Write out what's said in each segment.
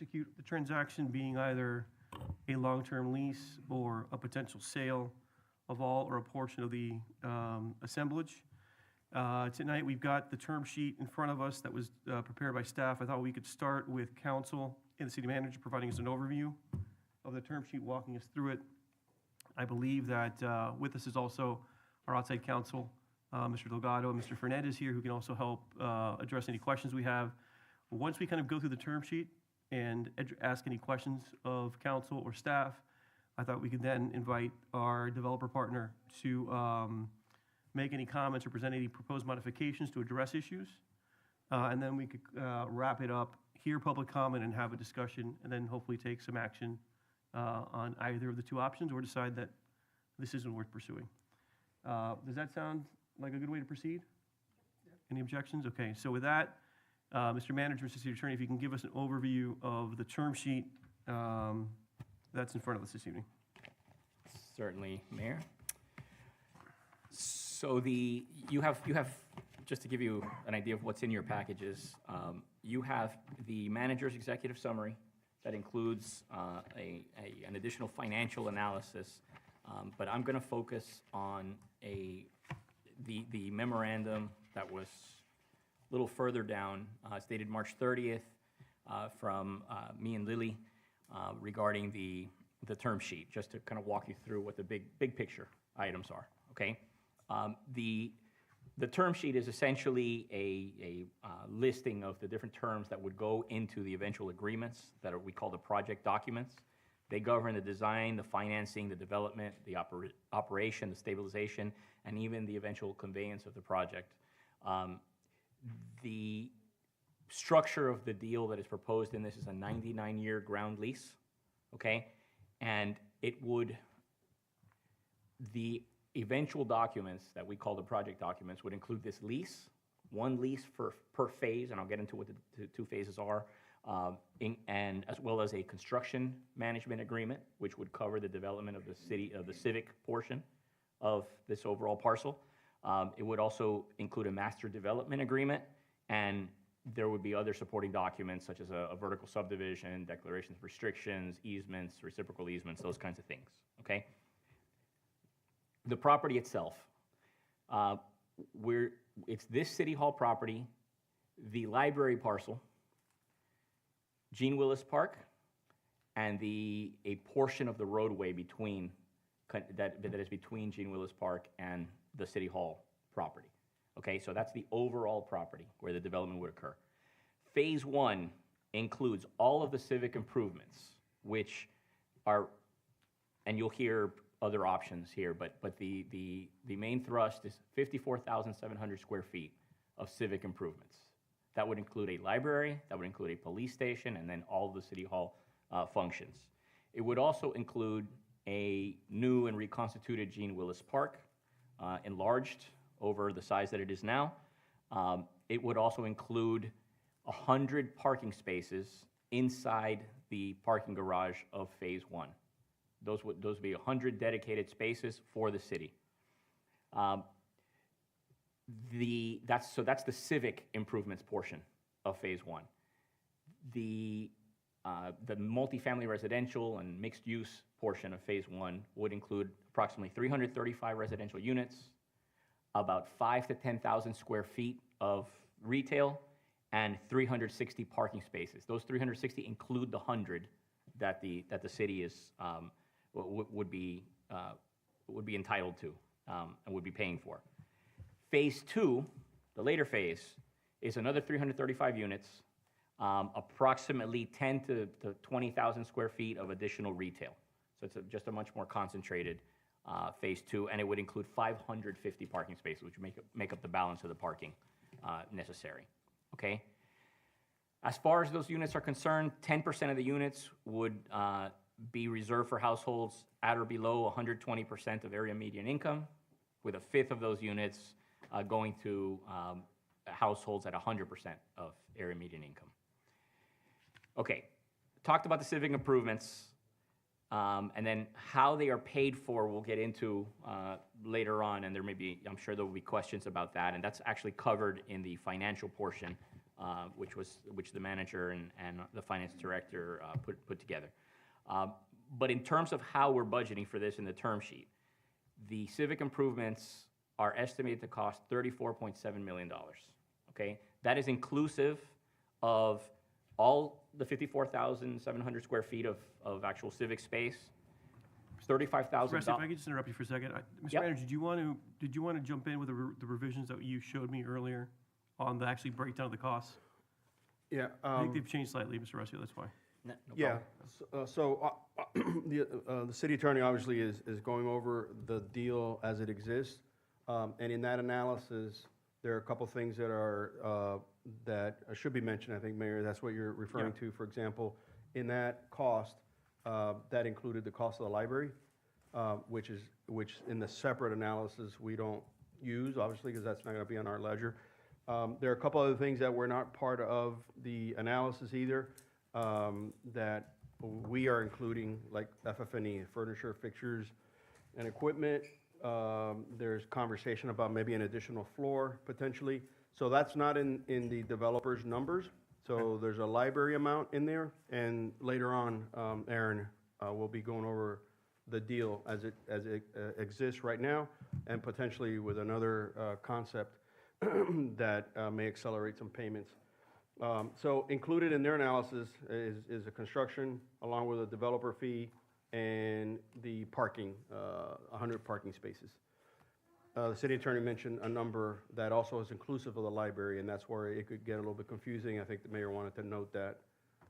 execute the transaction being either a long-term lease or a potential sale of all or a portion of the assemblage. Tonight, we've got the term sheet in front of us that was prepared by staff. I thought we could start with council and the city manager providing us an overview of the term sheet, walking us through it. I believe that with us is also our outside counsel, Mr. Delgado and Mr. Fernandez here, who can also help address any questions we have. Once we kind of go through the term sheet and ask any questions of council or staff, I thought we could then invite our developer partner to make any comments or present any proposed modifications to address issues. And then we could wrap it up, hear public comment, and have a discussion, and then hopefully take some action on either of the two options or decide that this isn't worth pursuing. Does that sound like a good way to proceed? Any objections? Okay, so with that, Mr. Manager, Mr. City Attorney, if you can give us an overview of the term sheet that's in front of us this evening. Certainly, Mayor. So you have, just to give you an idea of what's in your packages, you have the manager's executive summary that includes an additional financial analysis, but I'm going to focus on the memorandum that was a little further down. It's dated March 30th from me and Lily regarding the term sheet, just to kind of walk you through what the big picture items are, okay? The term sheet is essentially a listing of the different terms that would go into the eventual agreements that we call the project documents. They govern the design, the financing, the development, the operation, the stabilization, and even the eventual conveyance of the project. The structure of the deal that is proposed in this is a 99-year ground lease, okay? And the eventual documents that we call the project documents would include this lease, one lease per phase, and I'll get into what the two phases are, and as well as a construction management agreement, which would cover the development of the civic portion of this overall parcel. It would also include a master development agreement, and there would be other supporting documents such as a vertical subdivision, declarations of restrictions, easements, reciprocal easements, those kinds of things, okay? The property itself, it's this City Hall property, the library parcel, Gene Willis Park, and a portion of the roadway that is between Gene Willis Park and the City Hall property. Okay, so that's the overall property where the development would occur. Phase 1 includes all of the civic improvements, which are, and you'll hear other options here, but the main thrust is 54,700 square feet of civic improvements. That would include a library, that would include a police station, and then all of the City Hall functions. It would also include a new and reconstituted Gene Willis Park, enlarged over the size that it is now. It would also include 100 parking spaces inside the parking garage of Phase 1. Those would be 100 dedicated spaces for the city. That's the civic improvements portion of Phase 1. The multifamily residential and mixed use portion of Phase 1 would include approximately 335 residential units, about 5,000 to 10,000 square feet of retail, and 360 parking spaces. Those 360 include the 100 that the city is would be entitled to and would be paying for. Phase 2, the later phase, is another 335 units, approximately 10 to 20,000 square feet of additional retail. So it's just a much more concentrated Phase 2, and it would include 550 parking spaces, which make up the balance of the parking necessary, okay? As far as those units are concerned, 10% of the units would be reserved for households at or below 120% of area median income, with a fifth of those units going to households at 100% of area median income. Okay, talked about the civic improvements, and then how they are paid for we'll get into later on, and I'm sure there will be questions about that, and that's actually covered in the financial portion which the manager and the finance director put together. But in terms of how we're budgeting for this in the term sheet, the civic improvements are estimated to cost $34.7 million, okay? That is inclusive of all the 54,700 square feet of actual civic space, $35,000. Rusty, if I could just interrupt you for a second. Mr. Yep. Manager, did you want to jump in with the revisions that you showed me earlier on the actually breakdown of the costs? Yeah, I think they've changed slightly, Mr. Rusty, that's why. No yeah. problem. The city attorney obviously is going over the deal as it exists. And in that analysis, there are a couple things that are, that should be mentioned, I think, Mayor, that's what you're referring to. For example, in that cost, that included the cost of the library, which in the separate analysis, we don't use, obviously, because that's not gonna be on our ledger. There are a couple other things that were not part of the analysis either, that we are including, like FF&E, furniture, fixtures, and equipment. There's conversation about maybe an additional floor, potentially. So that's not in the developer's numbers. So there's a library amount in there, and later on, Aaron will be going over the deal as it exists right now, and potentially with another concept that may accelerate some payments. So included in their analysis is a construction along with a developer fee and the parking, 100 parking spaces. The city attorney mentioned a number that also is inclusive of the library, and that's where it could get a little bit confusing. I think the mayor wanted to note that.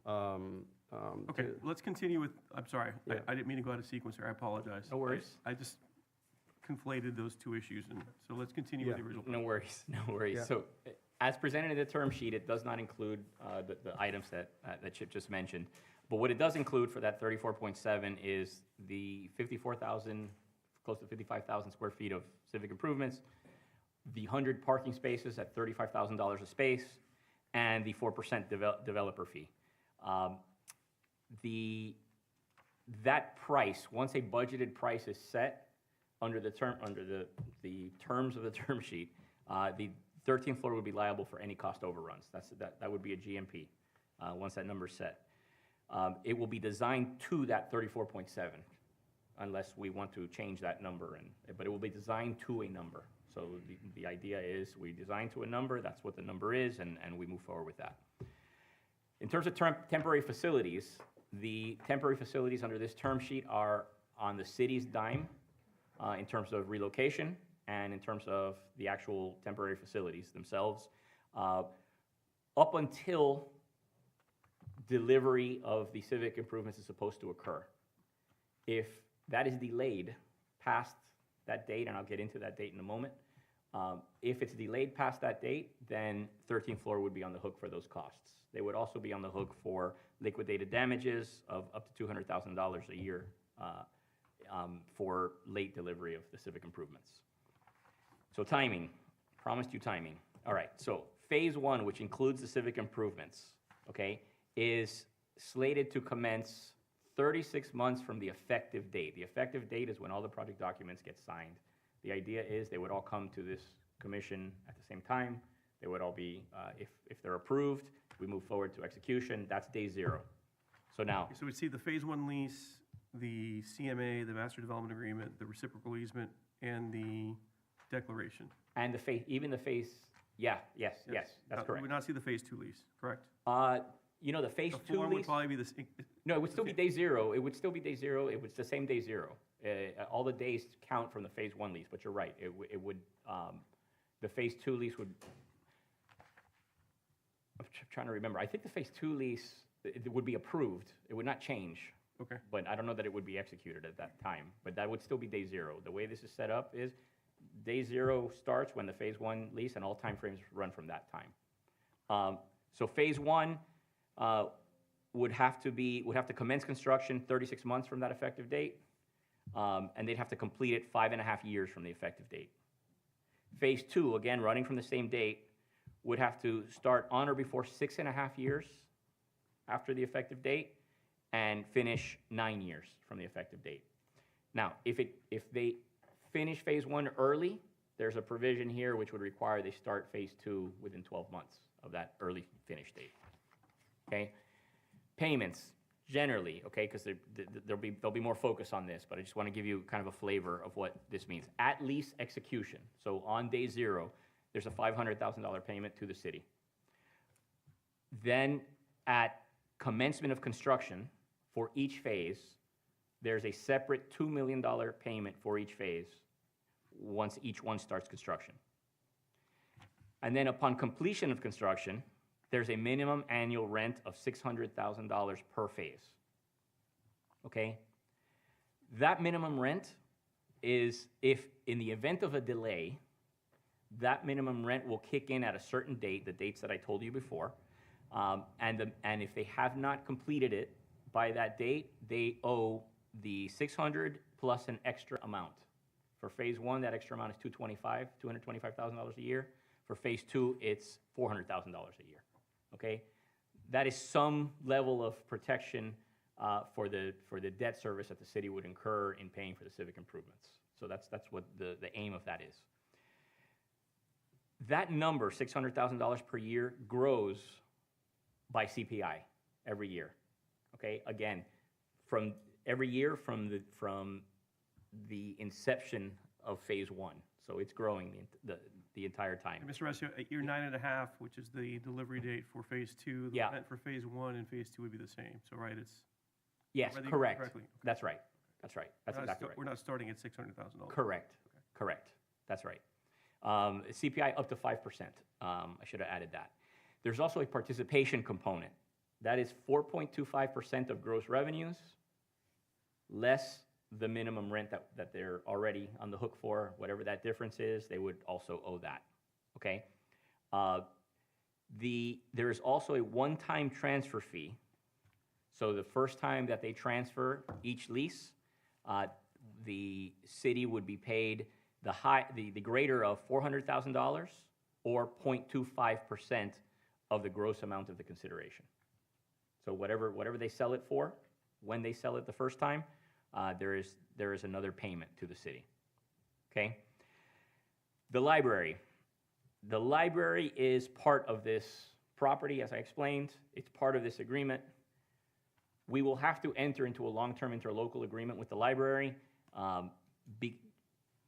Okay, let's continue with, I'm sorry, Yeah. I didn't mean to go out of sequence here, I apologize. No worries. I just conflated those two issues, and so let's continue with the Yeah. original. No worries, no worries. Yeah. So as presented in the term sheet, it does not include the items that Chip just mentioned. But what it does include for that 34.7 is the 54,000, close to 55,000 square feet of civic improvements, the 100 parking spaces at $35,000 a space, and the 4% developer fee. That price, once a budgeted price is set under the terms of the term sheet, the 13th floor would be liable for any cost overruns. That would be a GMP, once that number's set. It will be designed to that 34.7, unless we want to change that number, but it will be designed to a number. So the idea is we design to a number, that's what the number is, and we move forward with that. In terms of temporary facilities, the temporary facilities under this term sheet are on the city's dime in terms of relocation and in terms of the actual temporary facilities themselves, up until delivery of the civic improvements is supposed to occur. If that is delayed past that date, and I'll get into that date in a moment, if it's delayed past that date, then 13th floor would be on the hook for those costs. They would also be on the hook for liquidated damages of up to $200,000 a year for late delivery of the civic improvements. So timing, promised you timing. All right, so phase one, which includes the civic improvements, okay, is slated to commence 36 months from the effective date. The effective date is when all the project documents get signed. The idea is they would all come to this commission at the same time. They would all be, if they're approved, we move forward to execution. That's day zero. So now, So we see the Phase 1 lease, the CMA, the Master Development Agreement, the reciprocal easement, and the declaration. and the phase, even the phase, yes, that's We correct. would not see the Phase 2 lease, correct? You know, the phase The two form would lease, probably be this, no, it would still be day zero. It would still be day zero. It was the same day zero. All the days count from the phase one lease, but you're right. It would, the phase two lease would, I'm trying to remember. I think the phase two lease, it would be approved. It would not change. okay. But I don't know that it would be executed at that time. But that would still be day zero. The way this is set up is day zero starts when the phase one lease, and all timeframes run from that time. So phase one would have to commence construction 36 months from that effective date, and they'd have to complete it 5.5 years from the effective date. Phase two, again, running from the same date, would have to start on or before 6.5 years after the effective date, and finish 9 years from the effective date. Now, if they finish phase one early, there's a provision here which would require they start phase two within 12 months of that early finish date. Okay? Payments, generally, okay, because there'll be more focus on this, but I just want to give you kind of a flavor of what this means. At lease execution, so on day 0, there's a $500,000 payment to the city. Then at commencement of construction for each phase, there's a separate $2 million payment for each phase once each one starts construction. And then upon completion of construction, there's a minimum annual rent of $600,000 per phase. Okay? That minimum rent is, if in the event of a delay, that minimum rent will kick in at a certain date, the dates that I told you before, and if they have not completed it by that date, they owe the 600 plus an extra amount. For phase 1, that extra amount is $225,000 a year. For phase 2, it's $400,000 a year. Okay, that is some level of protection for the debt service that the city would incur in paying for the civic improvements. So that's what the aim of that is. That number, $600,000 per year, grows by CPI every year. Okay, again, from every year from the inception of phase 1. So it's growing the entire time. And Mr. Resio, at year 9.5, which is the delivery date for phase 2, the Yeah. rent for phase 1 and phase 2 would be the same. So, right, it's. Yes, Read it correct. correctly. That's right. That's right. That's exactly right. We're not starting at $600,000. Correct. Correct. That's right. CPI up to 5%. I should have added that. There's also a participation component. That is 4.25% of gross revenues, less the minimum rent that they're already on the hook for. Whatever that difference is, they would also owe that. Okay? There is also a one-time transfer fee. So the first time that they transfer each lease, the city would be paid the greater of $400,000 or 0.25% of the gross amount of the consideration. So whatever they sell it for, when they sell it the first time, there is another payment to the city. Okay? The library. The library is part of this property, as I explained. It's part of this agreement. We will have to enter into a long-term interlocal agreement with the library.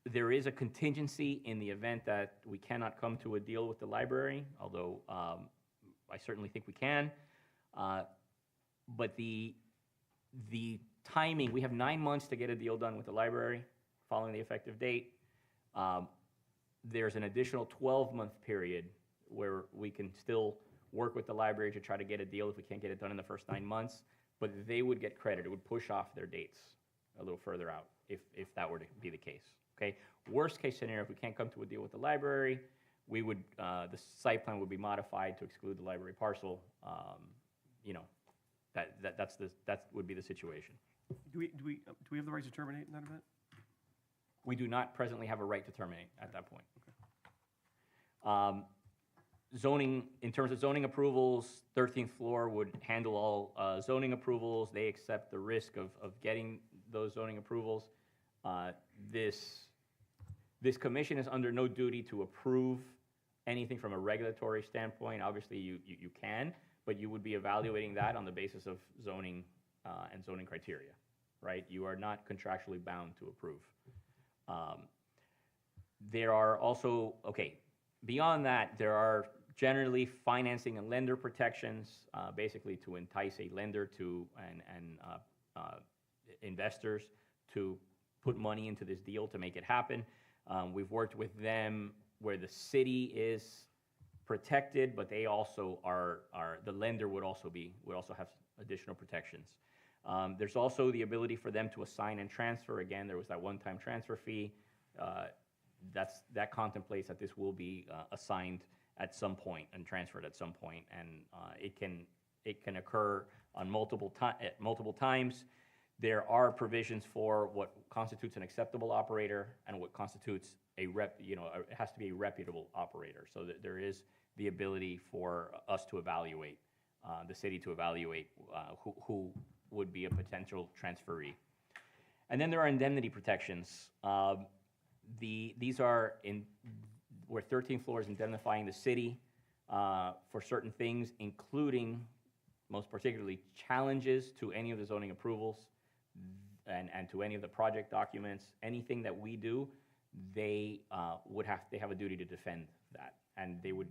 There is a contingency in the event that we cannot come to a deal with the library, although I certainly think we can. But the timing, we have 9 months to get a deal done with the library following the effective date. There's an additional 12-month period where we can still work with the library to try to get a deal if we can't get it done in the first 9 months, but they would get credit. It would push off their dates a little further out if that were to be the case. Okay? Worst case scenario, if we can't come to a deal with the library, we would the site plan would be modified to exclude the library parcel. That would be the situation. Do we have the right to terminate in that event? We do not presently have a right to terminate at that point. Zoning, in terms of zoning approvals, 13th floor would handle all zoning approvals. They accept the risk of getting those zoning approvals. This commission is under no duty to approve anything from a regulatory standpoint. Obviously, you can, but you would be evaluating that on the basis of zoning and zoning criteria, right? You are not contractually bound to approve. There are also, beyond that, there are generally financing and lender protections, basically to entice a lender to and investors to put money into this deal to make it happen. We've worked with them where the city is protected, but they also the lender would also have additional protections. There's also the ability for them to assign and transfer. Again, there was that one-time transfer fee. That contemplates that this will be assigned at some point and transferred at some point, and it can occur on multiple times. There are provisions for what constitutes an acceptable operator and what constitutes it has to be a reputable operator. So that there is the ability for us to evaluate, the city to evaluate who would be a potential transferee. And then there are indemnity protections. These are where 13th floor is indemnifying the city for certain things, including, most particularly, challenges to any of the zoning approvals and to any of the project documents. Anything that we do, they have a duty to defend that. And they would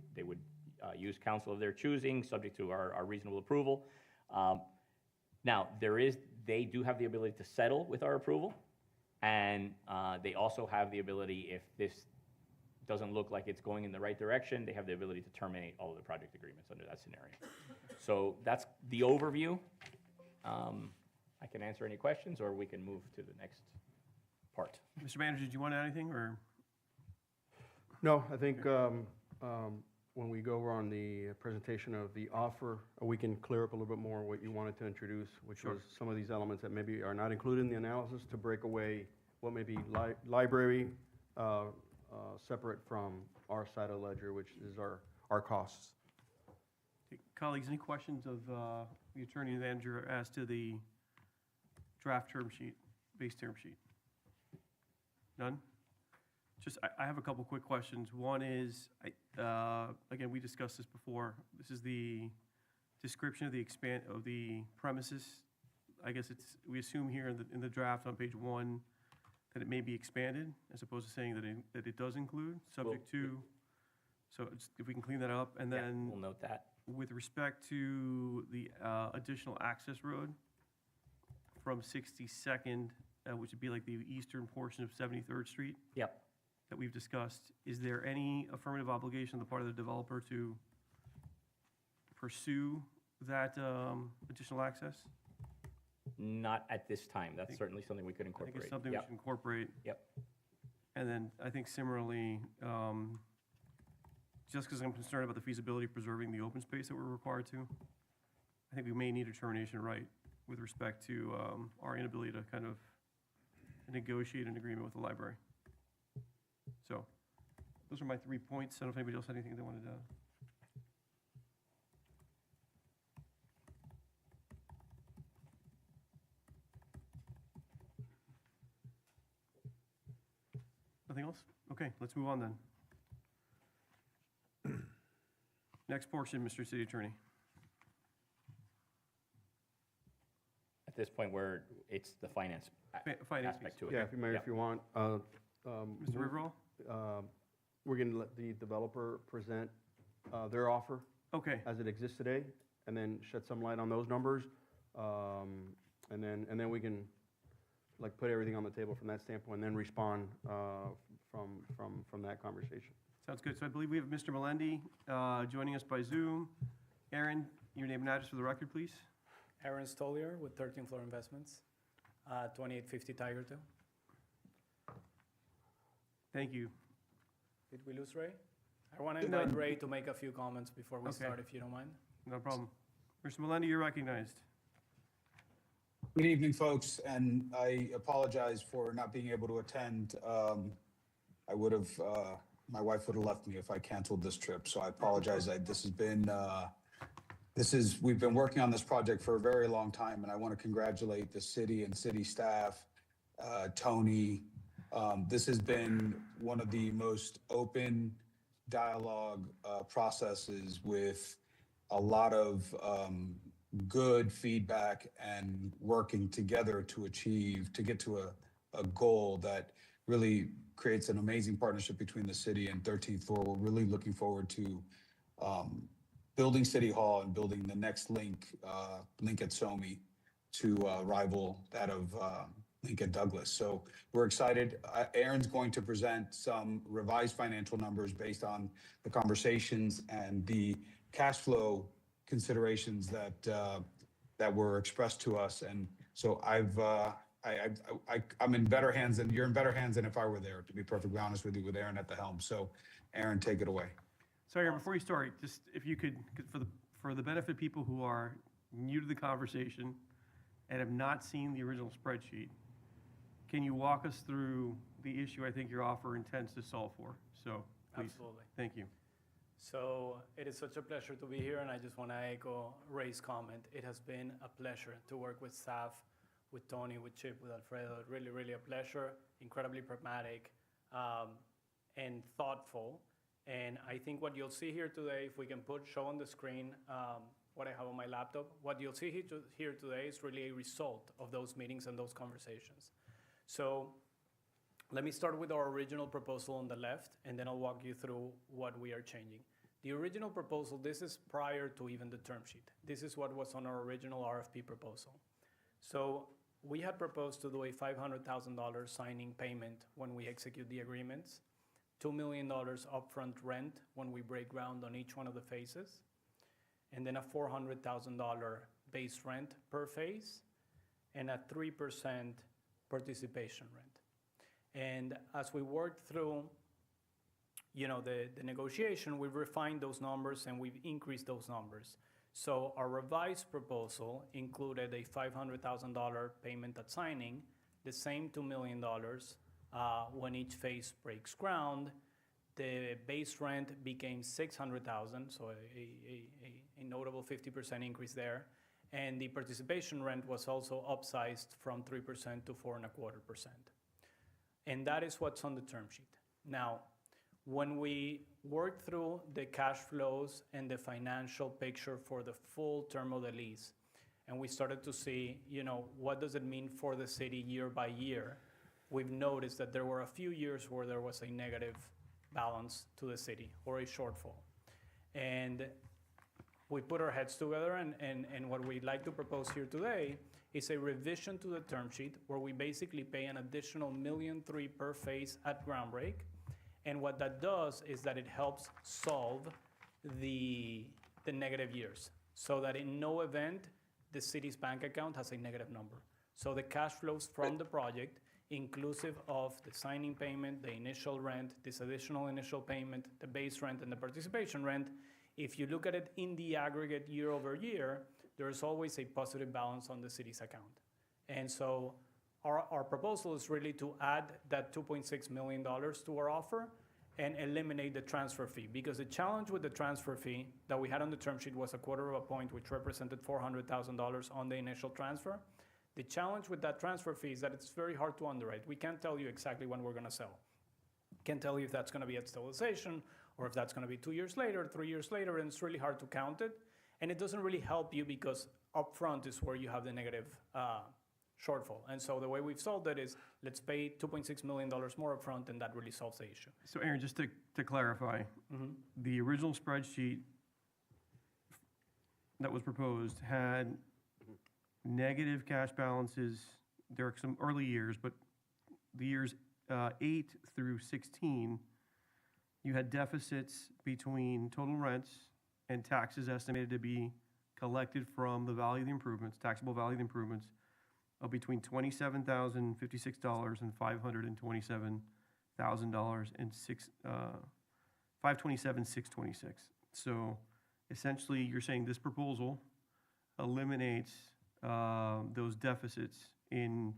use counsel of their choosing, subject to our reasonable approval. Now, they do have the ability to settle with our approval, and they also have the ability, if this doesn't look like it's going in the right direction, they have the ability to terminate all of the project agreements under that scenario. So that's the overview. I can answer any questions, or we can move to the next part. Mr. Manager, did you want to add anything, or? No, I think when we go over on the presentation of the offer, we can clear up a little bit more what you wanted to introduce, which Sure. was some of these elements that maybe are not included in the analysis to break away what may be library separate from our side of the ledger, which is our costs. Colleagues, any questions of the attorney and manager as to the draft term sheet, base term sheet? None? Just, I have a couple quick questions. One is, again, we discussed this before. This is the description of the premises. I guess we assume here in the draft on page 1 that it may be expanded, as opposed to saying that it does include, subject to. So if we can clean that up, and Yeah, then. we'll note that. With respect to the additional access road from 62nd, which would be like the eastern portion of 73rd Street Yep. that we've discussed, is there any affirmative obligation on the part of the developer to pursue that additional access? Not at this time. That's certainly something we could I incorporate. think it's something we Yep. should incorporate. Yep. And then I think similarly, just because I'm concerned about the feasibility of preserving the open space that we're required to, I think we may need a termination right with respect to our inability to kind of negotiate an agreement with the library. So those are my 3 points. I don't know if anybody else had anything they wanted to. Nothing else? Okay, let's move on then. Next portion, Mr. City Attorney. At this point, where it's the finance Finance aspect piece. to it. Yeah, if you may, if you want. Mr. Riverall? We're going to let the developer present their offer Okay, as it exists today, and then shed some light on those numbers. And then we can, like, put everything on the table from that standpoint, and then respond from that conversation. sounds good. So I believe we have Mr. Melendi joining us by Zoom. Aaron, your name and address for the record, please. Aaron Stoliar with 13 Floor Investments, 2850 Tigertail. Thank you. Did we lose Ray? I want to invite Ray to make a few comments before we start, if you don't mind. No problem. Mr. Melendi, you're recognized. Good evening, folks, and I apologize for not being able to attend. I would have, my wife would have left me if I canceled this trip, so I apologize. We've been working on this project for a very long time, and I want to congratulate the city and city staff, Tony. This has been one of the most open dialogue processes with a lot of good feedback and working together to get to a goal that really creates an amazing partnership between the city and 13th Floor. We're really looking forward to building City Hall and building the next link at SOMI to rival that of Link at Douglas. So we're excited. Aaron's going to present some revised financial numbers based on the conversations and the cash flow considerations that were expressed to us. And so I'm in better hands, and you're in better hands than if I were there, to be perfectly honest with you, with Aaron at the helm. So Aaron, take it away. Sorry, Aaron, before you start, just if you could, for the benefit of people who are new to the conversation and have not seen the original spreadsheet, can you walk us through the issue I think your offer intends to solve for? So, please. Absolutely. Thank you. So it is such a pleasure to be here, and I just want to echo Ray's comment. It has been a pleasure to work with staff, with Tony, with Chip, with Alfredo. Really, really a pleasure. Incredibly pragmatic and thoughtful. And I think what you'll see here today, if we can show on the screen what I have on my laptop, what you'll see here today is really a result of those meetings and those conversations. So let me start with our original proposal on the left, and then I'll walk you through what we are changing. The original proposal, this is prior to even the term sheet. This is what was on our original RFP proposal. So we had proposed to do a $500,000 signing payment when we execute the agreements, $2 million upfront rent when we break ground on each one of the phases, and then a $400,000 base rent per phase, and a 3% participation rent. And as we worked through, the negotiation, we've refined those numbers and we've increased those numbers. So our revised proposal included a $500,000 payment at signing, the same $2 million when each phase breaks ground. The base rent became $600,000, so a notable 50% increase there. And the participation rent was also upsized from 3% to 4.25%. And that is what's on the term sheet. Now, when we worked through the cash flows and the financial picture for the full term of the lease, and we started to see, what does it mean for the city year by year, we've noticed that there were a few years where there was a negative balance to the city or a shortfall. And we put our heads together, and what we'd like to propose here today is a revision to the term sheet where we basically pay an additional $1.3 million per phase at ground break. And what that does is that it helps solve the negative years, so that in no event the city's bank account has a negative number. So the cash flows from the project, inclusive of the signing payment, the initial rent, this additional initial payment, the base rent, and the participation rent, if you look at it in the aggregate year over year, there is always a positive balance on the city's account. And so our proposal is really to add that $2.6 million to our offer and eliminate the transfer fee, because the challenge with the transfer fee that we had on the term sheet was 1/4 point, which represented $400,000 on the initial transfer. The challenge with that transfer fee is that it's very hard to underwrite. We can't tell you exactly when we're going to sell. Can't tell you if that's going to be at stabilization or if that's going to be 2 years later, 3 years later, and it's really hard to count it. And it doesn't really help you because upfront is where you have the negative shortfall. And so the way we've solved it is let's pay $2.6 million more upfront, and that really solves the issue. So Aaron, just to clarify, the original spreadsheet that was proposed had negative cash balances. There are some early years, but the years 8 through 16, you had deficits between total rents and taxes estimated to be collected from the value of the improvements, taxable value of the improvements, of between $27,056 and $527,000 and $527,626. So essentially, you're saying this proposal eliminates those deficits in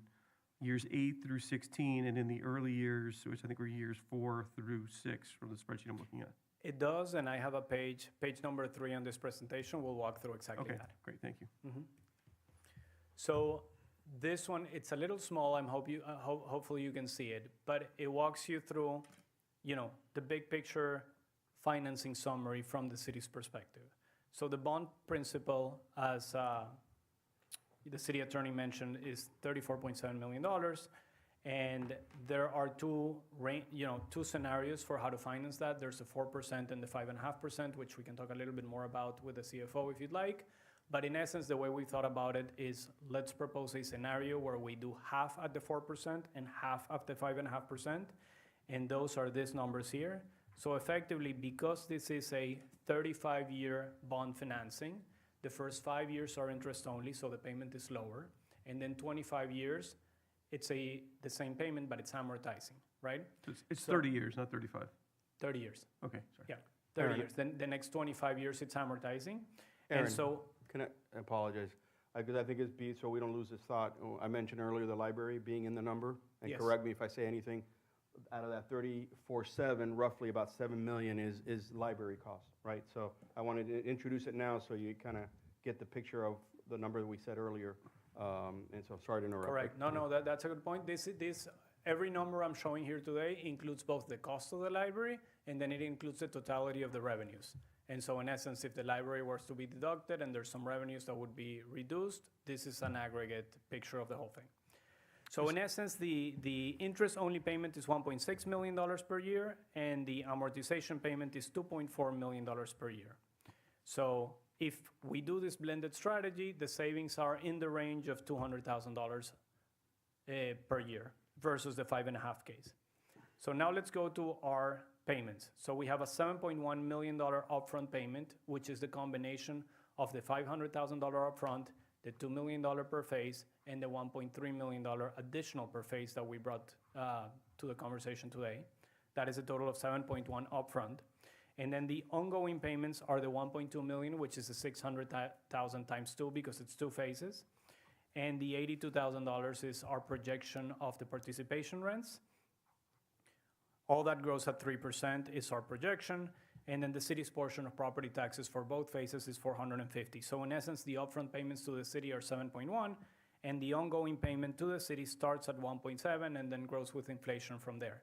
years 8 through 16 and in the early years, which I think were years 4 through 6 from the spreadsheet I'm looking at. It does, and I have a page number 3 on this presentation. We'll walk through exactly Okay, that. great, thank you. So this one, it's a little small. Hopefully you can see it, but it walks you through, the big picture financing summary from the city's perspective. So the bond principal, as the city attorney mentioned, is $34.7 million, and there are two scenarios for how to finance that. There's the 4% and the 5.5%, which we can talk a little bit more about with the CFO if you'd like. But in essence, the way we thought about it is let's propose a scenario where we do half at the 4% and half at the 5.5%. And those are these numbers here. So effectively, because this is a 35-year bond financing, the first 5 years are interest only, so the payment is lower. And then 25 years, it's the same payment, but it's amortizing, right? So it's So- 30 years, not 35. 30 years, Okay, sorry. yeah, 30 Aaron. years. Then the next 25 years, it's amortizing. Aaron. And so, Can I apologize? Because I think it's B, so we don't lose this thought. I mentioned earlier the library being in the number. And Yes. correct me if I say anything. Out of that 34.7, roughly about 7 million is library costs, right? So I wanted to introduce it now so you kind of get the picture of the number that we said earlier. And so sorry to interrupt. correct. No, that's a good point. Every number I'm showing here today includes both the cost of the library and then it includes the totality of the revenues. And so in essence, if the library was to be deducted and there's some revenues that would be reduced, this is an aggregate picture of the whole thing. So in essence, the interest-only payment is $1.6 million per year, and the amortization payment is $2.4 million per year. So if we do this blended strategy, the savings are in the range of $200,000 per year versus the 5.5Ks. So now let's go to our payments. So we have a $7.1 million upfront payment, which is the combination of the $500,000 upfront, the $2 million per phase, and the $1.3 million additional per phase that we brought to the conversation today. That is a total of 7.1 upfront. And then the ongoing payments are the 1.2 million, which is the 600,000 times 2 because it's 2 phases. And the $82,000 is our projection of the participation rents. All that grows at 3% is our projection. And then the city's portion of property taxes for both phases is 450. So in essence, the upfront payments to the city are 7.1, and the ongoing payment to the city starts at 1.7 and then grows with inflation from there.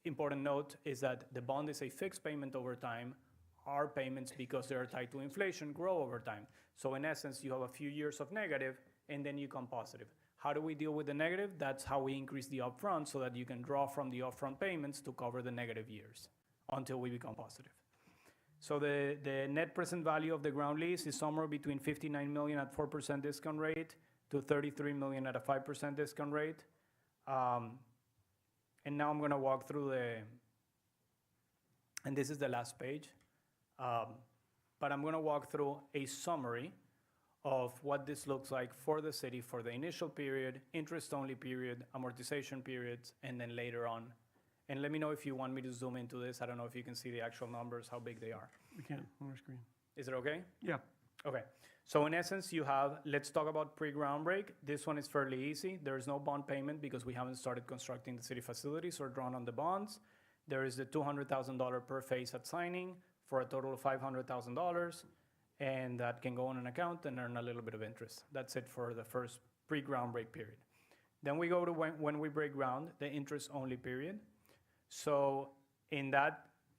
Important note is that the bond is a fixed payment over time. Our payments, because they are tied to inflation, grow over time. So in essence, you have a few years of negative, and then you come positive. How do we deal with the negative? That's how we increase the upfront so that you can draw from the upfront payments to cover the negative years until we become positive. So the net present value of the ground lease is somewhere between 59 million at 4% discount rate to 33 million at a 5% discount rate. And now I'm gonna walk through and this is the last page, but I'm gonna walk through a summary of what this looks like for the city for the initial period, interest-only period, amortization periods, and then later on. And let me know if you want me to zoom into this. I don't know if you can see the actual numbers, how big they are. We can, on our screen. Is it okay? Yeah. Okay. So in essence, you have, let's talk about pre-ground break. This one is fairly easy. There is no bond payment because we haven't started constructing the city facilities or drawn on the bonds. There is the $200,000 per phase at signing for a total of $500,000. And that can go on an account and earn a little bit of interest. That's it for the first pre-ground break period. Then we go to when we break ground, the interest-only period. So in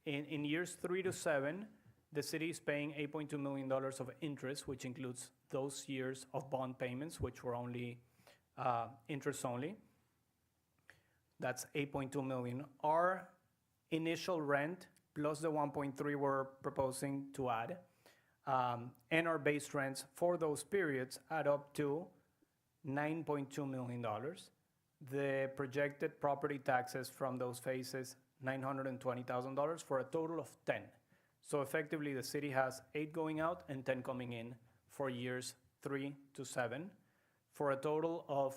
years 3 to 7, the city is paying $8.2 million of interest, which includes those years of bond payments, which were only interest only. That's $8.2 million. Our initial rent plus the 1.3 we're proposing to add, and our base rents for those periods add up to $9.2 million. The projected property taxes from those phases, $920,000 for a total of 10. So effectively, the city has 8 going out and 10 coming in for years 3 to 7, for a total of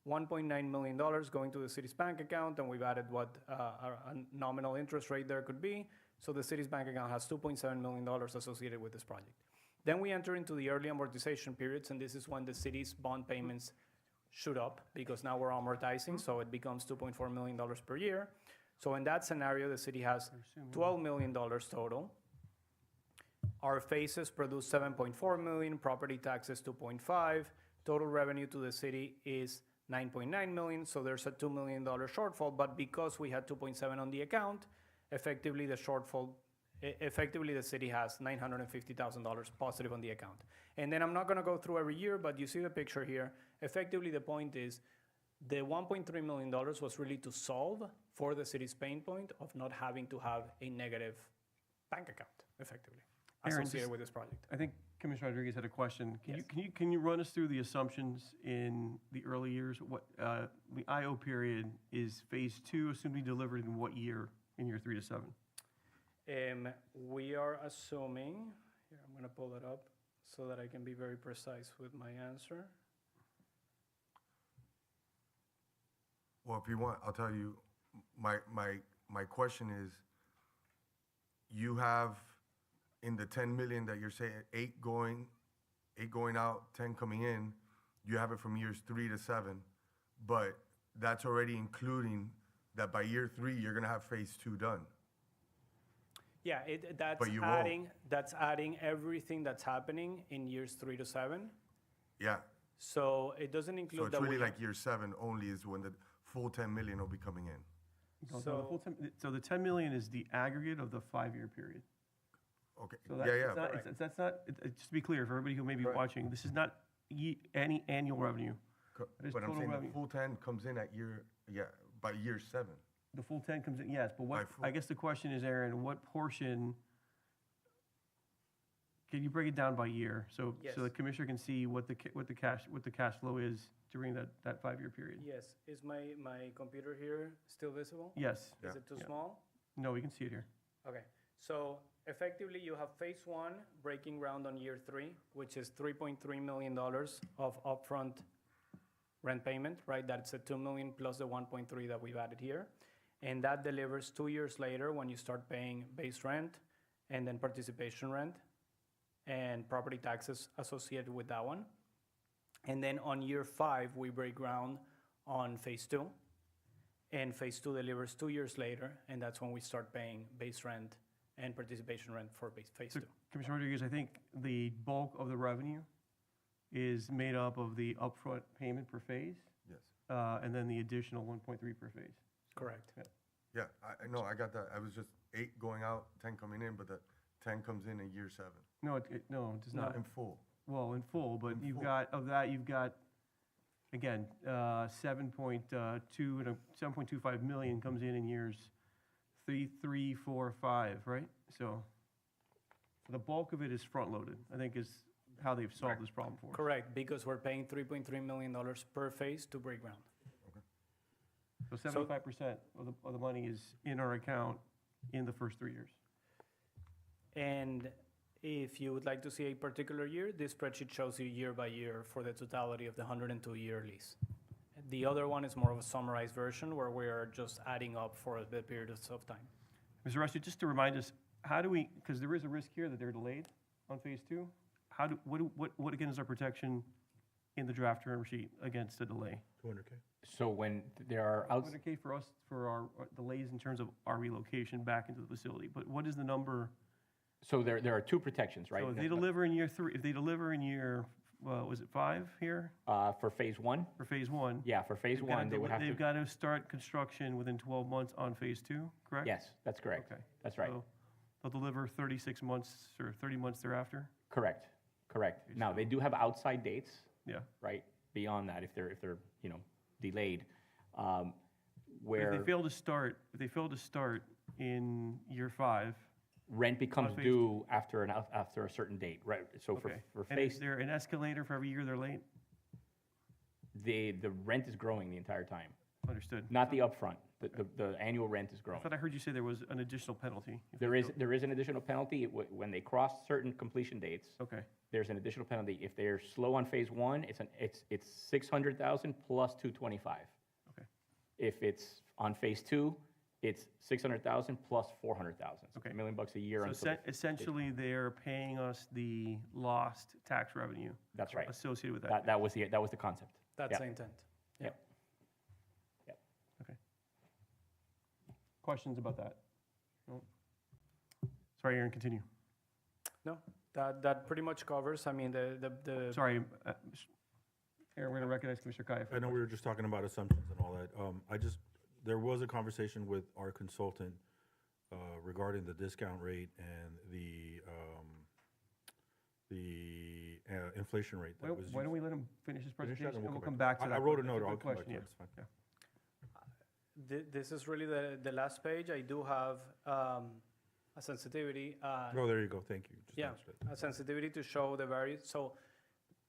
$1.9 million going to the city's bank account, and we've added what a nominal interest rate there could be. So the city's bank account has $2.7 million associated with this project. Then we enter into the early amortization periods, and this is when the city's bond payments shoot up because now we're amortizing, so it becomes $2.4 million per year. So in that scenario, the city has $12 million total. Our phases produce $7.4 million, property taxes 2.5. Total revenue to the city is $9.9 million, so there's a $2 million shortfall, but because we had 2.7 on the account, effectively the city has $950,000 positive on the account. And then I'm not gonna go through every year, but you see the picture here. Effectively, the point is the $1.3 million was really to solve for the city's pain point of not having to have a negative bank account, effectively, Aaron, associated just- with this project. I think Commissioner Rodriguez had a question. Yes. Can you run us through the assumptions in the early years? What, the IO period is phase 2, assumed to be delivered in what year in year 3 to 7? We are assuming, here, I'm gonna pull it up so that I can be very precise with my answer. Well, if you want, I'll tell you, my question is, you have in the 10 million that you're saying, 8 going out, 10 coming in, you have it from years 3 to 7, but that's already including that by year 3, you're gonna have phase 2 done. Yeah, that's But you won't. that's adding everything that's happening in years 3 to 7. Yeah, So it doesn't so include it's that really we, like year 7 only is when the full 10 million will be coming in. No, the So- full 10 so the 10 million is the aggregate of the 5-year period. Okay, So yeah, that's, yeah. it's not, that's not, just to be clear, for everybody who may be Right. watching, this is not any annual revenue. It is But I'm total saying the revenue. full 10 comes in at by year 7. The full 10 comes in, yes, but By what, full- I guess the question is, Aaron, what portion, can you break it down by year? So the Yes. commissioner can see what the cash flow is during that 5-year period? Yes, is my computer here still visible? Yes. Is it too Yeah. small? No, we can see it here. Okay, so effectively, you have phase one breaking ground on year three, which is $3.3 million of upfront rent payment, right? That's a 2 million plus the 1.3 that we've added here. And that delivers 2 years later when you start paying base rent and then participation rent and property taxes associated with that one. And then on year 5, we break ground on phase two. And phase two delivers 2 years later, and that's when we start paying base rent and participation rent for phase So two. Commissioner Rodriguez, I think the bulk of the revenue is made up of the upfront payment per phase, Yes. and then the additional 1.3 per phase. Correct. Yeah, I know, I got that. I was just 8 going out, 10 coming in, but the 10 comes in year 7 No, no, it does not. in full. Well, in full, but In you've full. got, of that, you've got, again, 7.25 million comes in years 3, 4, 5, right? So the bulk of it is front-loaded, I think is how they've solved this problem for us. Correct, because we're paying $3.3 million per phase to break ground. So 75% of the money is in our account in the first 3 years. And if you would like to see a particular year, this spreadsheet shows you year by year for the totality of the 102-year lease. The other one is more of a summarized version where we are just adding up for the periods of time. Mr. Rusty, just to remind us, how do we, because there is a risk here that they're delayed on phase 2, what again is our protection in the draft term sheet against a delay? 200K? So when there are outs, 200K for us, for our delays in terms of our relocation back into the facility, but what is the number? so there are two protections, right? So if they deliver in year 3, if they deliver in year, was it 5 here, For phase one, for phase 1? yeah, for phase one, they would have They've to, got to start construction within 12 months on phase 2, correct? yes, that's correct. Okay. That's right. So they'll deliver 36 months or 30 months thereafter? Correct. Now, they do have outside dates, Yeah. right, beyond that, if they're, delayed. But Where if they fail to start in year 5, rent becomes phase due after a certain date, right? So okay. for And is phase, there an escalator for every year they're late? the rent is growing the entire time, Understood. not the upfront. The annual rent is I growing. thought I heard you say there was an additional penalty. if they There is, fail- there is an additional penalty when they cross certain completion dates. Okay, There's an additional penalty. If they're slow on phase one, it's 600,000 plus 225. okay, If it's on phase two, it's 600,000 plus 400,000. So Okay. $1 million a year. so until essentially, they're paying us the lost tax revenue That's right. associated with that. That was the concept. That's Yeah. the intent. Yep. Okay. Questions about that? No? Sorry, Aaron, continue. No, that pretty much covers, I mean, the Sorry, Aaron, we're going to recognize Commissioner Kaya. for I know we were just talking about assumptions and all that. There was a conversation with our consultant regarding the discount rate and the inflation rate that was used. Why don't we let him finish his Finish that presentation, and and we'll we'll come come back back. to that. I wrote a That's note, good I'll come back question, to it, yeah. it's fine. Yeah. This is really the last page. I do have a sensitivity. Oh, there you go, thank you. Just Yeah, answered it. a sensitivity to show the various, so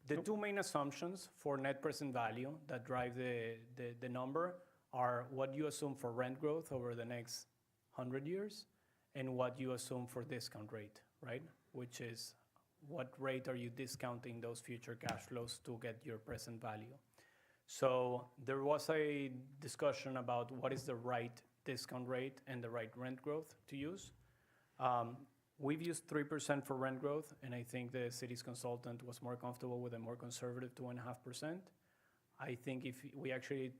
the two main assumptions for net present value that drive the number are what you assume for rent growth over the next 100 years and what you assume for discount rate, right? Which is what rate are you discounting those future cash flows to get your present value? So there was a discussion about what is the right discount rate and the right rent growth to use. We've used 3% for rent growth, and I think the city's consultant was more comfortable with a more conservative 2.5%. I think if we actually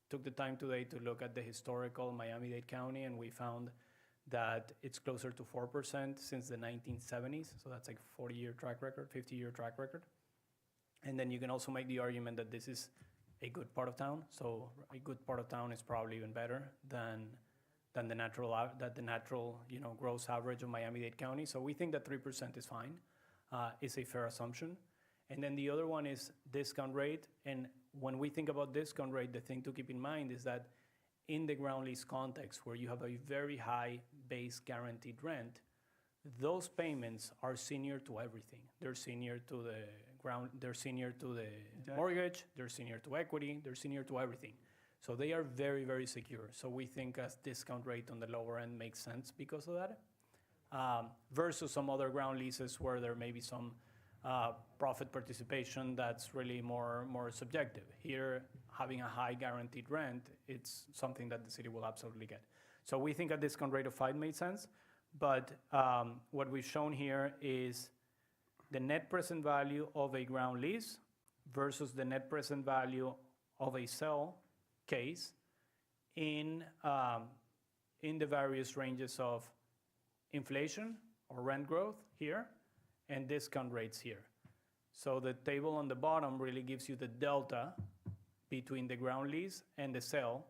took the time today to look at the historical Miami-Dade County, and we found that it's closer to 4% since the 1970s, so that's like 40-year track record, 50-year track record. And then you can also make the argument that this is a good part of town, so a good part of town is probably even better than than the natural, gross average of Miami-Dade County. So we think that 3% is fine, is a fair assumption. And then the other one is discount rate. And when we think about discount rate, the thing to keep in mind is that in the ground lease context, where you have a very high base guaranteed rent, those payments are senior to everything. They're senior to the they're senior to the mortgage, they're senior to equity, they're senior to everything. So they are very, very secure. So we think a discount rate on the lower end makes sense because of that. Versus some other ground leases where there may be some profit participation that's really more subjective. Here, having a high guaranteed rent, it's something that the city will absolutely get. So we think a discount rate of 5 made sense, but what we've shown here is the net present value of a ground lease versus the net present value of a sale case in the various ranges of inflation or rent growth here and discount rates here. So the table on the bottom really gives you the delta between the ground lease and the sale,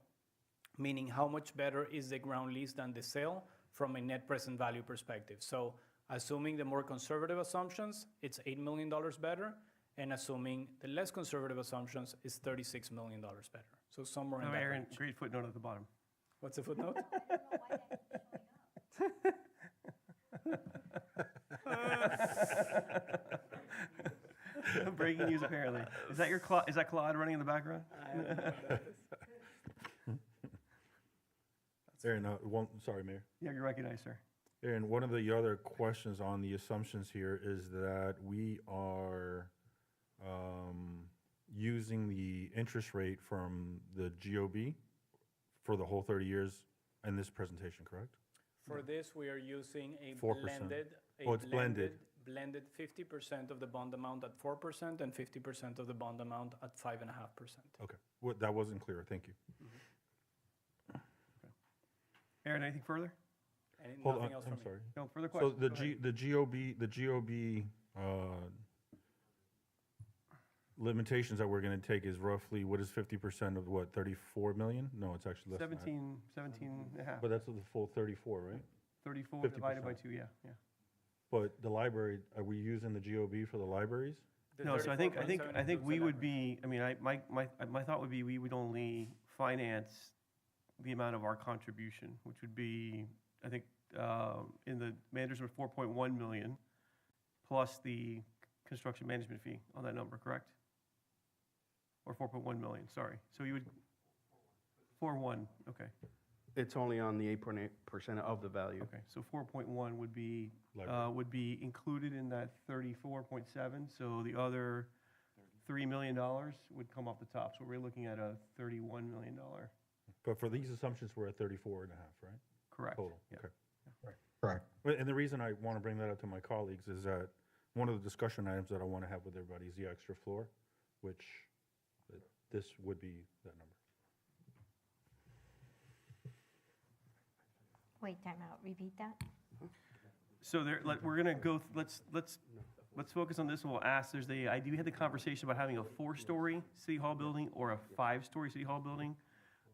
meaning how much better is the ground lease than the sale from a net present value perspective. So assuming the more conservative assumptions, it's $8 million better, and assuming the less conservative assumptions is $36 million better. So somewhere in Oh, that Aaron, range. great footnote at the bottom. What's the footnote? Breaking news apparently. Is that is that Claude running in the background? Aaron, sorry, Mayor. Yeah, you're recognized, sir. Aaron, one of the other questions on the assumptions here is that we are using the interest rate from the GOB for the whole 30 years in this presentation, correct? For this, we are using a 4%. blended, Oh, it's blended. blended 50% of the bond amount at 4% and 50% of the bond amount at 5.5%. Okay, well, that wasn't clear, thank you. Aaron, anything further? And Hold nothing on, else I'm from me. sorry. No further So questions? Go ahead. the GOB limitations that we're gonna take is roughly, what is 50% of what, 34 million? No, it's actually less than that. 17 and a half. But that's of the full 34, right? 34 divided by 50%. 2, yeah. But the library, are we using the GOB for the libraries? The No, so I think 34.7 we includes would the be, I mean, my thought would be we would only finance the amount of our contribution, which would be, I think, in the managers were 4.1 million, plus the construction management fee on that number, correct? Or 4.1 million, sorry. So you would, 4.1, okay, It's only on the 8.8% of the value. okay. So 4.1 would be Library. included in that 34.7, so the other $3 million would come off the top. So we're looking at a $31 million, But for these assumptions, we're at 34 and a half, right? correct? Total, Yeah. okay. Correct. And the reason I want to bring that up to my colleagues is that one of the discussion items that I want to have with everybody is the extra floor, which this would be that number. Wait, time out, repeat that? So we're gonna go, let's focus on this and we'll ask, we had the conversation about having a 4-story City Hall building or a 5-story City Hall building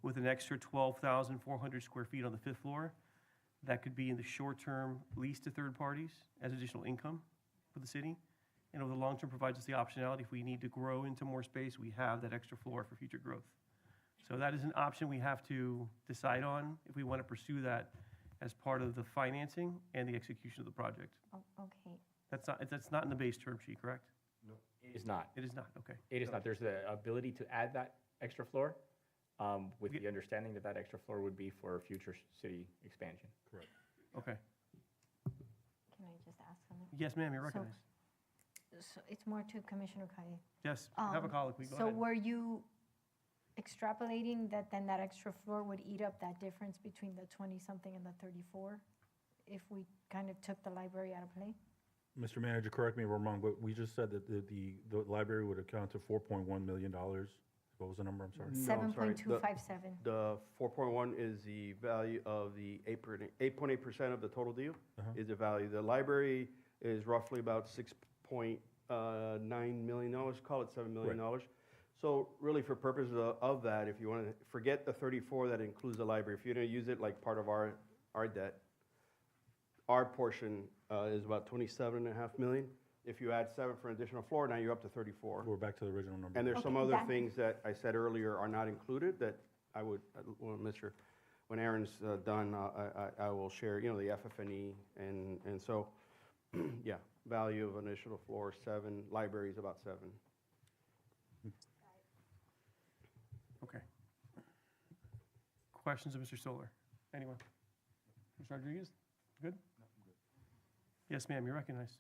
with an extra 12,400 square feet on the 5th floor. That could be in the short term lease to third parties as additional income for the city. And over the long term provides us the optionality, if we need to grow into more space, we have that extra floor for future growth. So that is an option we have to decide on if we want to pursue that as part of the financing and the execution of the project. Oh, okay. That's not in the base term sheet, correct? It is not. It is not, okay. It is not. There's the ability to add that extra floor, with the understanding that that extra floor would be for future city expansion. Correct. Okay. Can I just ask something? Yes, ma'am, you're So- recognized. So it's more to Commissioner Kaye. Yes, have a colloquy, go So ahead. were you extrapolating that then that extra floor would eat up that difference between the 20-something and the 34? If we kind of took the library out of play? Mr. Manager, correct me if I'm wrong, but we just said that the library would account to $4.1 million. What was the number, I'm sorry? No, I'm sorry. 7.257. The 4.1 is the value of the 8.8% of the total deal is the value. The library is roughly about $6.9 million, call it $7 million. So really for purposes of that, if you want to forget the 34 that includes the library, if you're going to use it like part of our debt, our portion is about 27.5 million. If you add 7 for an additional floor, now you're up to 34. We're back to the original number. And there's some Okay, other that- things that I said earlier are not included that I would, well, when Aaron's done, I will share, you know, the FF&E and so, yeah, value of initial floor 7, library is about 7. Okay. Questions of Mr. Stoller? Anyone? Mr. Rodriguez? Good? Yes, ma'am, you're recognized.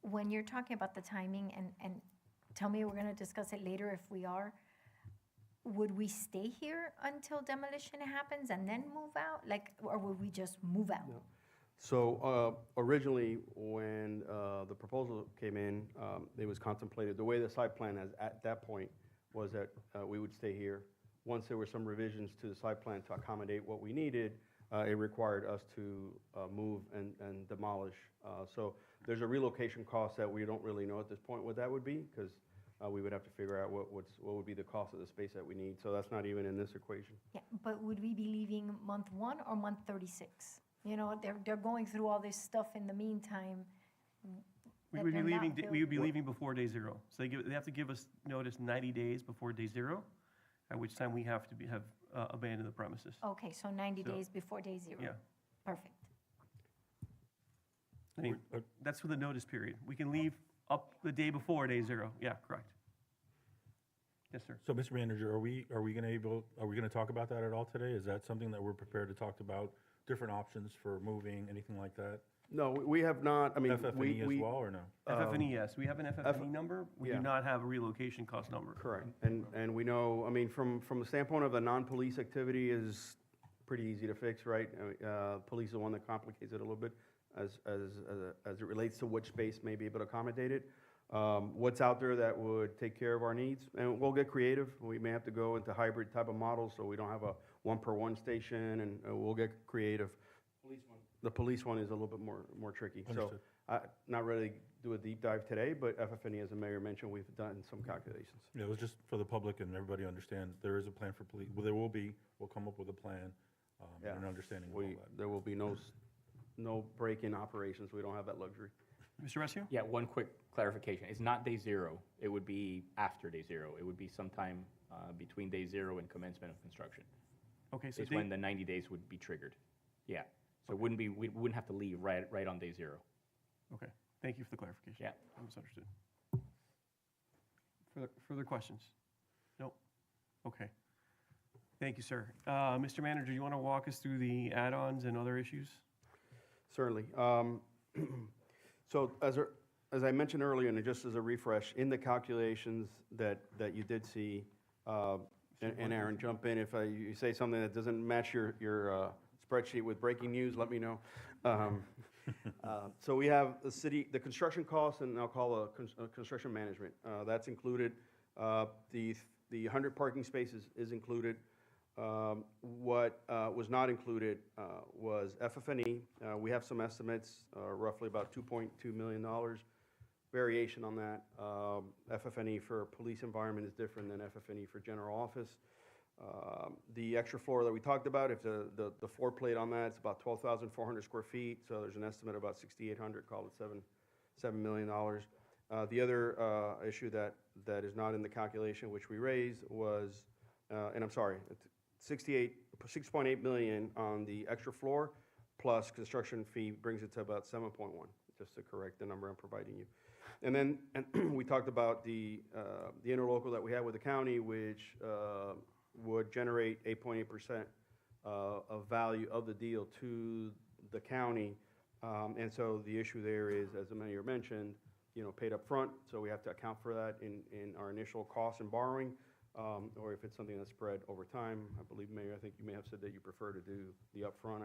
When you're talking about the timing, and tell me we're going to discuss it later if we are, would we stay here until demolition happens and then move out? Like, or would we just move out? No. So originally, when the proposal came in, it was contemplated, the way the site plan has at that point was that we would stay here. Once there were some revisions to the site plan to accommodate what we needed, it required us to move and demolish. So there's a relocation cost that we don't really know at this point what that would be, because we would have to figure out what would be the cost of the space that we need. So that's not even in this equation. Yeah, but would we be leaving month 1 or month 36? You know, they're going through all this stuff in the meantime. We that would be they're not leaving, we would be building. leaving before day 0. So they have to give us notice 90 days before day 0, at which time we have to have abandoned the premises. Okay, so 90 So- days before day 0. Yeah. Perfect. I mean, that's for the notice period. We can leave up the day before day 0. Yeah, correct. Yes, sir. So, Mr. Manager, are we gonna talk about that at all today? Is that something that we're prepared to talk about, different options for moving, anything like that? No, we have not, I mean, FF&E as well, or no? FF&E, yes. We have an FF&E number. We do yeah. not have a relocation cost number. Correct. And we know, I mean, from the standpoint of the non-police activity is pretty easy to fix, right? Police is the one that complicates it a little bit as it relates to which space may be able to accommodate it. What's out there that would take care of our needs? And we'll get creative. We may have to go into hybrid type of models, so we don't have a 1-per-1 station, and we'll get creative. The police one is a little bit more tricky. Understood. So, not really do a deep dive today, but FF&E, as the mayor mentioned, we've done some calculations. Yeah, it was just for the public and everybody understands, there is a plan for police, well, we'll come up with a plan, Yeah. and an understanding of all that. There will be no break-in operations. We don't have that luxury. Mr. Resio? Yeah, one quick clarification. It's not day 0. It would be after day 0. It would be sometime between day 0 and commencement of construction. Okay, so It's when the 90 days would be triggered. Yeah. So it wouldn't be, we wouldn't have to leave right on day 0. Okay, thank you for the clarification. Yeah. I misunderstood. Further questions? Nope. Okay. Thank you, sir. Mr. Manager, you want to walk us through the add-ons and other issues? Certainly. So as I mentioned earlier, and just as a refresh, in the calculations that you did see, and Aaron, jump in if you say something that doesn't match your spreadsheet with breaking news, let me know. So we have the construction costs, and I'll call construction management. That's included. The 100 parking spaces is included. What was not included was FF&E. We have some estimates, roughly about $2.2 million variation on that. FF&E for police environment is different than FF&E for general office. The extra floor that we talked about, if the floor plate on that, it's about 12,400 square feet, so there's an estimate of about 6,800, call it $7 million. The other issue that is not in the calculation, which we raised, was, and I'm sorry, 6.8 million on the extra floor, plus construction fee brings it to about 7.1, just to correct the number I'm providing you. And then we talked about the interlocal that we had with the county, which would generate 8.8% of value of the deal to the county. And so the issue there is, as the mayor mentioned, paid up front, so we have to account for that in our initial costs and borrowing. Or if it's something that's spread over time. I believe, Mayor, I think you may have said that you prefer to do the upfront,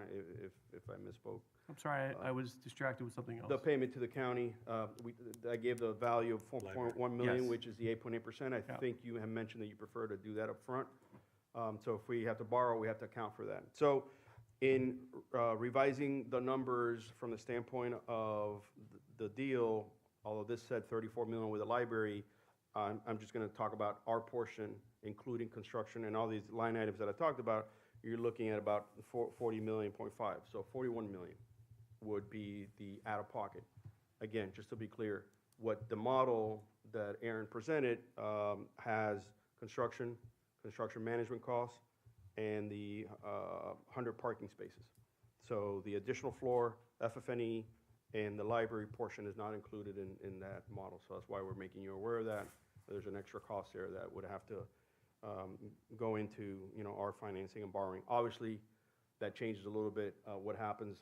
if I misspoke. I'm sorry, I was distracted with something else. The payment to the county, I gave the value of 4.1 million, Yes. which is the 8.8%. I Yeah. think you have mentioned that you prefer to do that upfront. So if we have to borrow, we have to account for that. So in revising the numbers from the standpoint of the deal, although this said 34 million with the library, I'm just going to talk about our portion, including construction and all these line items that I talked about. You're looking at about 40 million, 0.5, so 41 million would be the out-of-pocket. Again, just to be clear, what the model that Aaron presented has construction management costs, and the 100 parking spaces. So the additional floor, FF&E, and the library portion is not included in that model. So that's why we're making you aware of that. There's an extra cost there that would have to go into, our financing and borrowing. Obviously, that changes a little bit what happens,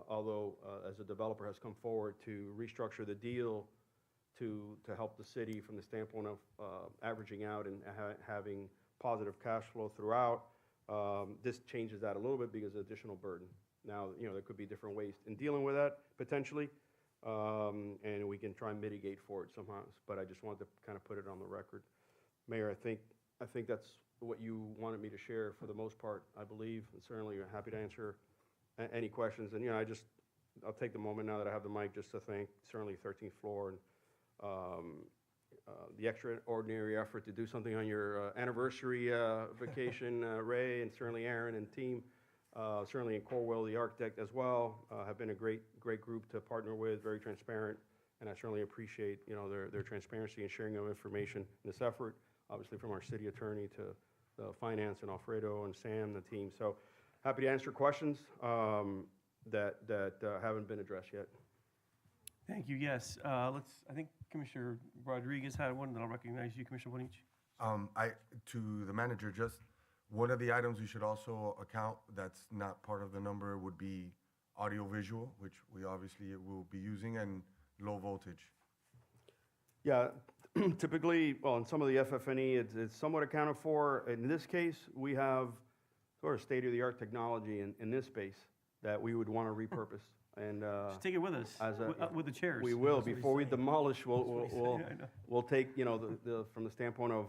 although as a developer has come forward to restructure the deal to help the city from the standpoint of averaging out and having positive cash flow throughout. This changes that a little bit because of additional burden. Now, there could be different ways in dealing with that potentially, and we can try and mitigate for it somehow. But I just wanted to kind of put it on the record. Mayor, I think that's what you wanted me to share for the most part, I believe, and certainly you're happy to answer any questions. And, I'll take the moment now that I have the mic just to thank certainly 13th floor and the extraordinary effort to do something on your anniversary vacation, Ray, and certainly Aaron and team, certainly in Corwell, the architect as well, have been a great group to partner with, very transparent, and I certainly appreciate, their transparency and sharing of information in this effort, obviously from our city attorney to the finance and Alfredo and Sam, the team. So happy to answer questions that haven't been addressed yet. Thank you, yes. I think Commissioner Rodriguez had one, then I'll recognize you, Commissioner Bonich. To the manager, just one of the items we should also account that's not part of the number would be audio-visual, which we obviously will be using, and low voltage. Yeah, typically, well, in some of the FF&E, it's somewhat accounted for. In this case, we have sort of state-of-the-art technology in this space that we would want to repurpose. And Just take it with us, with the chairs. we will. That's what he's Before we saying. demolish, That's what he's saying, I know. we'll take, from the standpoint of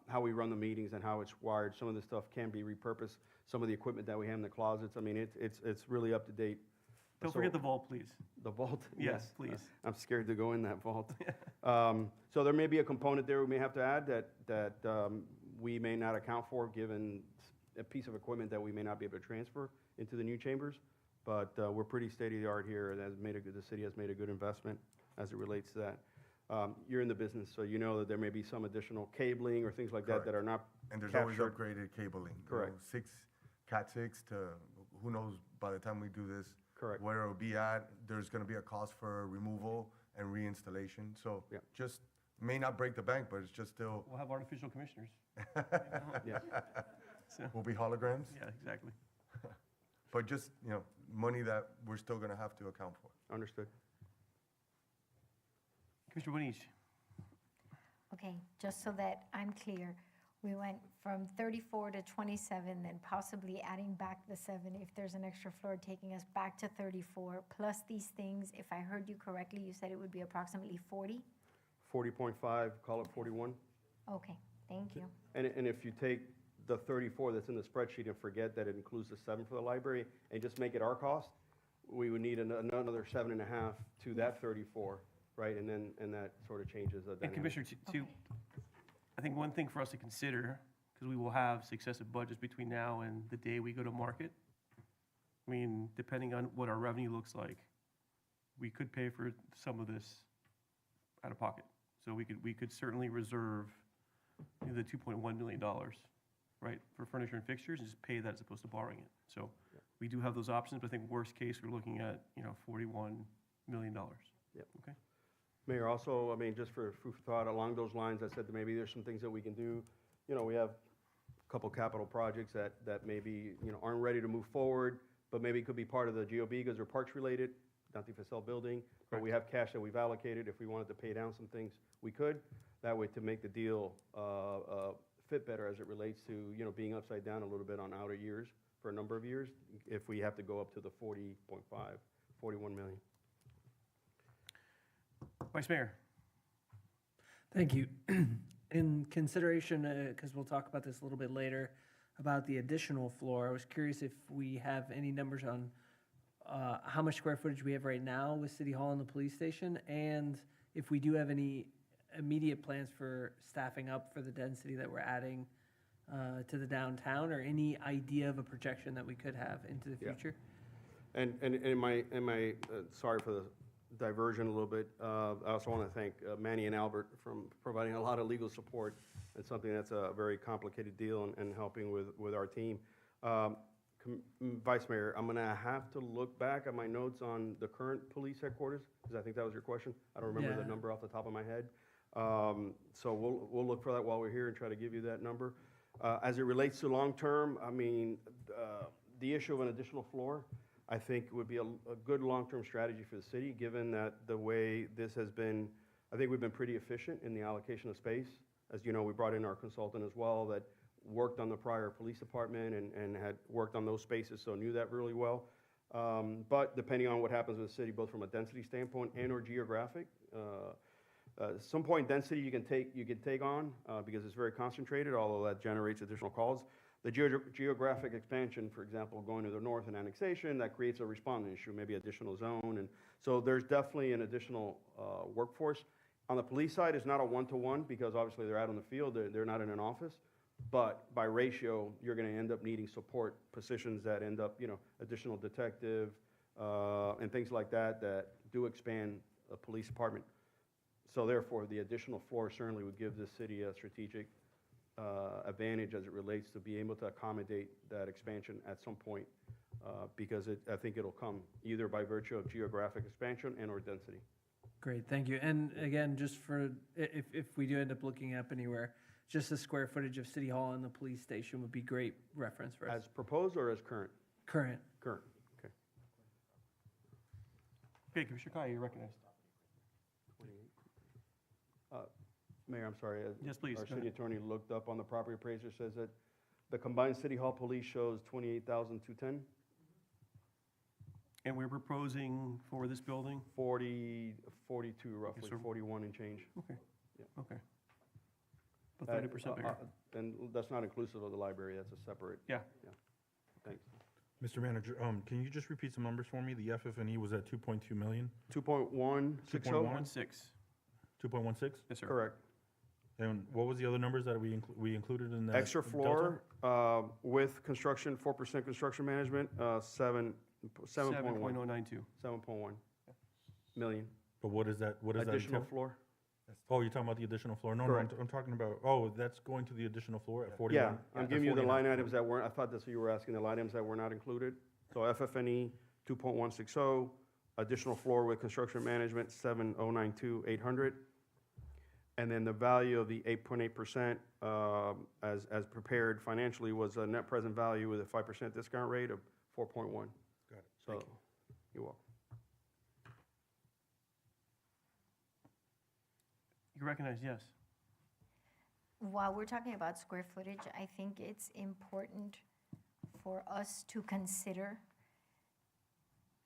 how we run the meetings and how it's wired, some of the stuff can be repurposed. Some of the equipment that we have in the closets, I mean, it's really up to date. Don't forget the vault, please. The vault? Yes, please. I'm scared to go in that vault. So there may be a component there we may have to add that we may not account for, given a piece of equipment that we may not be able to transfer into the new chambers. But we're pretty state-of-the-art here, and the city has made a good investment as it relates to that. You're in the business, so you know that there may be some additional cabling or things like that that are not And there's captured. always upgraded cabling. Correct. Cat 6 to, who knows, by the time we do this, Correct. where it'll be at. There's going to be a cost for removal and reinstallation. So Yeah. just may not break the bank, but it's just still, We'll have artificial commissioners. Yeah. So, will be holograms. yeah, exactly. But just, money that we're still going to have to account for. Understood. Commissioner Bonich. Okay, just so that I'm clear, we went from 34 to 27, then possibly adding back the 7 if there's an extra floor, taking us back to 34, plus these things. If I heard you correctly, you said it would be approximately 40? 40.5, call it 41. Okay, thank you. And if you take the 34 that's in the spreadsheet and forget that it includes the 7 for the library and just make it our cost, we would need another 7.5 to that 34, right? And that sort of changes the And dynamic. Commissioner, Okay. I think one thing for us to consider, because we will have successive budgets between now and the day we go to market. I mean, depending on what our revenue looks like, we could pay for some of this out of pocket. So we could certainly reserve the $2.1 million, right, for furniture and fixtures, and just pay that as opposed to borrowing it. So we do have those options, but I think worst case, we're looking at, $41 million. Yep. Okay. Mayor, also, I mean, just for food for thought, along those lines, I said that maybe there's some things that we can do. We have a couple capital projects that maybe, aren't ready to move forward, but maybe could be part of the GOB because they're parks related, Dante Facel building. But we have cash that we've allocated. If we wanted to pay down some things, we could. That way to make the deal fit better as it relates to, being upside down a little bit on outer years for a number of years, if we have to go up to the 40.5, 41 million. Vice Mayor. Thank you. In consideration, because we'll talk about this a little bit later, about the additional floor, I was curious if we have any numbers on how much square footage we have right now with City Hall and the police station, and if we do have any immediate plans for staffing up for the density that we're adding to the downtown, or any idea of a projection that we could have into the Yeah. future? And in my, sorry for the diversion a little bit, I also want to thank Manny and Albert from providing a lot of legal support. It's something that's a very complicated deal and helping with our team. Vice Mayor, I'm going to have to look back at my notes on the current police headquarters, because I think that was your question. I don't remember the Yeah. number off the top of my head. So we'll look for that while we're here and try to give you that number. As it relates to long-term, I mean, the issue of an additional floor, I think would be a good long-term strategy for the city, given that the way this has been, I think we've been pretty efficient in the allocation of space. As you know, we brought in our consultant as well that worked on the prior police department and had worked on those spaces, so knew that really well. But depending on what happens with the city, both from a density standpoint and or geographic, some point density you can take on because it's very concentrated, although that generates additional calls. The geographic expansion, for example, going to the north and annexation, that creates a responding issue, maybe additional zone. And so there's definitely an additional workforce. On the police side, it's not a one-to-one because obviously they're out in the field, they're not in an office. But by ratio, you're going to end up needing support positions that end up, additional detective and things like that do expand a police department. So therefore, the additional floor certainly would give the city a strategic advantage as it relates to be able to accommodate that expansion at some point, because I think it'll come either by virtue of geographic expansion and or density. Great, thank you. And again, just for, if we do end up looking up anywhere, just the square footage of City Hall and the police station would be great reference for us. As proposed or as current? Current. Current, okay. Okay, Commissioner Kaya, you're recognized. Mayor, I'm sorry. Yes, please, Our go city ahead. attorney looked up on the property appraiser, says that the combined City Hall police shows 28,210, And we're proposing for this building? 42 roughly, sir. 41 and change. Okay. Yeah. Okay. About 30% bigger. And that's not inclusive of the library, that's a separate. Yeah. Thanks. Mr. Manager, can you just repeat some numbers for me? The FF&E was at 2.2 million, 2.160? 2.16? 2.16? Yes, sir. Correct. And what was the other numbers that we included in that? Extra delta? floor with construction, 4% construction management, 7.1. 7.092. 7.1 million. But what is that, what does that Additional entail? floor? Oh, you're talking about the additional floor? No, Correct. I'm talking about, oh, that's going to the additional floor at 41? Yeah, I'm at giving you the 49. line items that weren't, I thought that's what you were asking, the line items that were not included. So FF&E, 2.160, additional floor with construction management, 7.092,800. And then the value of the 8.8%, as prepared financially, was a net present value with a 5% discount rate of 4.1. Got it. So, you're welcome. You recognize, yes. While we're talking about square footage, I think it's important for us to consider,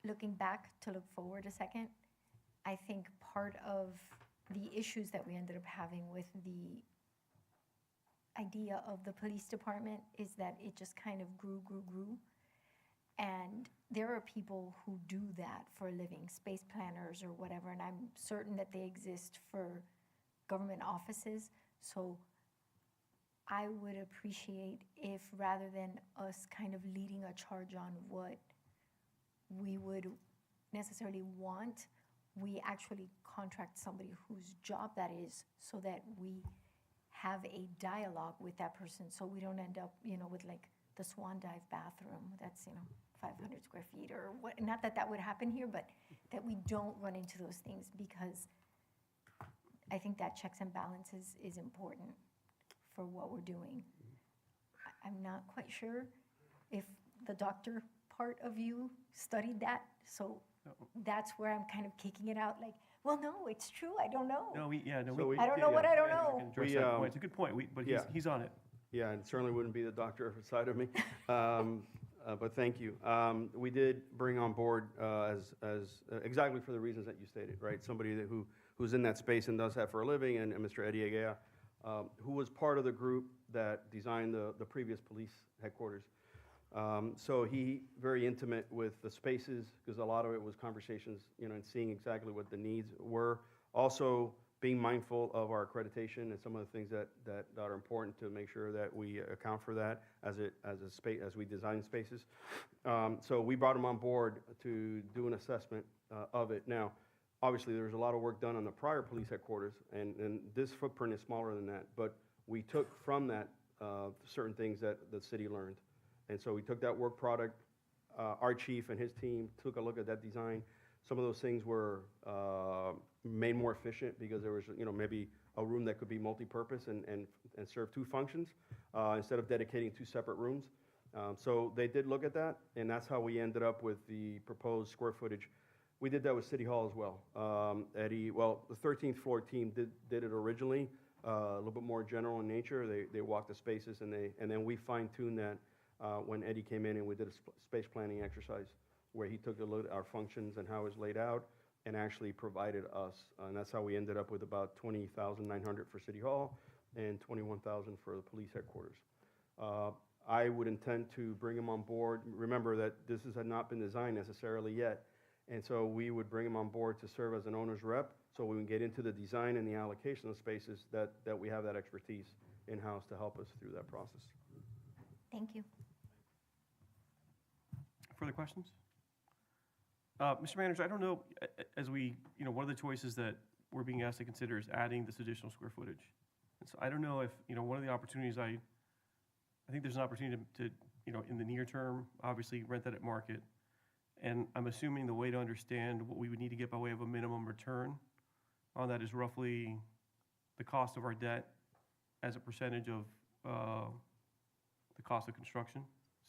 looking back to look forward a second. I think part of the issues that we ended up having with the idea of the police department is that it just kind of grew. And there are people who do that for a living, space planners or whatever, and I'm certain that they exist for government offices. So I would appreciate if, rather than us kind of leading a charge on what we would necessarily want, we actually contract somebody whose job that is, so that we have a dialogue with that person, so we don't end up, with like the Swan Dive bathroom that's, 500 square feet or what. Not that that would happen here, but that we don't run into those things, because I think that checks and balances is important for what we're doing. I'm not quite sure if the doctor part of you studied that, so that's where I'm kind of kicking it out, like, well, no, it's true, I don't know. No, So we. we- I don't know what I don't We know. can address We, that point. It's a good point, but yeah. he's on it. Yeah, and certainly wouldn't be the doctor side of me. But thank you. We did bring on board as exactly for the reasons that you stated, right? Somebody who's in that space and does that for a living, and Mr. Eddie Egea, who was part of the group that designed the previous police headquarters. So he very intimate with the spaces, because a lot of it was conversations, and seeing exactly what the needs were. Also being mindful of our accreditation and some of the things that are important to make sure that we account for that as we design spaces. So we brought them on board to do an assessment of it. Now, obviously, there was a lot of work done on the prior police headquarters, and this footprint is smaller than that. But we took from that certain things that the city learned. And so we took that work product. Our chief and his team took a look at that design. Some of those things were made more efficient because there was, maybe a room that could be multi-purpose and serve two functions instead of dedicating two separate rooms. So they did look at that, and that's how we ended up with the proposed square footage. We did that with City Hall as well. Eddie, the 13th floor team did it originally, a little bit more general in nature. They walked the spaces, and then we fine-tuned that when Eddie came in and we did a space planning exercise where he took a look at our functions and how it was laid out and actually provided us. And that's how we ended up with about $20,900 for City Hall and $21,000 for the police headquarters. I would intend to bring him on board. Remember that this had not been designed necessarily yet. And so we would bring him on board to serve as an owner's rep so we can get into the design and the allocation of spaces that we have that expertise in-house to help us through that process. Thank you. Further questions? Mr. Manager, I don't know, as we, one of the choices that we're being asked to consider is adding this additional square footage. And so I don't know if, one of the opportunities I think there's an opportunity to, in the near term, obviously rent that at market. And I'm assuming the way to understand what we would need to get by way of a minimum return on that is roughly the cost of our debt as a percentage of the cost of construction.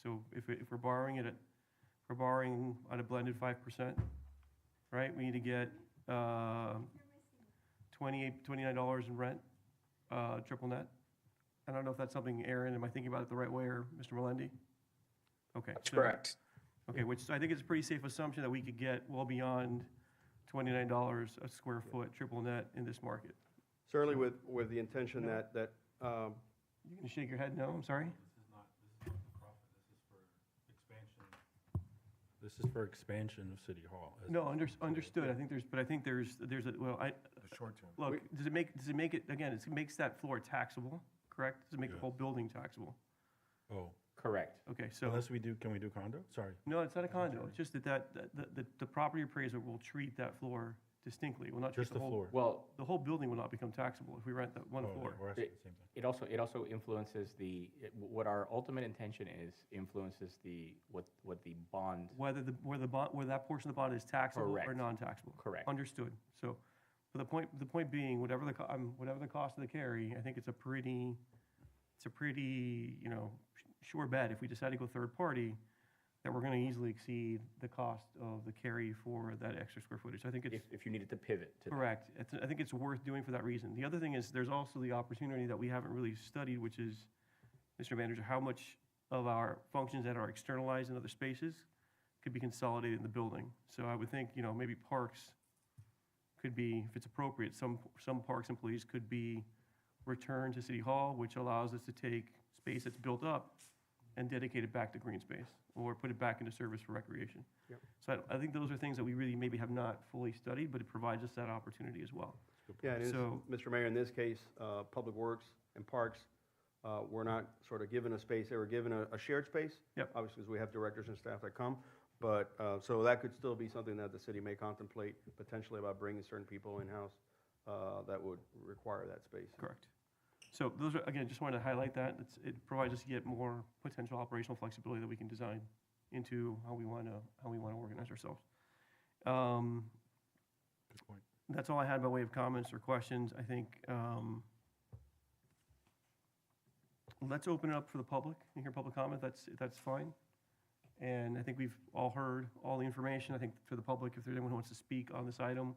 So if we're borrowing at a blended 5%, right? We need to get $29 in rent, triple net. I don't know if that's something, Aaron, am I thinking about it the right way, or Mr. Melendi? Okay. That's so- correct. Okay, which I think is a pretty safe assumption that we could get well beyond $29 a square foot triple net in this market. Certainly with the intention that You gonna shake your head no? I'm sorry? This is for expansion of City Hall. No, understood. I think there's The short term. look, does it make it, again, it makes that floor taxable, correct? Does it make the Yeah. whole building taxable? Oh, Correct. Okay, so, unless can we do condo? Sorry. no, it's not a condo. It's just the property appraiser will treat that floor distinctly. Will not treat Just the whole. floor? Well, The whole building will not become taxable if we rent that one Oh, floor. yeah, we're asking the same thing. it also influences what our ultimate intention is, influences what the bond. Whether that portion of the bond is taxable or Correct. non-taxable. Correct. Understood. So, but the point being, whatever the cost of the carry, I think it's a pretty, sure bet if we decide to go third party, that we're gonna easily exceed the cost of the carry for that extra square footage. I think it's If you needed to pivot to that. correct. I think it's worth doing for that reason. The other thing is, there's also the opportunity that we haven't really studied, which is, Mr. Manager, how much of our functions that are externalized in other spaces could be consolidated in the building. So I would think, maybe parks could be, if it's appropriate, some parks employees could be returned to City Hall, which allows us to take space that's built up and dedicate it back to green space, or put it back into service for recreation. Yep. So I think those are things that we really maybe have not fully studied, but it provides us that opportunity as well. Yeah, and So- Mr. Mayor, in this case, Public Works and Parks were not sort of given a space, they were given a shared space. Yep. Obviously, because we have directors and staff that come, but, so that could still be something that the city may contemplate potentially about bringing certain people in-house that would require that space. Correct. So those are, again, just wanted to highlight that. It provides us yet more potential operational flexibility that we can design into how we want to organize ourselves. Good point. That's all I had by way of comments or questions. I think, let's open it up for the public and hear public comment. That's fine. And I think we've all heard all the information. I think for the public, if there's anyone who wants to speak on this item,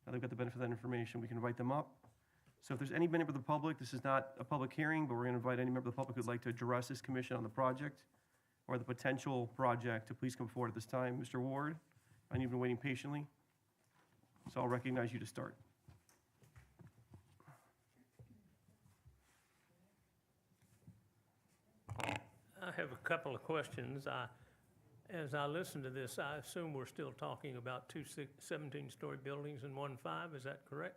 now they've got the benefit of that information, we can invite them up. So if there's any member of the public, this is not a public hearing, but we're going to invite any member of the public who'd like to address this commission on the project or the potential project to please come forward at this time. Mr. Ward, I know you've been waiting patiently, so I'll recognize you to start. I have a couple of questions. As I listen to this, I assume we're still talking about two 17-story buildings and one 5, is that correct?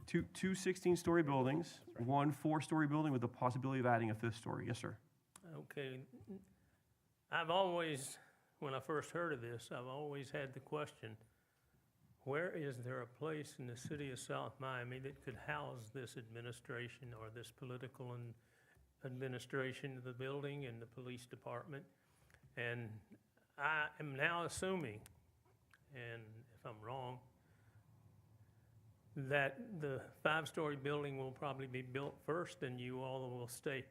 Two 16-story buildings, one 4-story building with the possibility of adding a 5th story. Yes, sir. Okay. I've always, when I first heard of this, I've always had the question, where is there a place in the city of South Miami that could house this administration or this political and administration of the building and the police department? And I am now assuming, and if I'm wrong, that the 5-story building will probably be built first and you all will stay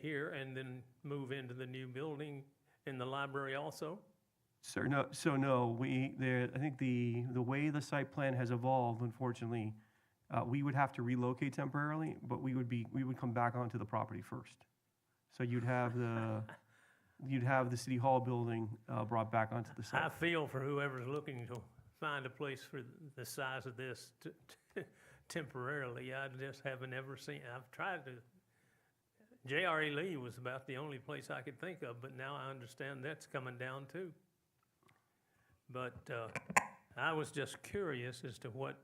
here and then move into the new building in the library also? Sir, no, so no, I think the way the site plan has evolved, unfortunately, we would have to relocate temporarily, but we would come back onto the property first. So you'd have the city hall building brought back onto the I site. feel for whoever's looking to find a place for the size of this temporarily. I just haven't ever seen, I've tried to, J.R.E. Lee was about the only place I could think of, but now I understand that's coming down too. But I was just curious as to what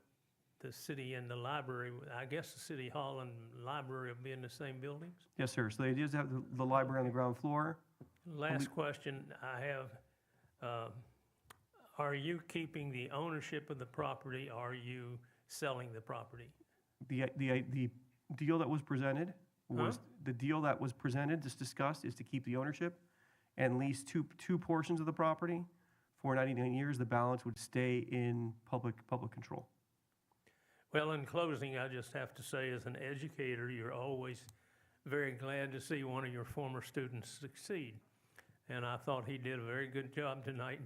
the city and the library, I guess the city hall and library will be in the same buildings? Yes, sir. So the idea is to have the library on the ground floor. Last question I have, are you keeping the ownership of the property? Are you selling the property? The deal that was presented was, the deal that was presented, just discussed, is to keep the ownership and lease two portions of the property for 99 years. The balance would stay in public control. Well, in closing, I just have to say, as an educator, you're always very glad to see one of your former students succeed. And I thought he did a very good job tonight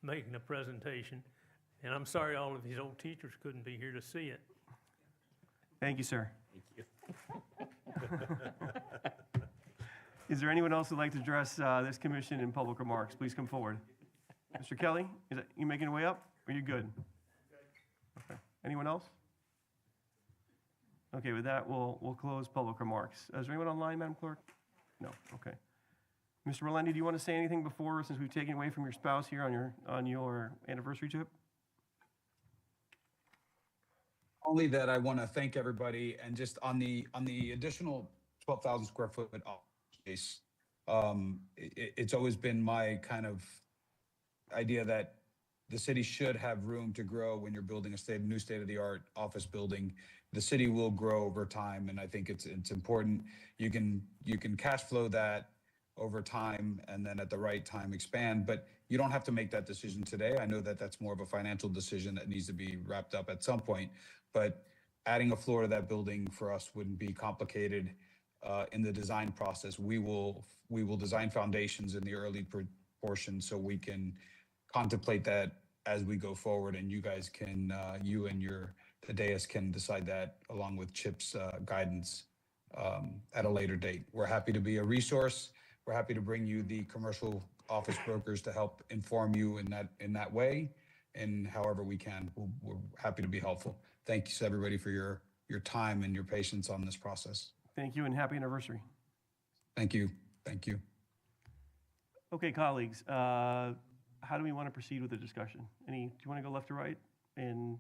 making a presentation. And I'm sorry all of these old teachers couldn't be here to see it. Thank you, sir. Thank you. Is there anyone else who'd like to address this commission in public remarks? Please come forward. Mr. Kelly, you making your way up? Or are you good? Okay. Anyone else? Okay, with that, we'll close public remarks. Is there anyone online, Madam Clerk? No, okay. Mr. Melendi, do you want to say anything before, since we've taken away from your spouse here on your anniversary trip? Only that I want to thank everybody, and just on the additional 12,000 square foot space, it's always been my kind of idea that the city should have room to grow when you're building a new state-of-the-art office building. The city will grow over time, and I think it's important. You can cash flow that over time and then at the right time expand, but you don't have to make that decision today. I know that that's more of a financial decision that needs to be wrapped up at some point, but adding a floor to that building for us wouldn't be complicated in the design process. We will design foundations in the early portion so we can contemplate that as we go forward, and you guys can, you and the dais can decide that along with Chip's guidance at a later date. We're happy to be a resource. We're happy to bring you the commercial office brokers to help inform you in that way, and however we can, we're happy to be helpful. Thank you, everybody, for your time and your patience on this process. Thank you, and happy anniversary. Thank you. Thank you. Okay, colleagues, how do we want to proceed with the discussion? Do you want to go left to right? And,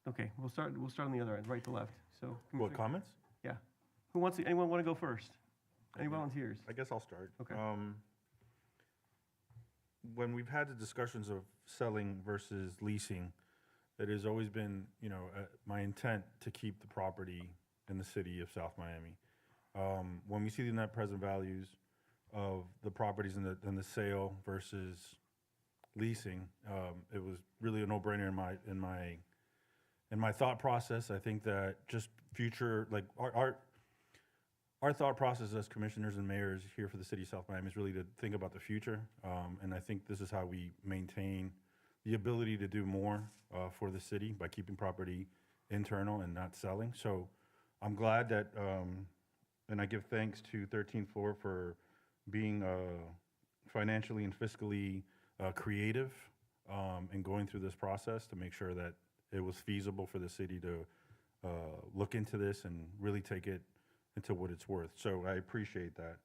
okay, we'll start on the other end, right to left. So, What, comments? yeah. Anyone want to go first? Any volunteers? I guess I'll start. Okay. When we've had the discussions of selling versus leasing, it has always been, my intent to keep the property in the city of South Miami. When we see the net present values of the properties in the sale versus leasing, it was really a no-brainer in my thought process. I think that just future, like our thought process as commissioners and mayors here for the city of South Miami is really to think about the future. And I think this is how we maintain the ability to do more for the city by keeping property internal and not selling. So I'm glad that, and I give thanks to 13th Floor for being financially and fiscally creative and going through this process to make sure that it was feasible for the city to look into this and really take it into what it's worth. So I appreciate that.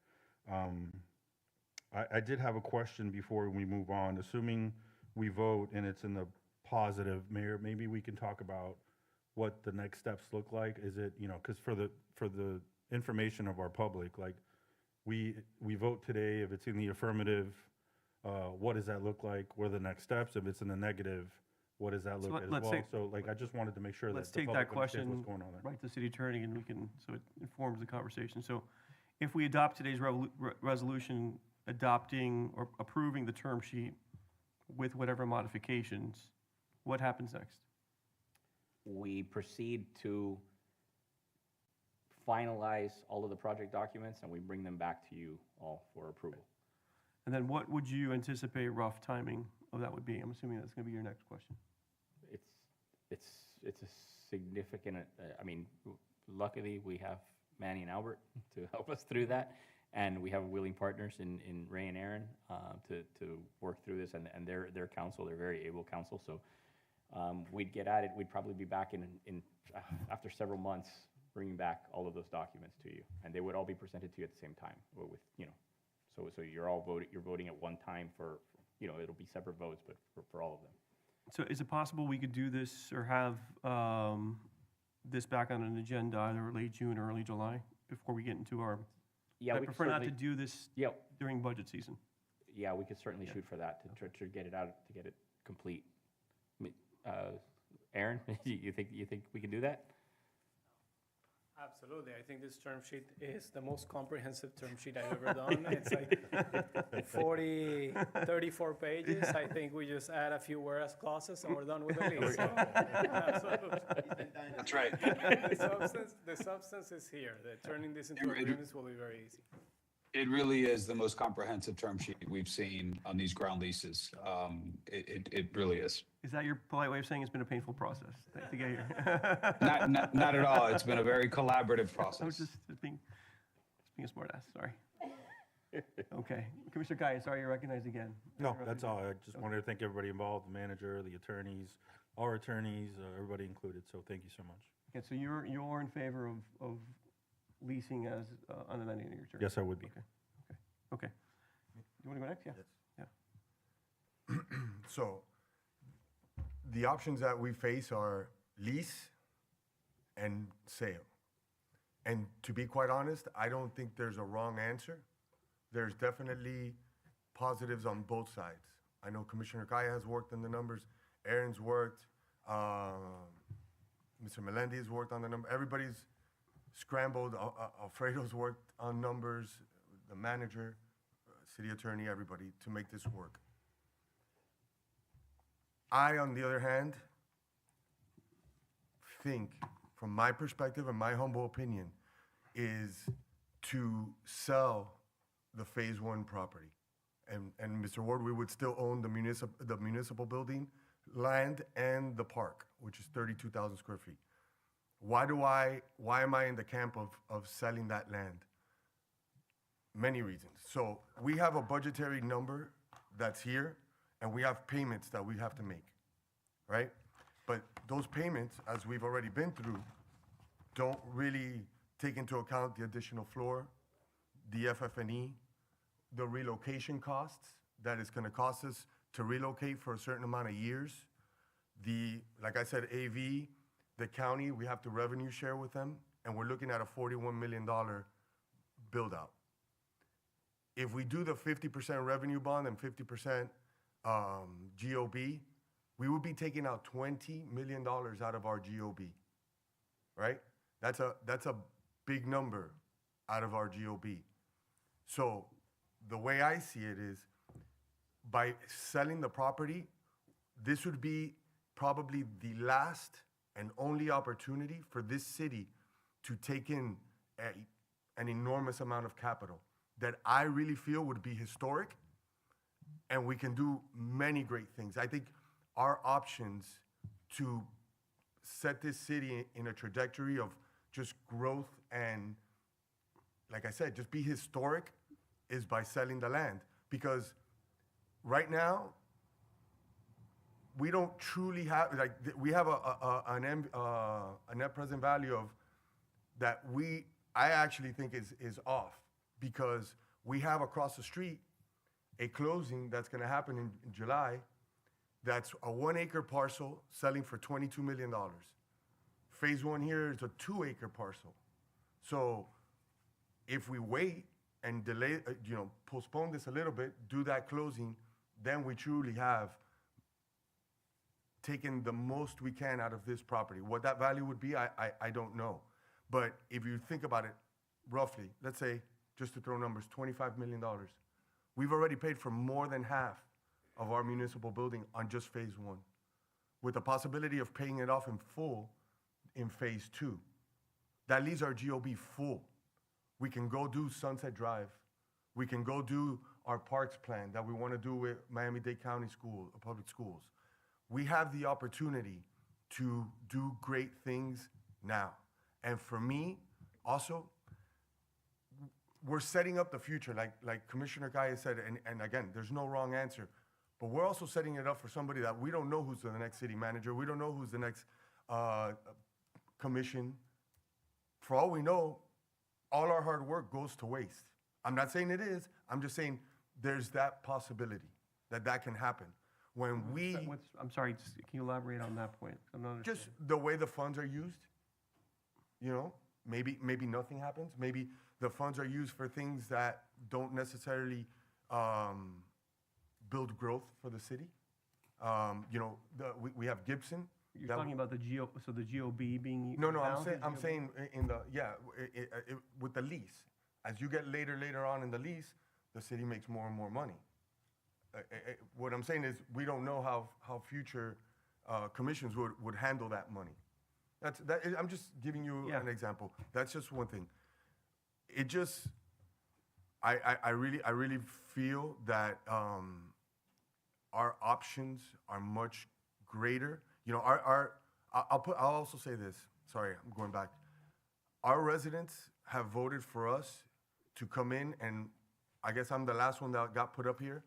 I did have a question before we move on. Assuming we vote and it's in the positive, Mayor, maybe we can talk about what the next steps look like? Is it, you know, because for the information of our public, like, we vote today, if it's in the affirmative, what does that look like? What are the next steps? If it's in the negative, what does that So look let- as let's well? take- So like, I just wanted to make sure that Let's the take public that understands question what's going on there. right to the city attorney, and we can, so it informs the conversation. So if we adopt today's resolution adopting or approving the term sheet with whatever modifications, what happens next? We proceed to finalize all of the project documents, and we bring them back to you all for approval. And then what would you anticipate rough timing of that would be? I'm assuming that's going to be your next question. It's a significant, I mean, luckily, we have Manny and Albert to help us through that, and we have willing partners in Ray and Aaron to work through this, and their counsel, they're very able counsel, so we'd get at it, we'd probably be back in after several months, bringing back all of those documents to you, and they would all be presented to you at the same time, with, you know, so you're all voting, you're voting at one time for, you know, it'll be separate votes, but for all of them. So is it possible we could do this or have this back on an agenda either late June or early July before we get into our, Yeah, I we could prefer not to certainly- do this Yeah, during budget season. yeah, we could certainly shoot for that, to get it out, to get it complete. I mean, Aaron, you think we can do that? Absolutely. I think this term sheet is the most comprehensive term sheet I've ever done. It's like 34 pages. I think we just add a few whereas clauses and we're done with the lease. So, absolutely. That's right. The substance is here. Turning this into agreements will be very easy. It really is the most comprehensive term sheet we've seen on these ground leases. It really is. Is that your polite way of saying it's been a painful process to get here? Not at all. It's been a very collaborative I was process. just being a smart ass, sorry. Okay, Commissioner Kaya, sorry, you're recognized again. No, that's all. I just wanted to thank everybody involved, the manager, the attorneys, our attorneys, everybody included, so thank you so much. Okay, so you're in favor of leasing as on amending your term? Yes, I would be. Okay. You want to go next? Yeah. Yeah. So the options that we face are lease and sale. And to be quite honest, I don't think there's a wrong answer. There's definitely positives on both sides. I know Commissioner Kaya has worked on the numbers, Aaron's worked, Mr. Melendez worked on the number, everybody's scrambled, Alfredo's worked on numbers, the manager, city attorney, everybody, to make this work. I, on the other hand, think, from my perspective and my humble opinion, is to sell the Phase 1 property. And Mr. Ward, we would still own the municipal building, land, and the park, which is 32,000 square feet. Why am I in the camp of selling that land? Many reasons. So we have a budgetary number that's here, and we have payments that we have to make, right? But those payments, as we've already been through, don't really take into account the additional floor, the FF&E, the relocation costs that it's gonna cost us to relocate for a certain amount of years. Like I said, AV, the county, we have to revenue share with them, and we're looking at a $41 million build-out. If we do the 50% revenue bond and 50% GOB, we would be taking out $20 million out of our GOB, right? That's a big number out of our GOB. So the way I see it is, by selling the property, this would be probably the last and only opportunity for this city to take in an enormous amount of capital that I really feel would be historic, and we can do many great things. I think our options to set this city in a trajectory of just growth and, like I said, just be historic is by selling the land. Because right now, we don't truly have, like, we have a net present value of that I actually think is off, because we have across the street a closing that's gonna happen in July, that's a 1 acre parcel selling for $22 million. phase one here is a 2-acre parcel. So if we wait and delay, postpone this a little bit, do that closing, then we truly have taken the most we can out of this property. What that value would be, I don't know. But if you think about it roughly, let's say, just to throw numbers, $25 million. We've already paid for more than half of our municipal building on just phase one, with the possibility of paying it off in full in phase two. That leaves our GOB full. We can go do Sunset Drive. We can go do our parks plan that we want to do with Miami-Dade County Public Schools. We have the opportunity to do great things now. And for me, also, we're setting up the future, like Commissioner Kaya said, and again, there's no wrong answer, but we're also setting it up for somebody that we don't know who's the next city manager, we don't know who's the next commission. For all we know, all our hard work goes to waste. I'm not saying it is, I'm just saying there's that possibility that can happen. When we, I'm sorry, can you elaborate on that point? I'm not just the way the funds are used, maybe nothing happens. Maybe the funds are used for things that don't necessarily build growth for the city. We have Gibson. You're talking about the GOB being. No, bound to I'm GOB? saying with the lease. As you get later on in the lease, the city makes more and more money. What I'm saying is we don't know how future commissions would handle that money. I'm just giving you an example. That's just one thing. It just, I really feel that our options are much greater. I'll also say this. Sorry, I'm going back. Our residents have voted for us to come in, and I guess I'm the last one that got put up here.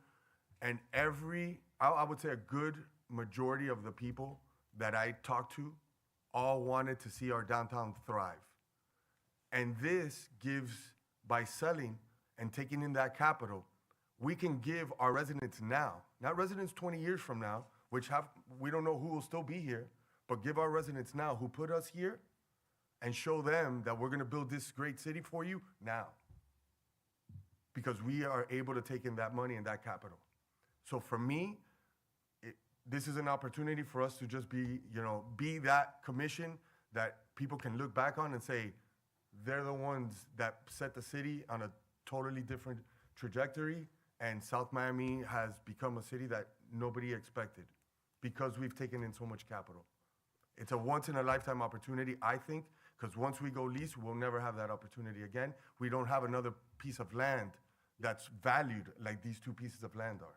And I would say a good majority of the people that I talked to all wanted to see our downtown thrive. And this gives, by selling and taking in that capital, we can give our residents now, not residents 20 years from now, we don't know who will still be here, but give our residents now who put us here and show them that we're gonna build this great city for you now. Because we are able to take in that money and that capital. So for me, this is an opportunity for us to just be that commission that people can look back on and say, they're the ones that set the city on a totally different trajectory, and South Miami has become a city that nobody expected because we've taken in so much capital. It's a once-in-a-lifetime opportunity, I think, because once we go lease, we'll never have that opportunity again. We don't have another piece of land that's valued like these two pieces of land are.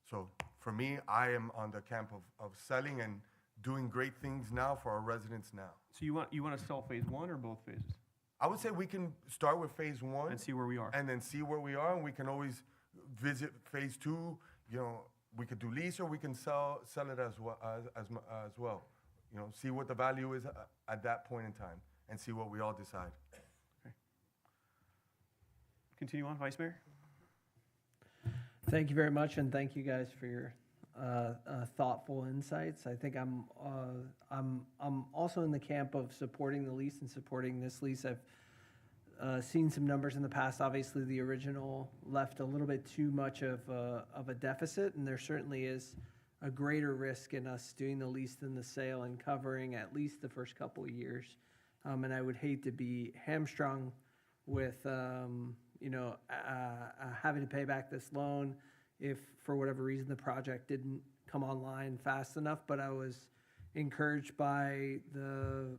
So for me, I am on the camp of selling and doing great things now for our residents now. So you want to sell phase one or both phases? I would say we can start with phase one. And see where we are. And then see where we are, and we can always visit phase two. We could do lease or we can sell it as well. See what the value is at that point in time and see what we all decide. Continue on, Vice Mayor. Thank you very much, and thank you guys for your thoughtful insights. I think I'm also in the camp of supporting the lease and supporting this lease. I've seen some numbers in the past. Obviously, the original left a little bit too much of a deficit, and there certainly is a greater risk in us doing the lease than the sale and covering at least the first couple of years. And I would hate to be hamstrung with having to pay back this loan if for whatever reason the project didn't come online fast enough. But I was encouraged by the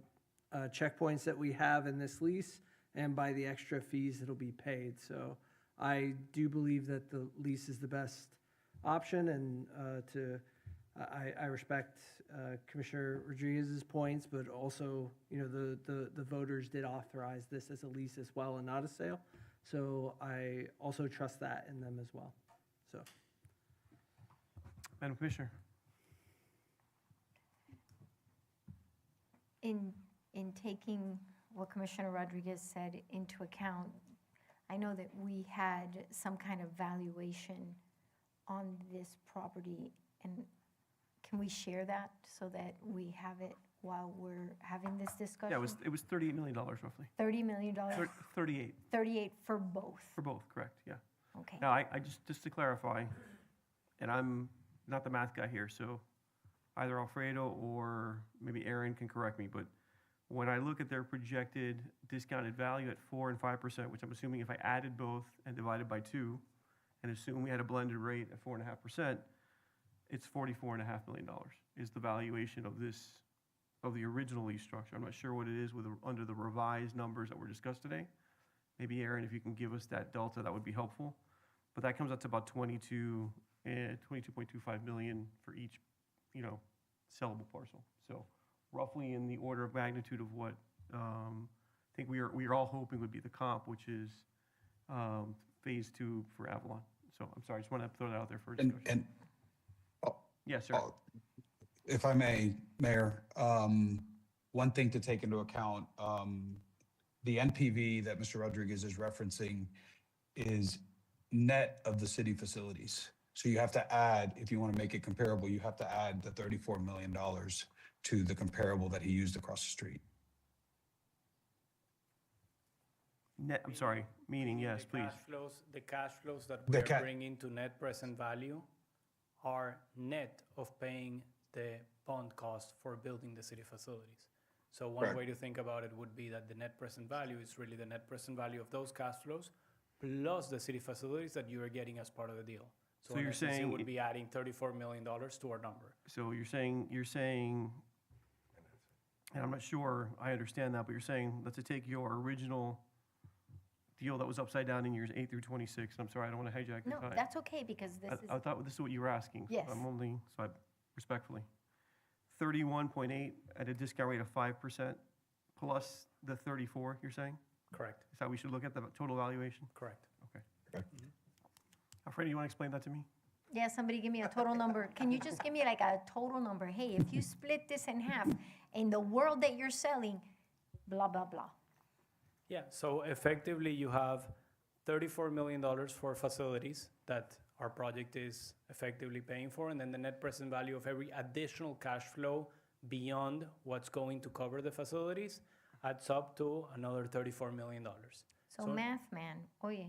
checkpoints that we have in this lease and by the extra fees that'll be paid. So I do believe that the lease is the best option, and I respect Commissioner Rodriguez's points, but also the voters did authorize this as a lease as well and not a sale. So I also trust that in them as well. So, Madam Commissioner. In taking what Commissioner Rodriguez said into account, I know that we had some kind of valuation on this property, and can we share that so that we have it while we're having this discussion? Yeah, it was $38 million roughly. $30 million, 38 38 for both, for both, correct, yeah. okay. Now, I just to clarify, and I'm not the math guy here, so either Alfredo or maybe Aaron can correct me, but when I look at their projected discounted value at 4% and 5%, which I'm assuming if I added both and divided by 2, and assume we had a blended rate at 4.5%, it's $44.5 million is the valuation of this, of the original lease structure. I'm not sure what it is under the revised numbers that were discussed today. Maybe Aaron, if you can give us that delta, that would be helpful. But that comes out to about 22.25 million for each, sellable parcel. So roughly in the order of magnitude of what I think we are all hoping would be the comp, which is phase 2 for Avalon. So I'm sorry, I just want to throw that out there for discussion. And Yes, sir. if I may, Mayor, one thing to take into account, the NPV that Mr. Rodriguez is referencing is net of the city facilities. So you have to add, if you want to make it comparable, you have to add the $34 million to the comparable that he used across the street. Net, I'm sorry, meaning, yes, please. The cash flows that The we're ca- bringing to net present value are net of paying the bond cost for building the city facilities. So one Correct. way to think about it would be that the net present value is really the net present value of those cash flows plus the city facilities that you are getting as part of the deal. So in you're essence, saying it would it- be adding $34 million to our number. So you're saying, and I'm not sure I understand that, but you're saying, let's take your original deal that was upside down in years 8 through 26. I'm sorry, I don't want to hijack your No, time. that's okay, because this is, I thought this is what you were asking. So Yes. I'm only, respectfully. 31.8 at a discount rate of 5% plus the 34, you're saying? Correct, Is how we should look at the total valuation? correct. Okay. Alfredo, you want to explain that to me? yeah, somebody give me a total number. Can you just give me like a total number? Hey, if you split this in half, in the world that you're selling, blah, blah, blah. Yeah, so effectively you have $34 million for facilities that our project is effectively paying for, and then the net present value of every additional cash flow beyond what's going to cover the facilities adds up to another $34 million. So math man, oye,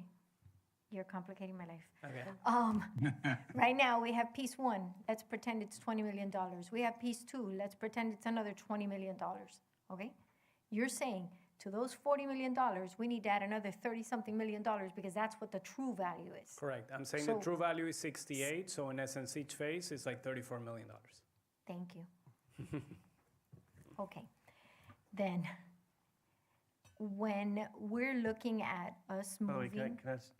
you're complicating my life. Okay. Right now, we have piece 1, let's pretend it's $20 million. We have piece 2, let's pretend it's another $20 million, okay? You're saying, to those $40 million, we need to add another 30-something million dollars because that's what the true value is. Correct. I'm saying the So- true value is 68, so in essence, each phase is like $34 million. Thank you. Okay, then, when we're looking at us By the way, moving. can I ask,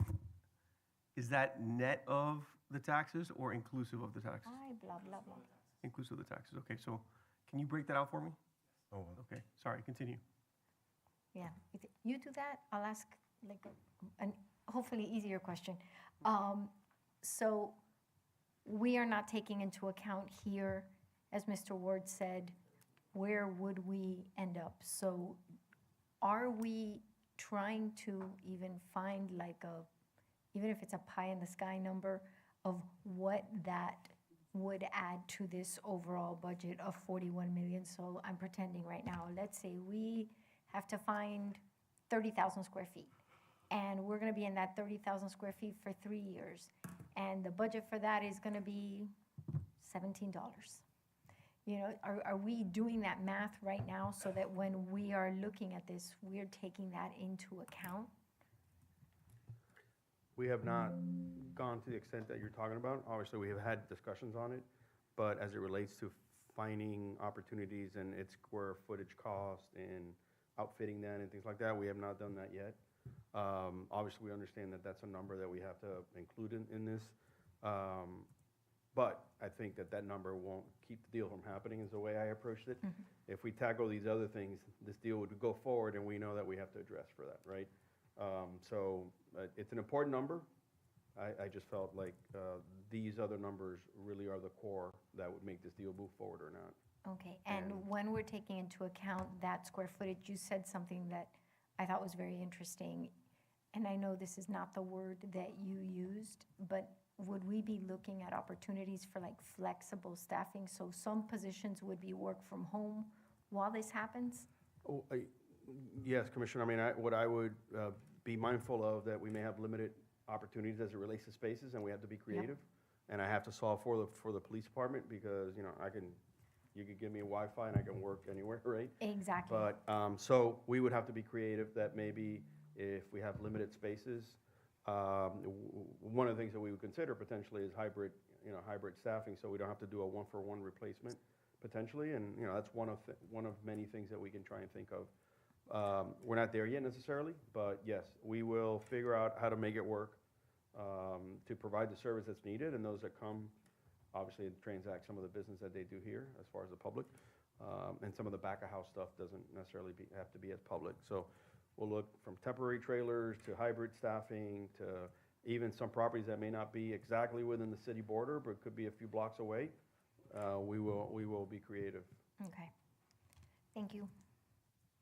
is that net of the taxes or inclusive of the taxes? Ay, blah, blah, blah. Inclusive of the taxes, okay, so can you break that out for me? Oh, well. Okay, sorry, continue. Yeah, you do that, I'll ask like an hopefully easier question. So we are not taking into account here, as Mr. Ward said, where would we end up? So are we trying to even find like even if it's a pie in the sky number of what that would add to this overall budget of 41 million? So I'm pretending right now, let's say we have to find 30,000 square feet. And we're gonna be in that 30,000 square feet for 3 years. And the budget for that is gonna be $17. You know, are we doing that math right now so that when we are looking at this, we're taking that into account? We have not gone to the extent that you're talking about. Obviously, we have had discussions on it, but as it relates to finding opportunities and its square footage cost and outfitting that and things like that, we have not done that yet. Obviously, we understand that that's a number that we have to include in this. But I think that that number won't keep the deal from happening is the way I approached it. If we tackle these other things, this deal would go forward and we know that we have to address for that, right? So it's an important number. I just felt like these other numbers really are the core that would make this deal move forward or not. Okay, and when we're taking into account that square footage, you said something that I thought was very interesting. And I know this is not the word that you used, but would we be looking at opportunities for like flexible staffing? So some positions would be work from home, while this happens? Oh, yes, Commissioner, I mean, what I would be mindful of, that we may have limited opportunities as it relates to spaces, and we have to be creative. And I have to solve for the police department, because, you know, you could give me a Wi-Fi and I can work anywhere, right? Exactly. But, so we would have to be creative, that maybe if we have limited spaces, one of the things that we would consider potentially is hybrid staffing, so we don't have to do a one-for-one replacement potentially, and, you know, that's one of many things that we can try and think of. We're not there yet necessarily, but yes, we will figure out how to make it work, to provide the service that's needed, and those that come, obviously, transact some of the business that they do here as far as the public. And some of the back-of-house stuff doesn't necessarily have to be as public. So we'll look from temporary trailers to hybrid staffing to even some properties that may not be exactly within the city border, but could be a few blocks away. We will be creative. Okay. Thank you.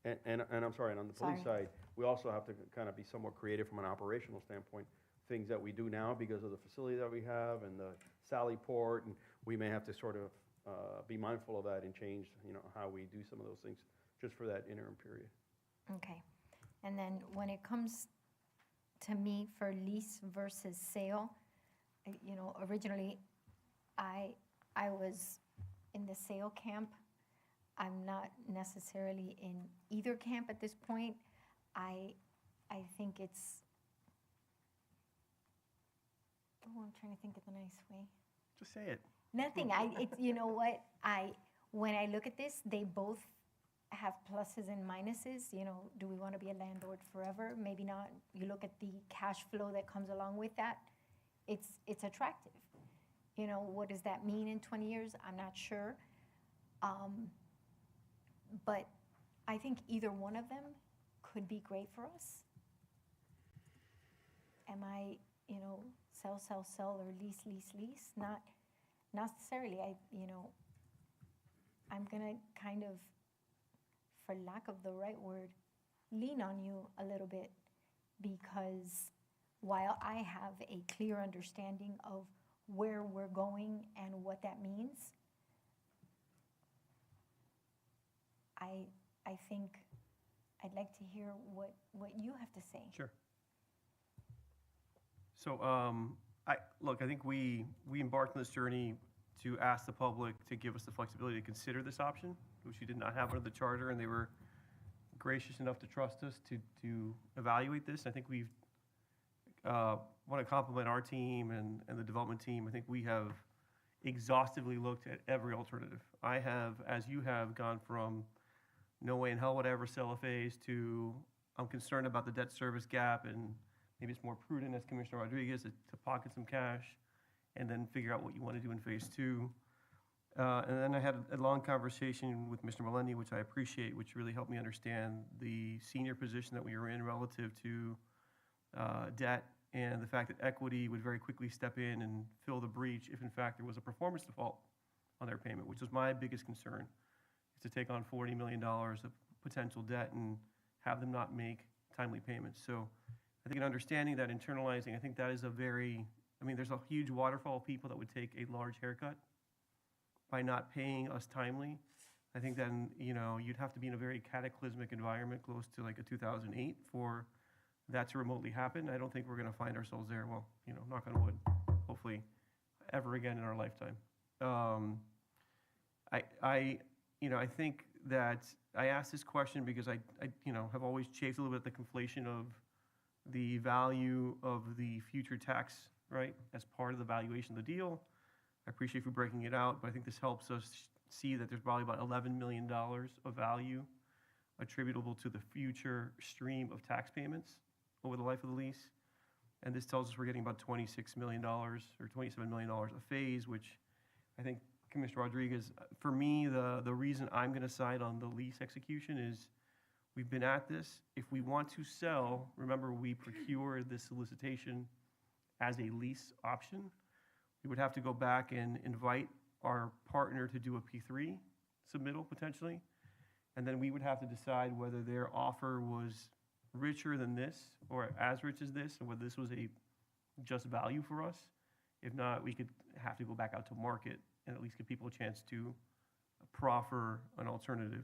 And I'm sorry, and on the police Sorry. side, we also have to kind of be somewhat creative from an operational standpoint. Things that we do now because of the facility that we have and the Sally Port, and we may have to sort of be mindful of that and change, you know, how we do some of those things just for that interim period. Okay. And then when it comes to me for lease versus sale, you know, originally I was in the sale camp. I'm not necessarily in either camp at this point. I think it's, I'm trying to think of the nice way. Just say it. Nothing. It's, you know what? When I look at this, they both have pluses and minuses. You know, do we want to be a landlord forever? Maybe not. You look at the cash flow that comes along with that. It's attractive. You know, what does that mean in 20 years? I'm not sure. But I think either one of them could be great for us. Am I, you know, sell, or lease? Not necessarily. I'm gonna kind of, for lack of the right word, lean on you a little bit, because while I have a clear understanding of where we're going and what that means, I think I'd like to hear what you have to say. Sure. So, I think we embarked on this journey to ask the public to give us the flexibility to consider this option, which we did not have under the charter, and they were gracious enough to trust us to evaluate this. I think we've, want to compliment our team and the development team. I think we have exhaustively looked at every alternative. I have, as you have, gone from no way in hell would I ever sell a phase to I'm concerned about the debt service gap, and maybe it's more prudent, as Commissioner Rodriguez, to pocket some cash and then figure out what you want to do in phase two. And then I had a long conversation with Mr. Melendi, which I appreciate, which really helped me understand the senior position that we were in relative to debt, and the fact that equity would very quickly step in and fill the breach if in fact there was a performance default on their payment, which was my biggest concern, is to take on $40 million of potential debt and have them not make timely payments. So I think in understanding that, internalizing, I think that is there's a huge waterfall of people that would take a large haircut by not paying us timely. I think then, you know, you'd have to be in a very cataclysmic environment close to like a 2008 for that to remotely happen. I don't think we're going to find ourselves there, well, you know, knock on wood, hopefully, ever again in our lifetime. I think that I asked this question because I have always chafed a little bit at the conflation of the value of the future tax, right, as part of the valuation of the deal. I appreciate you breaking it out, but I think this helps us see that there's probably about $11 million of value attributable to the future stream of tax payments over the life of the lease. And this tells us we're getting about $26 million or $27 million a phase, which I think, Commissioner Rodriguez, for me, the reason I'm going to side on the lease execution is we've been at this. If we want to sell, remember we procured this solicitation as a lease option. We would have to go back and invite our partner to do a P3 submittal potentially. And then we would have to decide whether their offer was richer than this or as rich as this, and whether this was a just value for us. If not, we could have to go back out to market and at least give people a chance to proffer an alternative.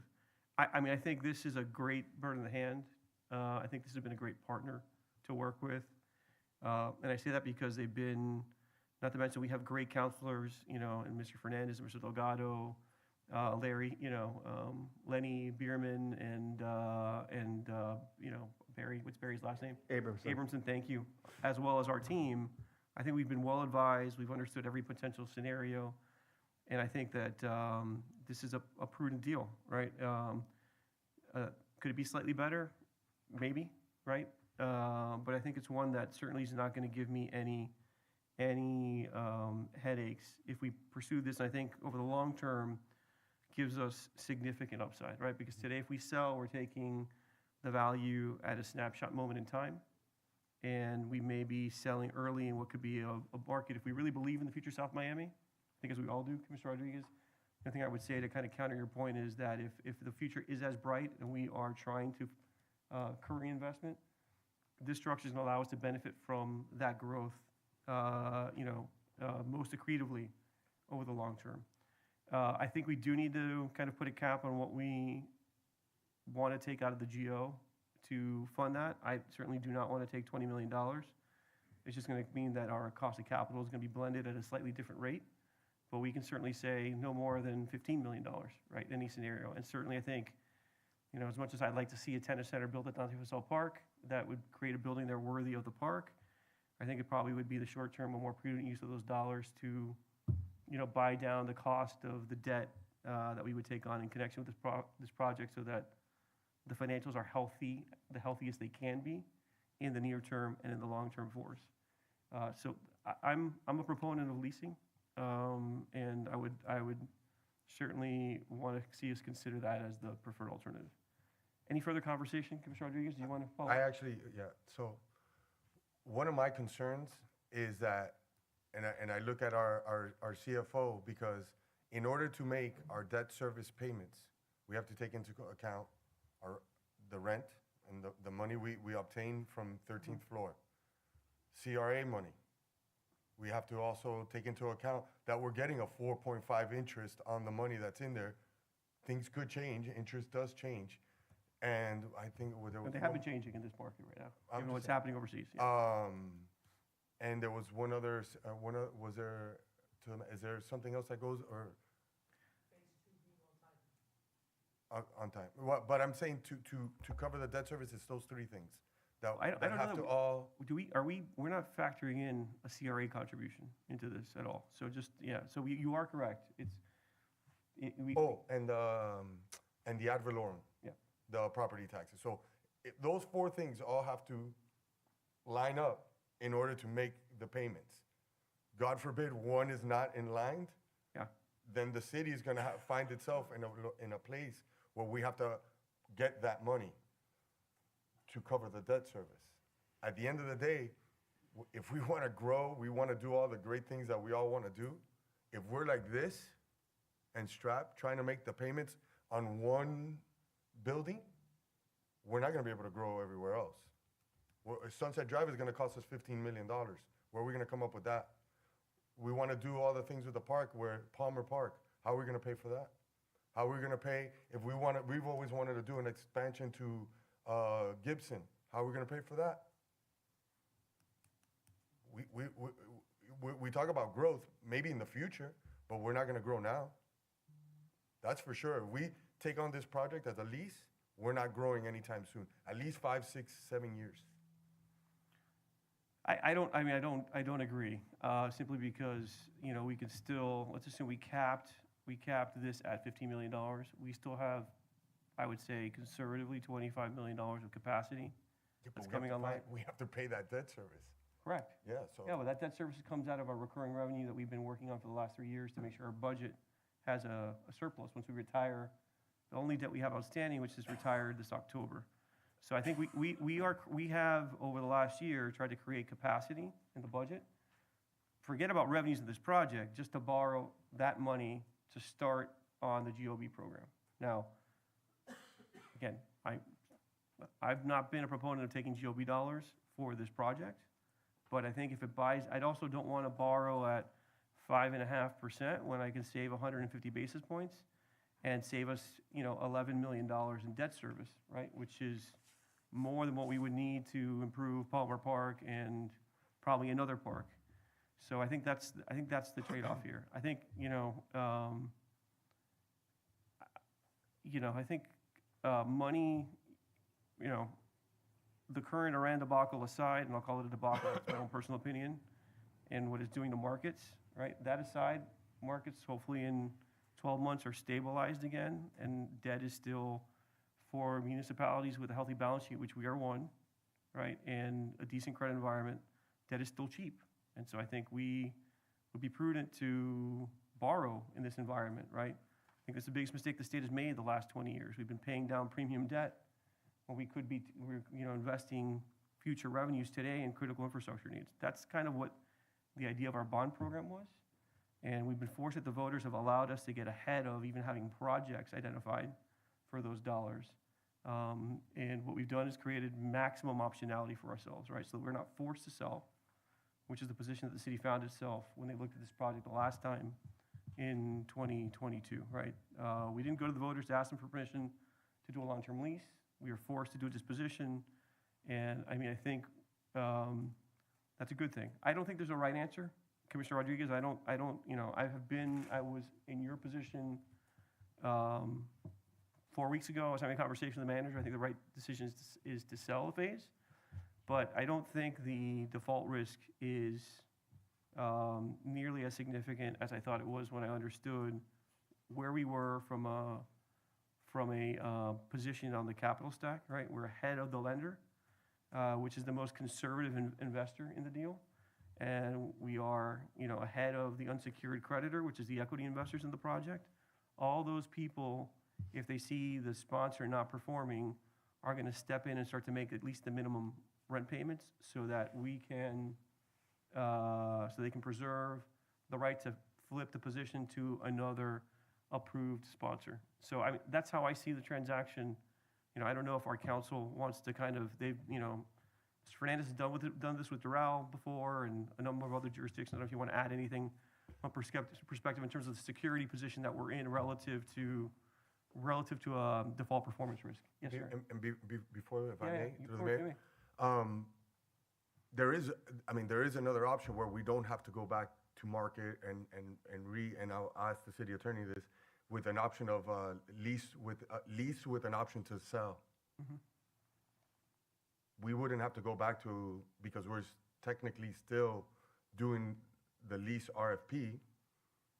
I mean, I think this is a great bird in the hand. I think this has been a great partner to work with. And I say that because they've been, not to mention, we have great counselors, you know, and Mr. Fernandez and Mr. Delgado, Larry, you know, Lenny Bierman, and you know, Barry, what's Barry's last name? Abramson. Abramson, thank you, as well as our team. I think we've been well advised, we've understood every potential scenario, and I think that this is a prudent deal, right? Could it be slightly better? Maybe, right? But I think it's one that certainly is not going to give me any headaches if we pursue this. I think over the long term gives us significant upside, right? Because today, if we sell, we're taking the value at a snapshot moment in time, and we may be selling early in what could be a market. If we really believe in the future of South Miami, I think as we all do, Commissioner Rodriguez, the thing I would say to kind of counter your point is that if the future is as bright and we are trying to curry investment, this structure is going to allow us to benefit from that growth, most accretively over the long term. I think we do need to kind of put a cap on what we want to take out of the GO to fund that. I certainly do not want to take $20 million. It's just going to mean that our cost of capital is going to be blended at a slightly different rate. But we can certainly say no more than $15 million, right, in any scenario. And certainly I think, you know, as much as I'd like to see a tennis center built at Dante Fasol Park, that would create a building there worthy of the park. I think it probably would be the short-term, a more prudent use of those dollars to, you know, buy down the cost of the debt that we would take on in connection with this project, so that the financials are healthy, the healthiest they can be in the near term and in the long term for us. So I'm a proponent of leasing, and I would certainly want to see us consider that as the preferred alternative. Any further conversation, Commissioner Rodriguez? Do you want to follow? I actually, yeah, so one of my concerns is that, and I look at our CFO, because in order to make our debt service payments, we have to take into account the rent and the money we obtain from 13th floor, CRA money. We have to also take into account that we're getting a 4.5 interest on the money that's in there. Things could change, interest does change. And I think there was But they have been changing in this market right now, I'm given what's just saying. happening overseas. Yeah. And there was one other, is there something else that goes, or? On time. Well, but I'm saying to cover the debt service, it's those three things that I don't have know to that all. We're not factoring in a CRA contribution into this at all. So just, yeah, so you are correct. Oh, and the ad valorem. Yeah. The property taxes. So those four things all have to line up in order to make the payments. God forbid one is not in line, Yeah. then the city is gonna find itself in a place where we have to get that money to cover the debt service. At the end of the day, if we wanna grow, we wanna do all the great things that we all wanna do, if we're like this and strapped, trying to make the payments on one building, we're not gonna be able to grow everywhere else. Sunset Drive is gonna cost us $15 million. Where are we gonna come up with that? We wanna do all the things with the park, where Palmer Park, how are we gonna pay for that? How are we gonna pay, if we've always wanted to do an expansion to Gibson, how are we gonna pay for that? We talk about growth, maybe in the future, but we're not gonna grow now. That's for sure. If we take on this project as a lease, we're not growing anytime soon, at least 5, 6, 7 years. I don't agree, simply because, you know, we could still, let's assume we capped this at $15 million. We still have, I would say conservatively, $25 million of capacity that's coming online. We have to pay that debt service. Correct. Yeah, so. Yeah, well, that debt service comes out of our recurring revenue that we've been working on for the last 3 years to make sure our budget has a surplus once we retire the only debt we have outstanding, which is retired this October. So I think we have, over the last year, tried to create capacity in the budget. Forget about revenues of this project, just to borrow that money to start on the GOB program. Now, again, I've not been a proponent of taking GOB dollars for this project, but I think if it buys, I also don't want to borrow at 5.5% when I can save 150 basis points. and save us, $11 million in debt service, right? Which is more than what we would need to improve Palmer Park and probably another park. So I think that's the trade-off here. I think, I think money, the current Iran debacle aside, and I'll call it a debacle, it's my own personal opinion, and what it's doing to markets, right? That aside, markets hopefully in 12 months are stabilized again, and debt is still, for municipalities with a healthy balance sheet, which we are one, right, and a decent credit environment, debt is still cheap. And so I think we would be prudent to borrow in this environment, right? I think that's the biggest mistake the state has made the last 20 years. We've been paying down premium debt when we could be, investing future revenues today in critical infrastructure needs. That's kind of what the idea of our bond program was. And we've been fortunate the voters have allowed us to get ahead of even having projects identified for those dollars. And what we've done is created maximum optionality for ourselves, right? So that we're not forced to sell, which is the position that the city found itself when they looked at this project the last time in 2022, right? We didn't go to the voters to ask them for permission to do a long-term lease. We were forced to do a disposition. And I mean, I think that's a good thing. I don't think there's a right answer. Commissioner Rodriguez, I was in your position 4 weeks ago. I was having a conversation with the manager. I think the right decision is to sell the phase. But I don't think the default risk is nearly as significant as I thought it was when I understood where we were from a position on the capital stack, right? We're ahead of the lender, which is the most conservative investor in the deal. And we are, ahead of the unsecured creditor, which is the equity investors in the project. All those people, if they see the sponsor not performing, are going to step in and start to make at least the minimum rent payments so that we can, so they can preserve the right to flip the position to another approved sponsor. So that's how I see the transaction. I don't know if our council wants to Mr. Fernandez has done this with Doral before and a number of other jurisdictions. I don't know if you want to add anything from perspective in terms of the security position that we're in relative to a default performance risk. Yes, sir. And before, if I may, you through the may. mayor, there is another option where we don't have to go back to market and I'll ask the city attorney this, with an option of lease with an option to sell. Mm-hmm. We wouldn't have to go back to, because we're technically still doing the lease RFP,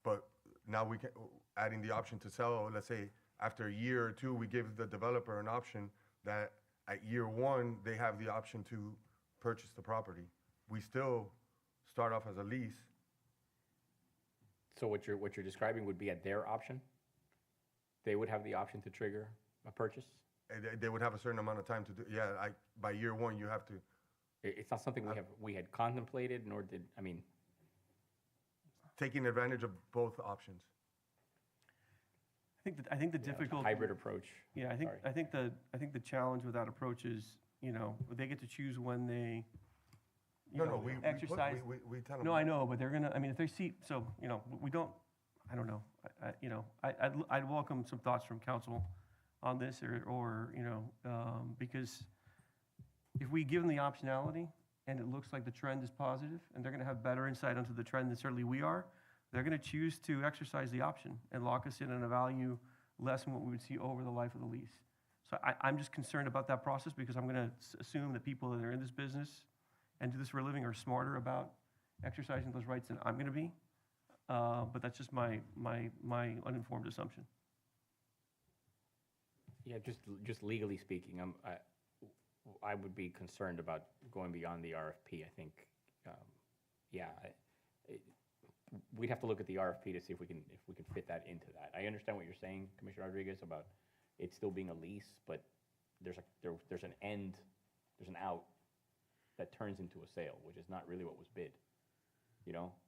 but now we can, adding the option to sell, let's say after a year or two, we give the developer an option that at year one, they have the option to purchase the property. We still start off as a lease. So what you're describing would be at their option? They would have the option to trigger a purchase? They would have a certain amount of time to do, by year one, you have to. It's not something we had contemplated, nor did, Taking advantage of both options. I think the difficulty. Hybrid approach. Yeah, I think the challenge with that approach is, they get to choose when they, We exercise. We tell them. No, I know, but they're gonna, if they see, so, we don't, I don't know. I'd welcome some thoughts from council on this or because if we give them the optionality and it looks like the trend is positive and they're gonna have better insight into the trend than certainly we are, they're gonna choose to exercise the option and lock us in on a value less than what we would see over the life of the lease. So I'm just concerned about that process because I'm gonna assume that people that are in this business and do this for a living are smarter about exercising those rights than I'm gonna be. But that's just my uninformed assumption. Yeah, just legally speaking, I would be concerned about going beyond the RFP. I think, we'd have to look at the RFP to see if we can fit that into that. I understand what you're saying, Commissioner Rodriguez, about it still being a lease, but there's an end, there's an out that turns into a sale, which is not really what was bid.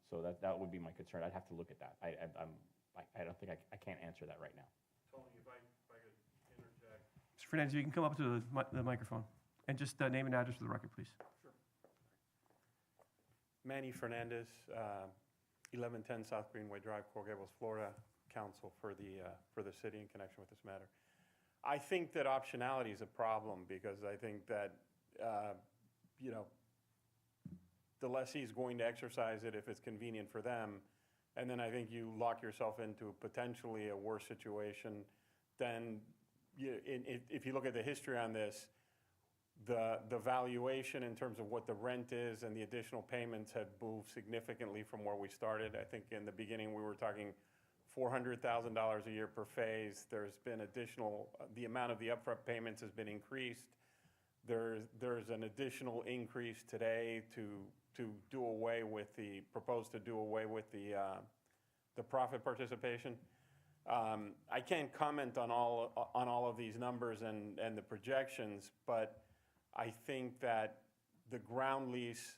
So that would be my concern. I'd have to look at that. I don't think I can't answer that right now. Tony, if I could interject. Mr. Fernandez, you can come up to the microphone and just name and address for the record, please. Sure. Manny Fernandez, 1110 South Greenway Drive, Coral Gables, Florida. counsel for the city in connection with this matter. I think that optionality is a problem because I think that, you know, the lessee is going to exercise it if it's convenient for them. And then I think you lock yourself into potentially a worse situation than, if you look at the history on this, the valuation in terms of what the rent is and the additional payments have moved significantly from where we started. I think in the beginning, we were talking $400,000 a year per phase. There's been additional, the amount of the upfront payments has been increased. There's an additional increase today to do away with propose to do away with the profit participation. I can't comment on all of these numbers and the projections, but I think that the ground lease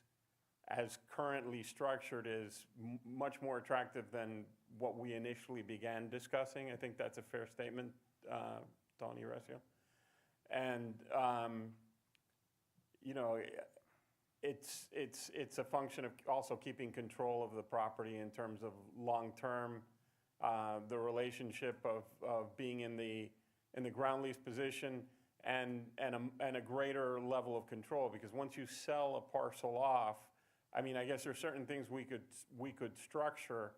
as currently structured is much more attractive than what we initially began discussing. I think that's a fair statement, Tony Resio. And, you know, it's a function of also keeping control of the property in terms of long-term, the relationship of being in the ground lease position and a greater level of control. Because once you sell a parcel off, I mean, I guess there's certain things we could structure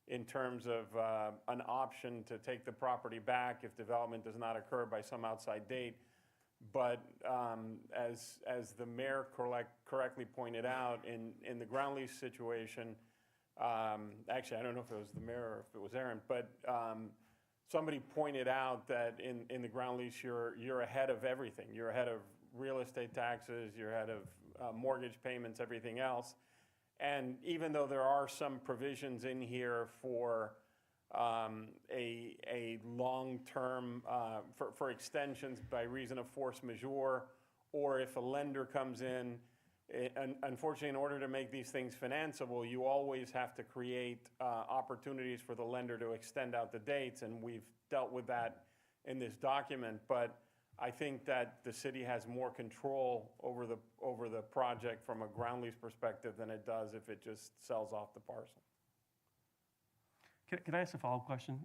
in terms of an option to take the property back if development does not occur by some outside date. But as the mayor correctly pointed out, in the ground lease situation, actually, I don't know if it was the mayor or if it was Aaron, but somebody pointed out that in the ground lease, you're ahead of everything. You're ahead of real estate taxes, you're ahead of mortgage payments, everything else. And even though there are some provisions in here for a long-term, for extensions by reason of force majeure, or if a lender comes in, unfortunately, in order to make these things financeable, you always have to create opportunities for the lender to extend out the dates, and we've dealt with that in this document. But I think that the city has more control over the project from a ground lease perspective than it does if it just sells off the parcel. Can I ask a follow-up question?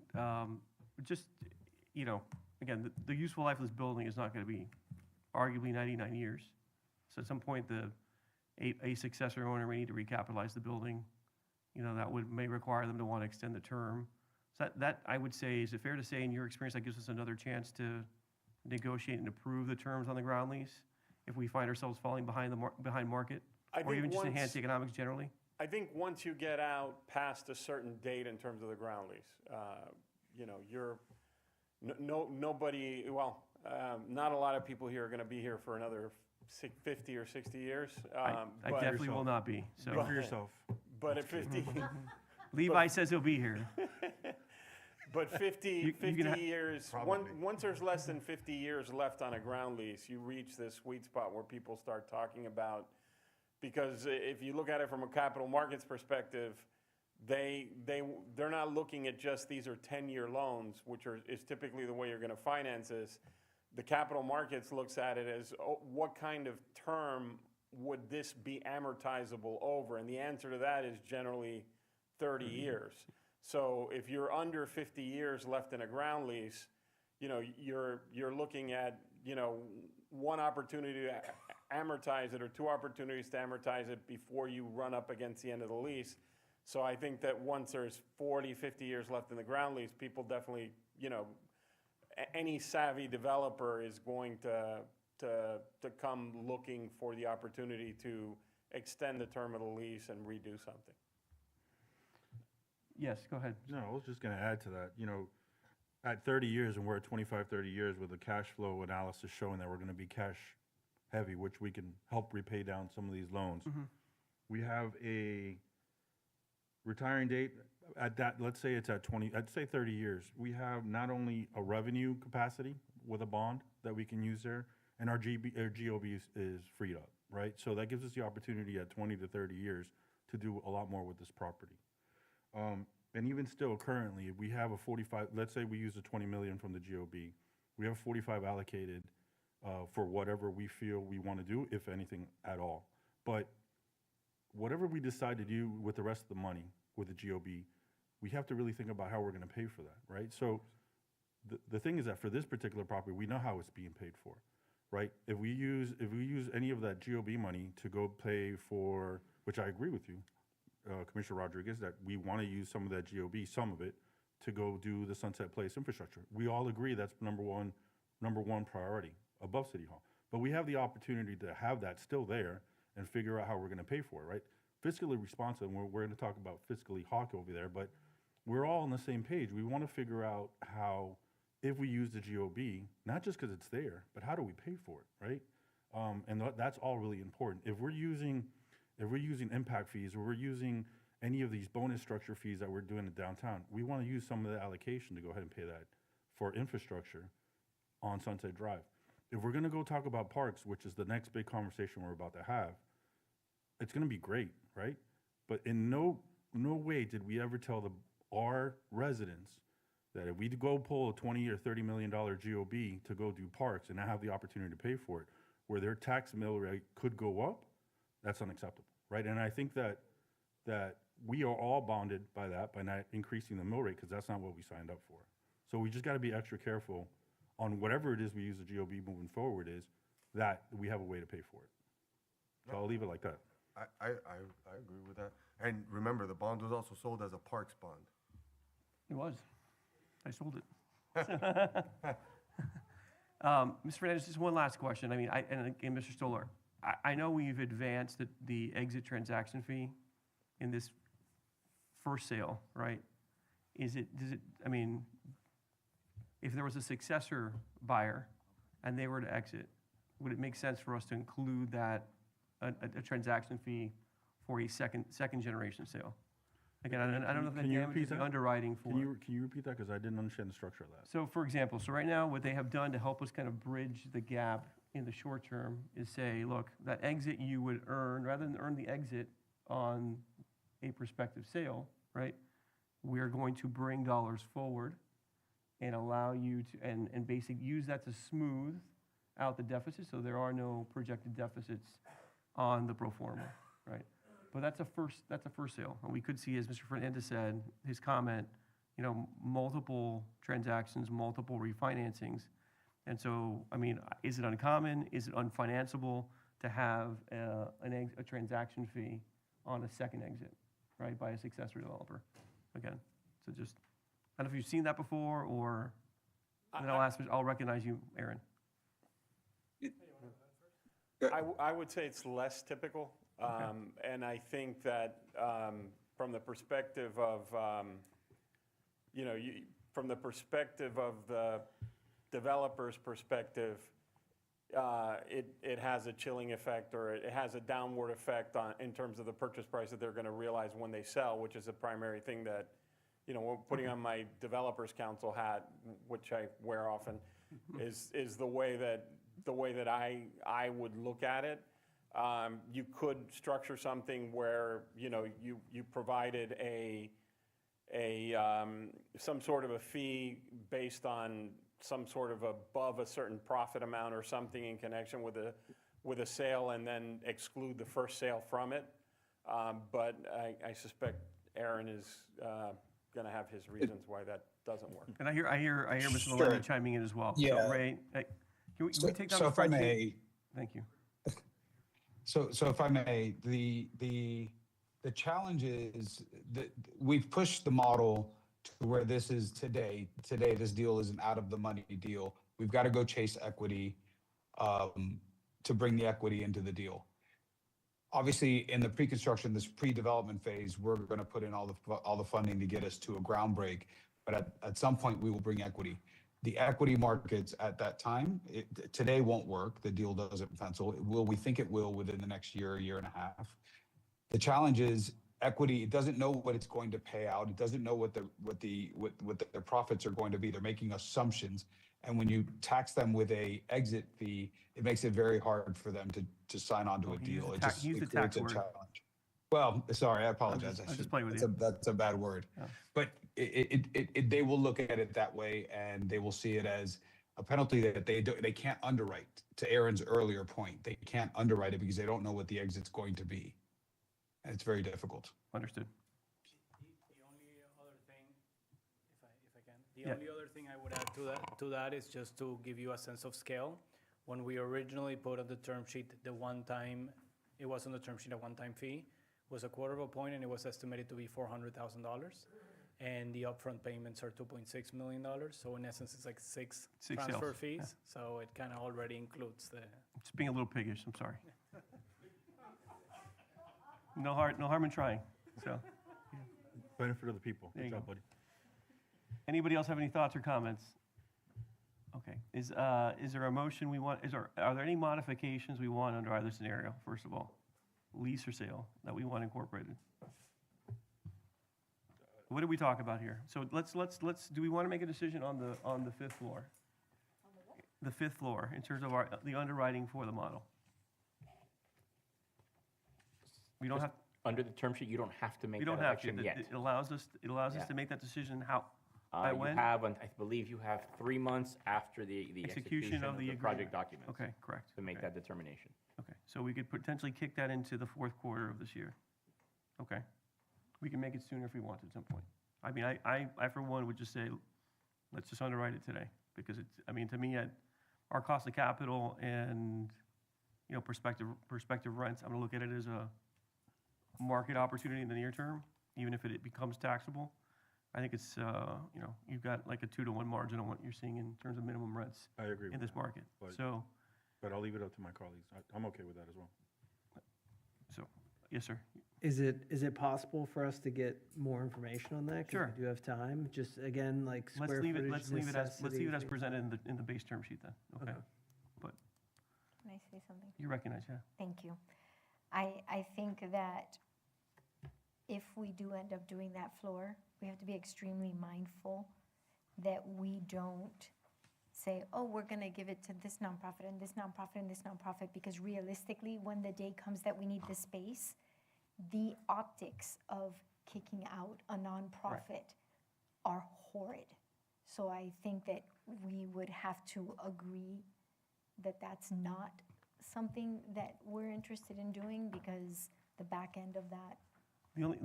Just, you know, again, the useful life of this building is not going to be arguably 99 years. So at some point, a successor owner may need to recapitalize the building. You know, that may require them to want to extend the term. So that I would say, is it fair to say, in your experience, that gives us another chance to negotiate and approve the terms on the ground lease if we find ourselves falling behind market, or even just enhance the economics generally? I think once you get out past a certain date in terms of the ground lease, you know, nobody, well, not a lot of people here are going to be here for another 50 or 60 years. I definitely will not be. So Speak for yourself. But at 50, Levi says he'll be here. but 50 years, Probably. once there's less than 50 years left on a ground lease, you reach this sweet spot where people start talking about, because if you look at it from a capital markets perspective, they're not looking at just these are 10-year loans, which is typically the way you're going to finance this. The capital markets looks at it as, what kind of term would this be amortizable over? And the answer to that is generally 30 years. So if you're under 50 years left in a ground lease, you know, you're looking at, you know, one opportunity to amortize it or two opportunities to amortize it before you run up against the end of the lease. So I think that once there's 40, 50 years left in the ground lease, people definitely, you know, any savvy developer is going to come looking for the opportunity to extend the term of the lease and redo something. Yes, go ahead. No, I was just going to add to that. You know, at 30 years, and we're at 25, 30 years with a cash flow analysis showing that we're going to be cash heavy, which we can help repay down some of these loans. We have a retiring date at that, let's say it's at 20, I'd say 30 years. We have not only a revenue capacity with a bond that we can use there, and our GOB is freed up, right? So that gives us the opportunity at 20 to 30 years to do a lot more with this property. And even still, currently, we have a 45, let's say we use the 20 million from the GOB. We have 45 allocated for whatever we feel we want to do, if anything at all. But whatever we decide to do with the rest of the money, with the GOB, we have to really think about how we're gonna pay for that, right? So the thing is that for this particular property, we know how it's being paid for, right? If we use any of that GOB money to go pay for, which I agree with you, Commissioner Rodriguez, that we want to use some of that GOB, some of it, to go do the Sunset Place infrastructure. We all agree that's number one priority above City Hall. But we have the opportunity to have that still there and figure out how we're going to pay for it, right? Fiscally responsive, and we're going to talk about fiscally hawk over there, but we're all on the same page. We want to figure out how, if we use the GOB, not just because it's there, but how do we pay for it, right? And that's all really important. If we're using impact fees, or we're using any of these bonus structure fees that we're doing in downtown, we want to use some of the allocation to go ahead and pay that for infrastructure on Sunset Drive. If we're going to go talk about parks, which is the next big conversation we're about to have, it's going to be great, right? But in no way did we ever tell our residents that if we go pull a $20 or $30 million GOB to go do parks and not have the opportunity to pay for it, where their tax mill rate could go up, that's unacceptable, right? And I think that we are all bonded by that, by not increasing the mill rate, because that's not what we signed up for. So we just got to be extra careful on whatever it is we use the GOB moving forward, is that we have a way to pay for it. So I'll leave it like that. I agree with that. And remember, the bond was also sold as a parks bond. It was. I sold it. Mr. Fernandez, just one last question. I mean, and again, Mr. Stoller, I know we've advanced the exit transaction fee in this first sale, right? I mean, if there was a successor buyer and they were to exit, would it make sense for us to include that, a transaction fee for a second generation sale? Again, I don't know if that Can you damages repeat the that? underwriting for. Can you repeat that? Because I didn't understand the structure of that. So for example, right now, what they have done to help us kind of bridge the gap in the short term is say, look, that exit you would earn, rather than earn the exit on a prospective sale, right? We're going to bring dollars forward and allow you to, and basically use that to smooth out the deficit, so there are no projected deficits on the pro forma, right? But that's a first sale. And we could see, as Mr. Fernandez said, his comment, multiple transactions, multiple refinancings. And so, I mean, is it uncommon? Is it unfinanceable to have a transaction fee on a second exit, right, by a successor developer? Again, so just, I don't know if you've seen that before, or, and then I'll recognize you, Aaron. I would say it's less typical. And I think that from the perspective of, from the perspective of the developer's perspective, it has a chilling effect, or it has a downward effect in terms of the purchase price that they're going to realize when they sell, which is a primary thing that, we're putting on my developer's counsel hat, which I wear often, is the way that I would look at it. You could structure something where, you provided some sort of a fee based on some sort of above a certain profit amount or something in connection with a sale, and then exclude the first sale from it. But I suspect Aaron is going to have his reasons why that doesn't work. And I hear Mr. Sure. Valenti chiming in as well. Yeah. So, Ray, can we take down So the if I spreadsheet? may, Thank you. so if I may, the challenge is that we've pushed the model to where this is today. Today, this deal is an out of the money deal. We've got to go chase equity to bring the equity into the deal. Obviously, in the pre-construction, this pre-development phase, we're going to put in all the funding to get us to a ground break. But at some point, we will bring equity. The equity markets at that time, today won't work. The deal doesn't pencil. We think it will within the next year and a half. The challenge is equity. It doesn't know what it's going to pay out. It doesn't know what their profits are going to be. They're making assumptions. And when you tax them with a exit fee, it makes it very hard for them to sign on to a deal. It just use the it tax creates a word. challenge. Well, sorry, I apologize. I'm just playing with you. That's a bad word. Yeah. But they will look at it that way, and they will see it as a penalty that they can't underwrite. To Aaron's earlier point, they can't underwrite it because they don't know what the exit's going to be. And it's very difficult. Understood. The only other thing The Yeah. only other thing I would add to that is just to give you a sense of scale. When we originally put on the term sheet, it was on the term sheet a one-time fee, was a quarter of a point, and it was estimated to be $400,000. And the upfront payments are $2.6 million, so in essence, it's like six Six transfer sales, yeah. fees. So it kind of already includes the, It's being a little piggish, I'm sorry. No harm in trying, so. Benefit of the people. There you Good job, go. buddy. Anybody else have any thoughts or comments? Okay, is there a motion we want, are there any modifications we want under either scenario, first of all? Lease or sale that we want incorporated? What did we talk about here? So let's, do we want to make a decision on the fifth floor? The fifth floor, in terms of the underwriting for the model? We don't have, Under the term sheet, you don't have to make we that don't have to. election yet. It allows us Yeah. to make that decision by You when? have, I believe you have 3 months after the execution of the project agreement. documents. Okay, correct. To make Okay. that determination. Okay, so we could potentially kick that into the fourth quarter of this year. Okay. We can make it sooner if we want to at some point. I mean, I for one would just say, let's just underwrite it today, because it's, I mean, to me, at our cost of capital and, you know, prospective rents, I'm gonna look at it as a market opportunity in the near term, even if it becomes taxable. I think it's, you know, you've got like a 2-to-1 margin on what you're seeing in terms of minimum rents I agree in with this that, market. but- So, but I'll leave it up to my colleagues. I'm okay with that as well. yes, sir. Is it possible for us to get more information on that? 'Cause Sure. we do have time, just again, like Let's square leave it, footage, let's leave it as necessity, things presented like in the base term sheet then, okay? Okay. Can I say something? You recognize, yeah? Thank you. I think that if we do end up doing that floor, we have to be extremely mindful that we don't say, oh, we're gonna give it to this nonprofit and this nonprofit and this nonprofit, because realistically, when the day comes that we need the space, the optics of kicking out a nonprofit are horrid. So I think that we would have to agree that that's not something that we're interested in doing, because the back end of that, The only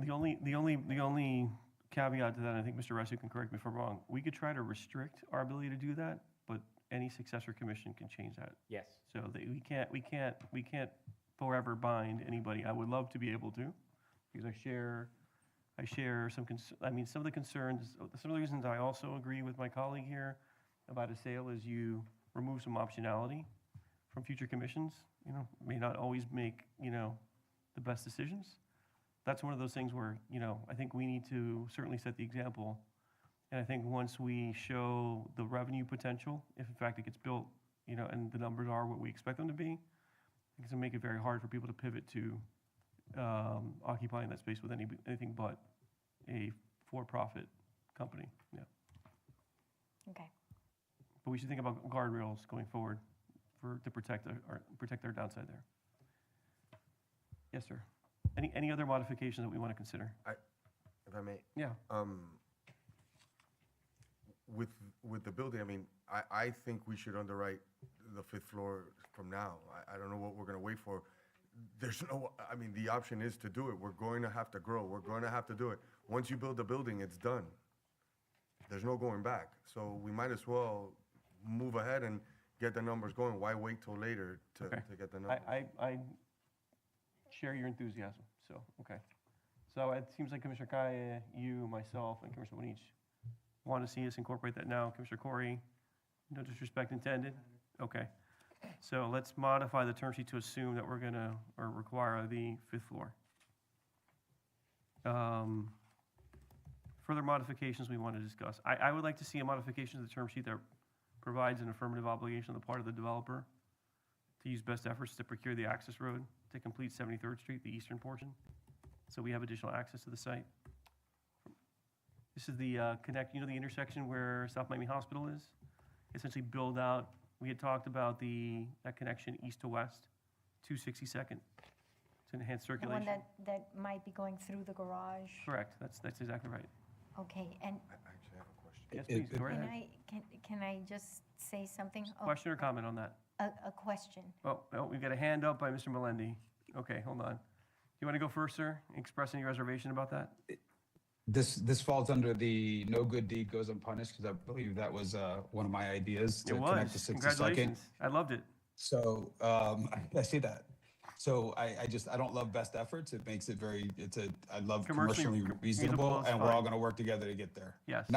caveat to that, and I think Mr. Resu can correct me if I'm wrong, we could try to restrict our ability to do that, but any successor commission can change that. Yes. So that we can't forever bind anybody. I would love to be able to, because I share some of the concerns, some of the reasons I also agree with my colleague here about a sale is you remove some optionality from future commissions, you know, may not always make, you know, the best decisions. That's one of those things where, you know, I think we need to certainly set the example. And I think once we show the revenue potential, if in fact it gets built, you know, and the numbers are what we expect them to be, it's gonna make it very hard for people to pivot to occupying that space with anything but a for-profit company, yeah. okay. But we should think about guardrails going forward to protect our downside there. Yes, sir. Any other modifications that we want to consider? If I may, Yeah. with the building, I mean, I think we should underwrite the fifth floor from now. I don't know what we're gonna wait for. There's no, I mean, the option is to do it. We're going to have to grow. We're going to have to do it. Once you build the building, it's done. There's no going back. So we might as well move ahead and get the numbers going. Why wait till later to Okay. get the numbers? I share your enthusiasm, so, okay. So it seems like Commissioner Kaya, you, myself, and Commissioner Bonich want to see us incorporate that now. Commissioner Corey, no disrespect intended? Okay. So let's modify the term sheet to assume that we're gonna, or require the fifth floor. Further modifications we want to discuss. I would like to see a modification to the term sheet that provides an affirmative obligation on the part of the developer to use best efforts to procure the access road to complete 73rd Street, the eastern portion, so we have additional access to the site. This is the the intersection where South Miami Hospital is? Essentially build out, we had talked about that connection east to west, 262nd, to enhance The one circulation. that might be going through the garage. Correct, that's exactly right. Okay, and I actually have a question. Yes, please, go right can ahead. can I just say something? Oh, Question or comment on that? a question. Oh, we've got a hand up by Mr. Melendi. Okay, hold on. You want to go first, sir? Express any reservation about that? This falls under the no good deed goes unpunished, because I believe that was one of my ideas It to connect the was. 62nd. Congratulations. I loved it. So I see that. So I don't love best efforts. It makes it I love Commercially commercially reasonable reasonable, is and we're all fine. going to work together to get there. Yes.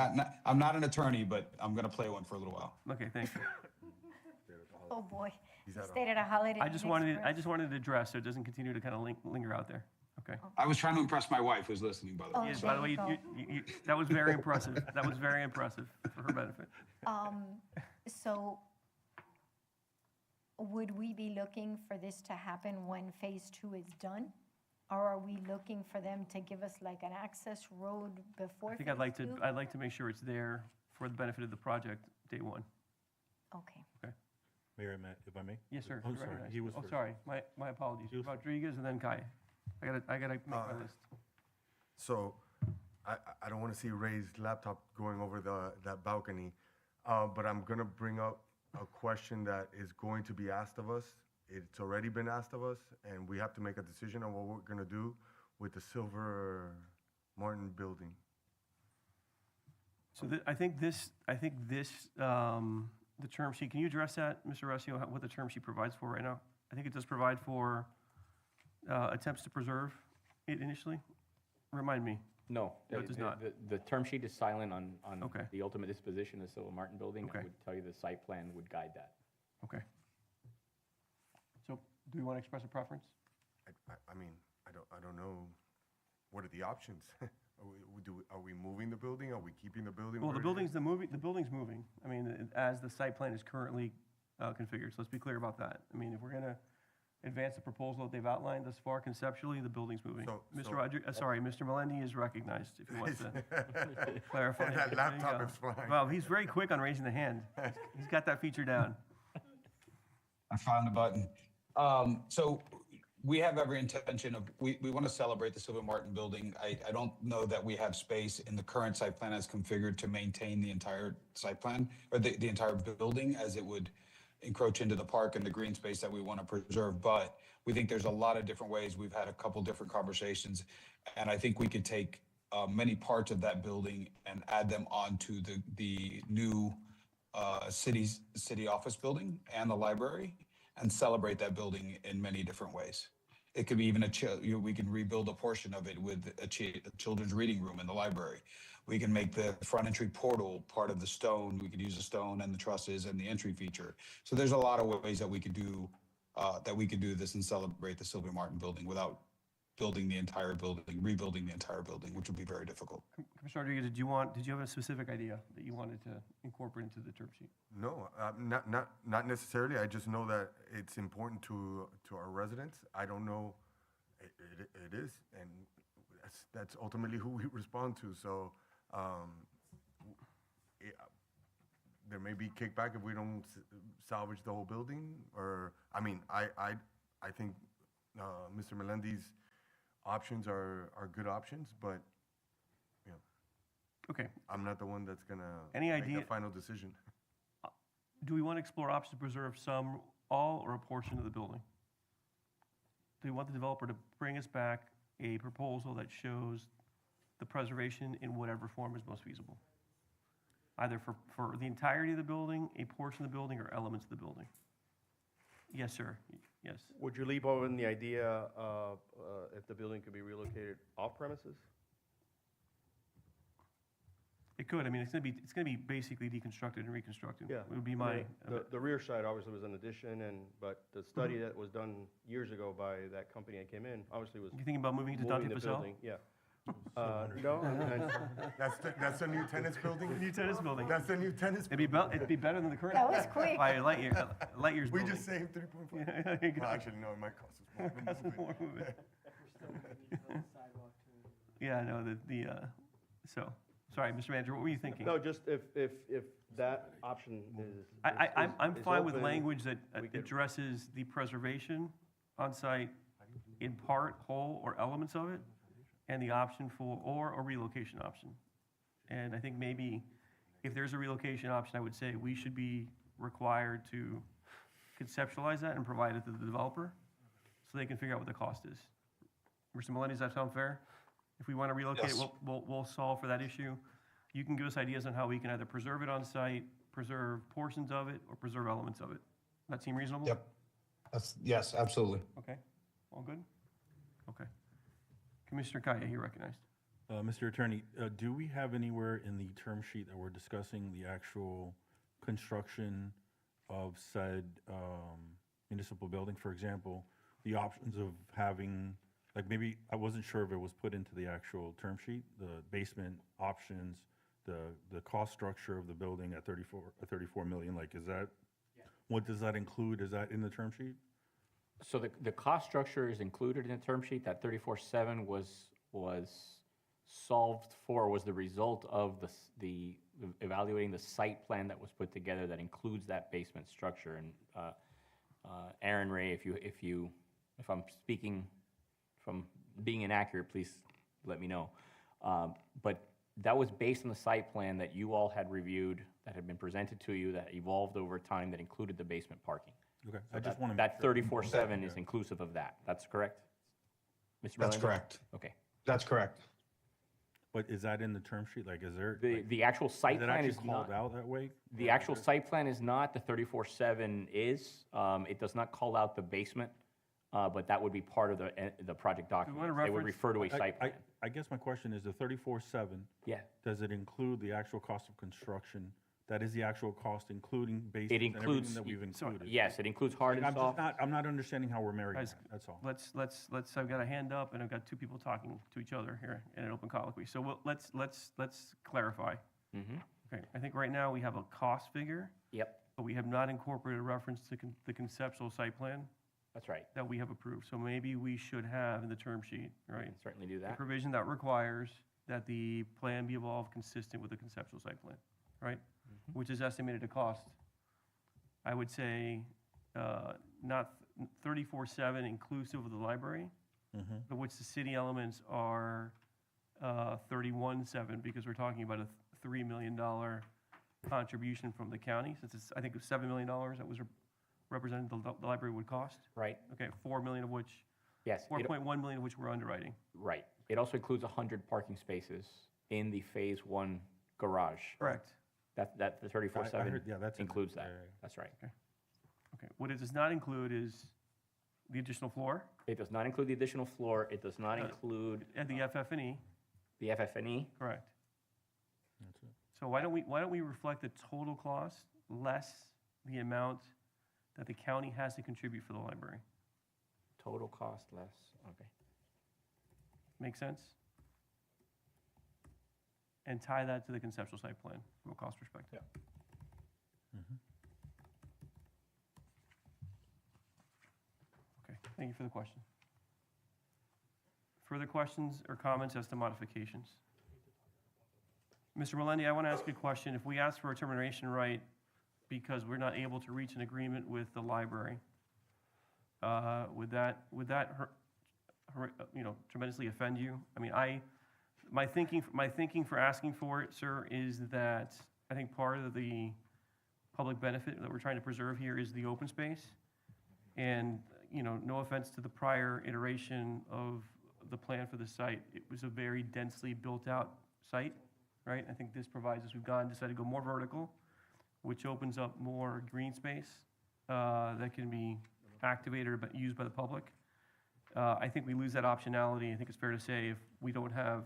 I'm not an attorney, but I'm going to play one for a little while. Okay, thank you. Oh, boy. He's at a- Stayed at a Holiday I just Inn wanted, Express. I just wanted to address so it doesn't continue to kind of linger out there. Okay. I was trying to impress my wife, who's listening, by the way. Oh, Yes, there by the way, you go. that was very impressive. That was very impressive for her benefit. So would we be looking for this to happen when phase 2 is done? Or are we looking for them to give us like an access road before I phase think two? I'd like to make sure it's there for the benefit of the project, day one. Okay. Mayor, if I may? Yes, sir. I'm you're sorry, recognized. he was Oh, first. sorry, my apologies. He was first. Rodriguez and then Kai. I gotta make my list. So, I don't want to see Ray's laptop going over that balcony, but I'm gonna bring up a question that is going to be asked of us. It's already been asked of us, and we have to make a decision on what we're gonna do with the Silver Martin building. So I think this, the term sheet, can you address that, Mr. Resio, what the term sheet provides for right now? I think it does provide for attempts to preserve it initially. Remind me. No. No, it does not. The term sheet is silent on Okay. the ultimate disposition of Silver Martin Building. I Okay. would tell you the site plan would guide that. Okay. So do we want to express a preference? I mean, I don't know, what are the options? Are we moving the building? Are we keeping the building? Well, where the it is? building's moving. I mean, as the site plan is currently configured, so let's be clear about that. I mean, if we're gonna advance the proposal that they've outlined thus far conceptually, the building's moving. So- Mr. Melendi is recognized, if you want to clarify. That There you laptop go. is flying. Well, he's very quick on raising the hand. He's got that feature down. I found the button. So we have every intention of, we want to celebrate the Silver Martin building. I don't know that we have space in the current site plan as configured to maintain the entire site plan or the entire building, as it would encroach into the park and the green space that we want to preserve. But we think there's a lot of different ways. We've had a couple different conversations, and I think we could take many parts of that building and add them onto the new city office building and the library, and celebrate that building in many different ways. It could be even we can rebuild a portion of it with a children's reading room in the library. We can make the front entry portal part of the stone. We could use the stone and the trusses and the entry feature. So there's a lot of ways that we could do this and celebrate the Silver Martin building without rebuilding the entire building, which would be very difficult. Commissioner Rodriguez, did you have a specific idea that you wanted to incorporate into the term sheet? No, not necessarily. I just know that it's important to our residents. I don't know, it is, and that's ultimately who we respond to. So there may be kickback if we don't salvage the whole building, or, I mean, I think Mr. Melendi's options are good options, but, you know, Okay. I'm not the one that's gonna Any make idea- the final decision. Do we want to explore options to preserve some, all, or a portion of the building? Do we want the developer to bring us back a proposal that shows the preservation in whatever form is most feasible? Either for the entirety of the building, a portion of the building, or elements of the building? Yes, sir. Yes. Would you leave open the idea of if the building could be relocated off premises? It could. I mean, it's gonna be basically deconstructed and reconstructed. Yeah. It would be I my, mean, The rear side obviously was an addition, but the study that was done years ago by that company that came in, obviously was you thinking about moving it to Dante moving the Pacell? building. Yeah. No, That's the new tennis building? New tennis building. That's the new tennis It'd be, building. it'd be better than the current. That was quick. By light years We building. just saved 3.5. Yeah, there you go. Well, actually, no, it might cost us more. to That's move it. more of it. Yeah, no, so, sorry, Mr. Manager, what were you thinking? no, just if that option is. I'm is fine with open, language that we could- addresses the preservation on site in part, whole, or elements of it, and the option for, or a relocation option. And I think maybe if there's a relocation option, I would say we should be required to conceptualize that and provide it to the developer so they can figure out what the cost is. Mr. Melendi, does that sound fair? If we want to relocate it, Yes. we'll solve for that issue. You can give us ideas on how we can either preserve it on site, preserve portions of it, or preserve elements of it. That seem reasonable? Yep. Yes, absolutely. Okay, all good? Okay. Commissioner Kaya, you recognized. Mr. Attorney, do we have anywhere in the term sheet that we're discussing the actual construction of said municipal building? For example, the options of having, like maybe, I wasn't sure if it was put into the actual term sheet, the basement options, the cost structure of the building at 34 million, like is that, what does that include? Is that in the term sheet? So the cost structure is included in the term sheet. That 34.7 was solved for, was the result of the evaluating the site plan that was put together that includes that basement structure. And Aaron Ray, if I'm speaking, if I'm being inaccurate, please let me know. But that was based on the site plan that you all had reviewed, that had been presented to you, that evolved over time, that included the basement parking. Okay, So I just that- want to. That 34.7 is inclusive of that. That's correct? Mr. That's Melendez? correct. Okay. That's correct. But is that in the term sheet? Like, is there? The actual site Is it plan actually is called not. out that way? The actual site plan is not, the 34.7 is. It does not call out the basement, but that would be part of the project document. wanna They would reference- refer to a site plan. I guess my question is, the 34.7, Yeah. does it include the actual cost of construction? That is the actual cost, including It basements and includes, everything that we've included? yes, it includes hard and I'm just soft. not, I'm not understanding how we're marrying Guys, that, that's all. Let's, I've got a hand up and I've got two people talking to each other here in an open colloquy. So let's clarify. Mhm. Okay, I think right now we have a cost figure, Yep, but we have not incorporated a reference to the conceptual site plan that's right. that we have approved. So maybe we should have in the term sheet, We right? can certainly do A that. provision that requires that the plan be evolved consistent with the conceptual site plan, right? Which is estimated to cost, I would say, not 34.7 inclusive of the library, of which the city elements are 31.7, because we're talking about a $3 million contribution from the county, since it's, I think it was $7 million that was represented the library would cost. Right, Okay, 4 million of which, yes. it- 4.1 million of which we're underwriting. Right. It also includes 100 parking spaces in the Phase 1 garage. Correct. That, the I 34.7 heard- yeah, that's in there. includes that. Yeah, yeah, yeah. That's right. Okay, what it does not include is the additional floor It does not include the additional floor. It does not include and the FF&E, the FF&E. correct? So why don't we reflect the total cost less the amount that the county has to contribute for the library? Total cost less, okay. Make sense? And tie that to the conceptual site plan from a cost perspective. Okay, thank you for the question. Further questions or comments as to modifications? Mr. Melendi, I want to ask you a question. If we ask for a termination right because we're not able to reach an agreement with the library, would that tremendously offend you? I mean, my thinking for asking for it, sir, is that I think part of the public benefit that we're trying to preserve here is the open space. And, no offense to the prior iteration of the plan for the site, it was a very densely built-out site, right? I think this provides, as we've decided to go more vertical, which opens up more green space that can be activated or used by the public. I think we lose that optionality, I think it's fair to say, if we don't have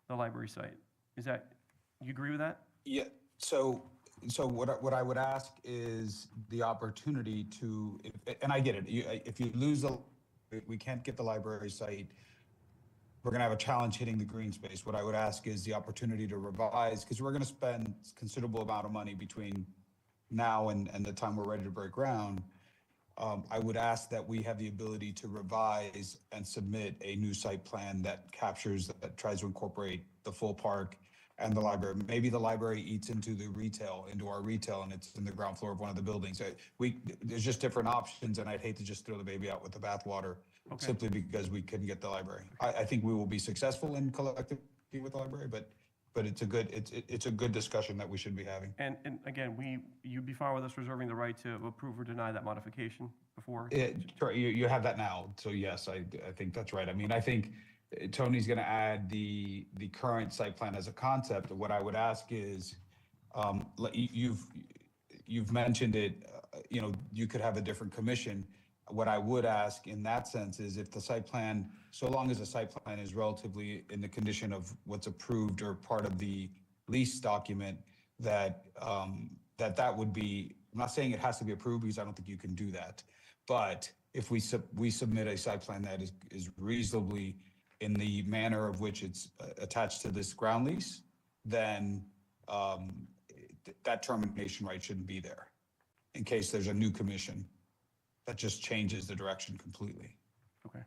the library site. You agree with that? Yeah, so what I would ask is the opportunity to, and I get it, if you lose we can't get the library site, we're gonna have a challenge hitting the green space. What I would ask is the opportunity to revise, because we're gonna spend considerable amount of money between now and the time we're ready to break ground. I would ask that we have the ability to revise and submit a new site plan that that tries to incorporate the full park and the library. Maybe the library eats into our retail, and it's in the ground floor of one of the buildings. There's just different options, and I'd hate to just throw the baby out with the bathwater simply because we couldn't get the library. I think we will be successful in collectively with the library, but it's a good discussion that we should be having. And again, you'd be fine with us reserving the right to approve or deny that modification before? Sure, you have that now, so yes, I think that's right. I mean, I think Tony's going to add the current site plan as a concept. What I would ask is, you've mentioned it, you could have a different commission. What I would ask in that sense is if the site plan, so long as the site plan is relatively in the condition of what's approved or part of the lease document, that would be, I'm not saying it has to be approved because I don't think you can do that. But if we submit a site plan that is reasonably in the manner of which it's attached to this ground lease, then that termination right shouldn't be there in case there's a new commission that just changes the direction completely. Okay,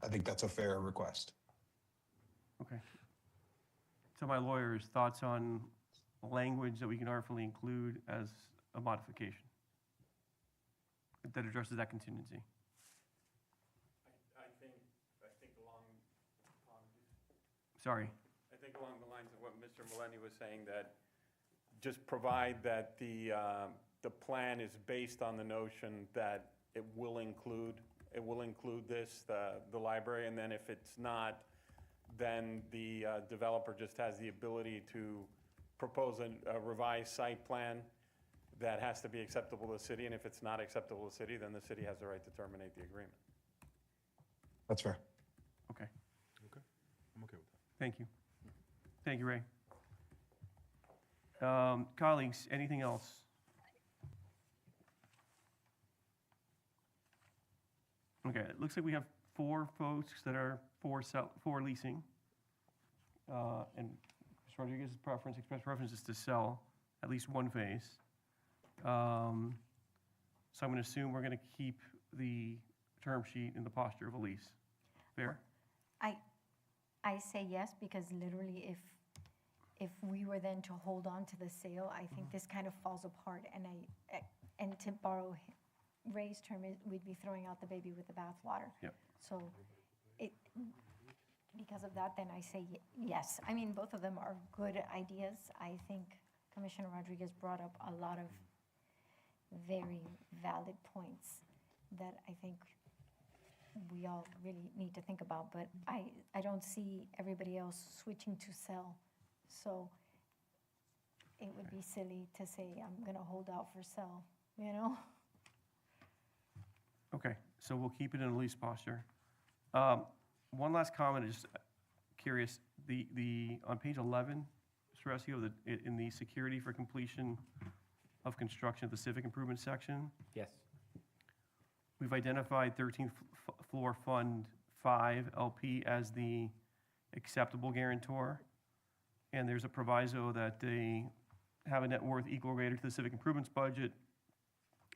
I think that's a fair request. okay. So my lawyer's thoughts on language that we can artfully include as a modification that addresses that contingency. I think along, Sorry. I think along the lines of what Mr. Maleni was saying, that just provide that the plan is based on the notion that it will include this, the library, and then if it's not, then the developer just has the ability to propose a revised site plan that has to be acceptable to the city, and if it's not acceptable to the city, then the city has the right to terminate the agreement. That's fair. Okay, I'm okay with that. thank you. Thank you, Ray. Colleagues, anything else? Okay, it looks like we have 4 folks that are for leasing. And Mr. Rodriguez's express preference is to sell at least one phase. So I'm going to assume we're going to keep the term sheet in the posture of a lease. Fair? I say yes, because literally if we were then to hold on to the sale, I think this kind of falls apart, and to borrow Ray's term, we'd be throwing out the baby with the bathwater. Yep. So because of that, then I say yes. I mean, both of them are good ideas. I think Commissioner Rodriguez brought up a lot of very valid points that I think we all really need to think about, but I don't see everybody else switching to sell. So it would be silly to say, I'm gonna hold out for sell, you know? Okay, so we'll keep it in a lease posture. One last comment, just curious, on page 11, Mr. Rescio, in the security for completion of construction of the civic improvement section, Yes. we've identified 13th Floor Fund 5 LP as the acceptable guarantor. And there's a proviso that they have a net worth equal or greater to the civic improvements budget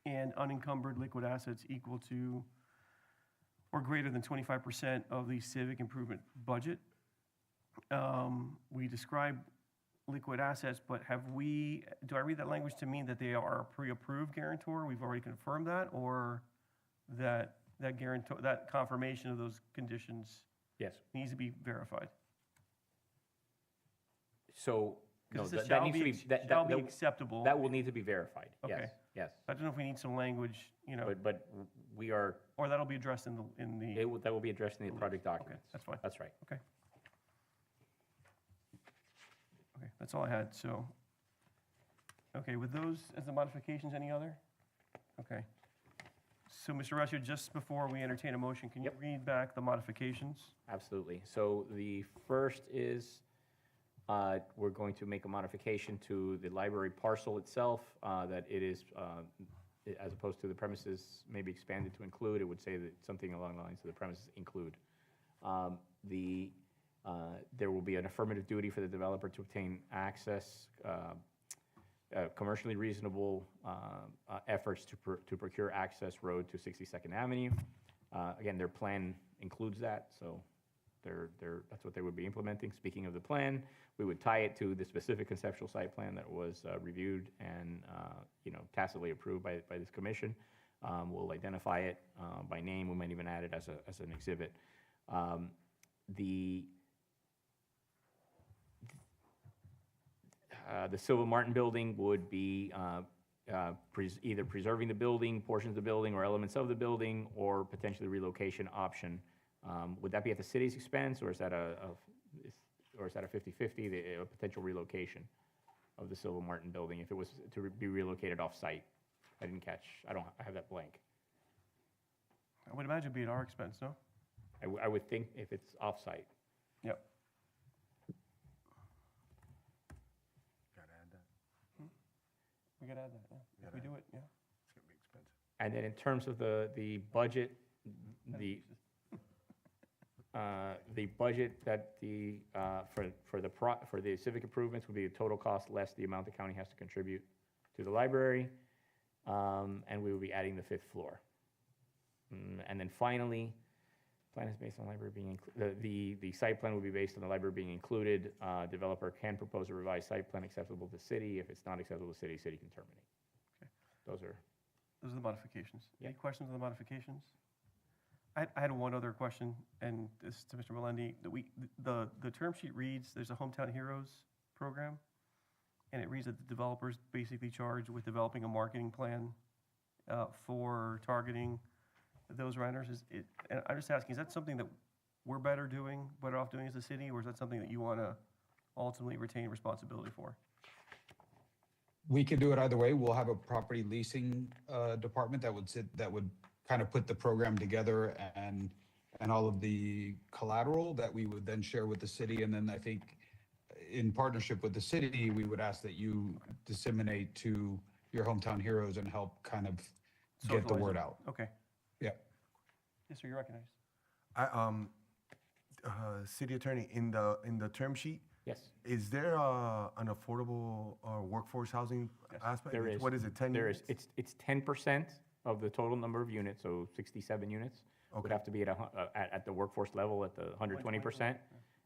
and unencumbered liquid assets equal to or greater than 25% of the civic improvement budget. We describe liquid assets, but do I read that language to mean that they are a pre-approved guarantor? We've already confirmed that, or that guarantor, that confirmation of those conditions Yes. needs to be verified? So, no, Because it that needs to be, shall be acceptable. that will need to be verified. Yes, Okay. yes. I don't know if we need some language, But we are, or that'll be addressed in the, that will be addressed in the project documents. that's fine. That's right. Okay, that's all I had, so. Okay, with those as the modifications, any other? Okay. So, Mr. Rescio, just before we entertain a motion, can you Yep. read back the modifications? Absolutely. So the first is, we're going to make a modification to the library parcel itself, that it is, as opposed to the premises may be expanded to include, it would say that something along the lines of the premises include. There will be an affirmative duty for the developer to obtain access, commercially reasonable efforts to procure access road to 62nd Avenue. Again, their plan includes that, so that's what they would be implementing. Speaking of the plan, we would tie it to the specific conceptual site plan that was reviewed and tacitly approved by this commission. We'll identify it by name. We might even add it as an exhibit. The Silva Martin building would be either preserving the building, portions of the building, or elements of the building, or potentially relocation option Would that be at the city's expense, or is that or is that a 50/50, a potential relocation of the Silva Martin building if it was to be relocated off-site? I didn't catch, I have that blank. I would imagine it'd be at our expense, no? I would think if it's off-site. Yep. Gotta add that. We could add that, yeah. If we do it, yeah. It's gonna be expensive. And then in terms of the budget, the budget that for the civic improvements would be the total cost less the amount the county has to contribute to the library, and we will be adding the 5th floor. And then finally, plan is based on library being, the site plan will be based on the library being included. Developer can propose a revised site plan acceptable to city. If it's not acceptable to city, city can terminate. Okay. Those are, Those are the modifications. Yeah. Any questions on the modifications? I had one other question, and this is to Mr. Melendi. The term sheet reads, there's a Hometown Heroes program, and it reads that the developer's basically charged with developing a marketing plan for targeting those renters. And I'm just asking, is that something that we're better off doing as a city, or is that something that you want to ultimately retain responsibility for? We could do it either way. We'll have a property leasing department that would kind of put the program together and all of the collateral that we would then share with the city. And then I think in partnership with the city, we would ask that you disseminate to your hometown heroes and help kind of get the Socialize word it. out. Okay. Yeah. Yes, sir, you're recognized. City attorney, in the term sheet, yes. is there an affordable workforce housing aspect? There is. What is it, 10 There units? is. It's 10% of the total number of units, so 67 units. Would Okay. have to be at the workforce level at the 120%.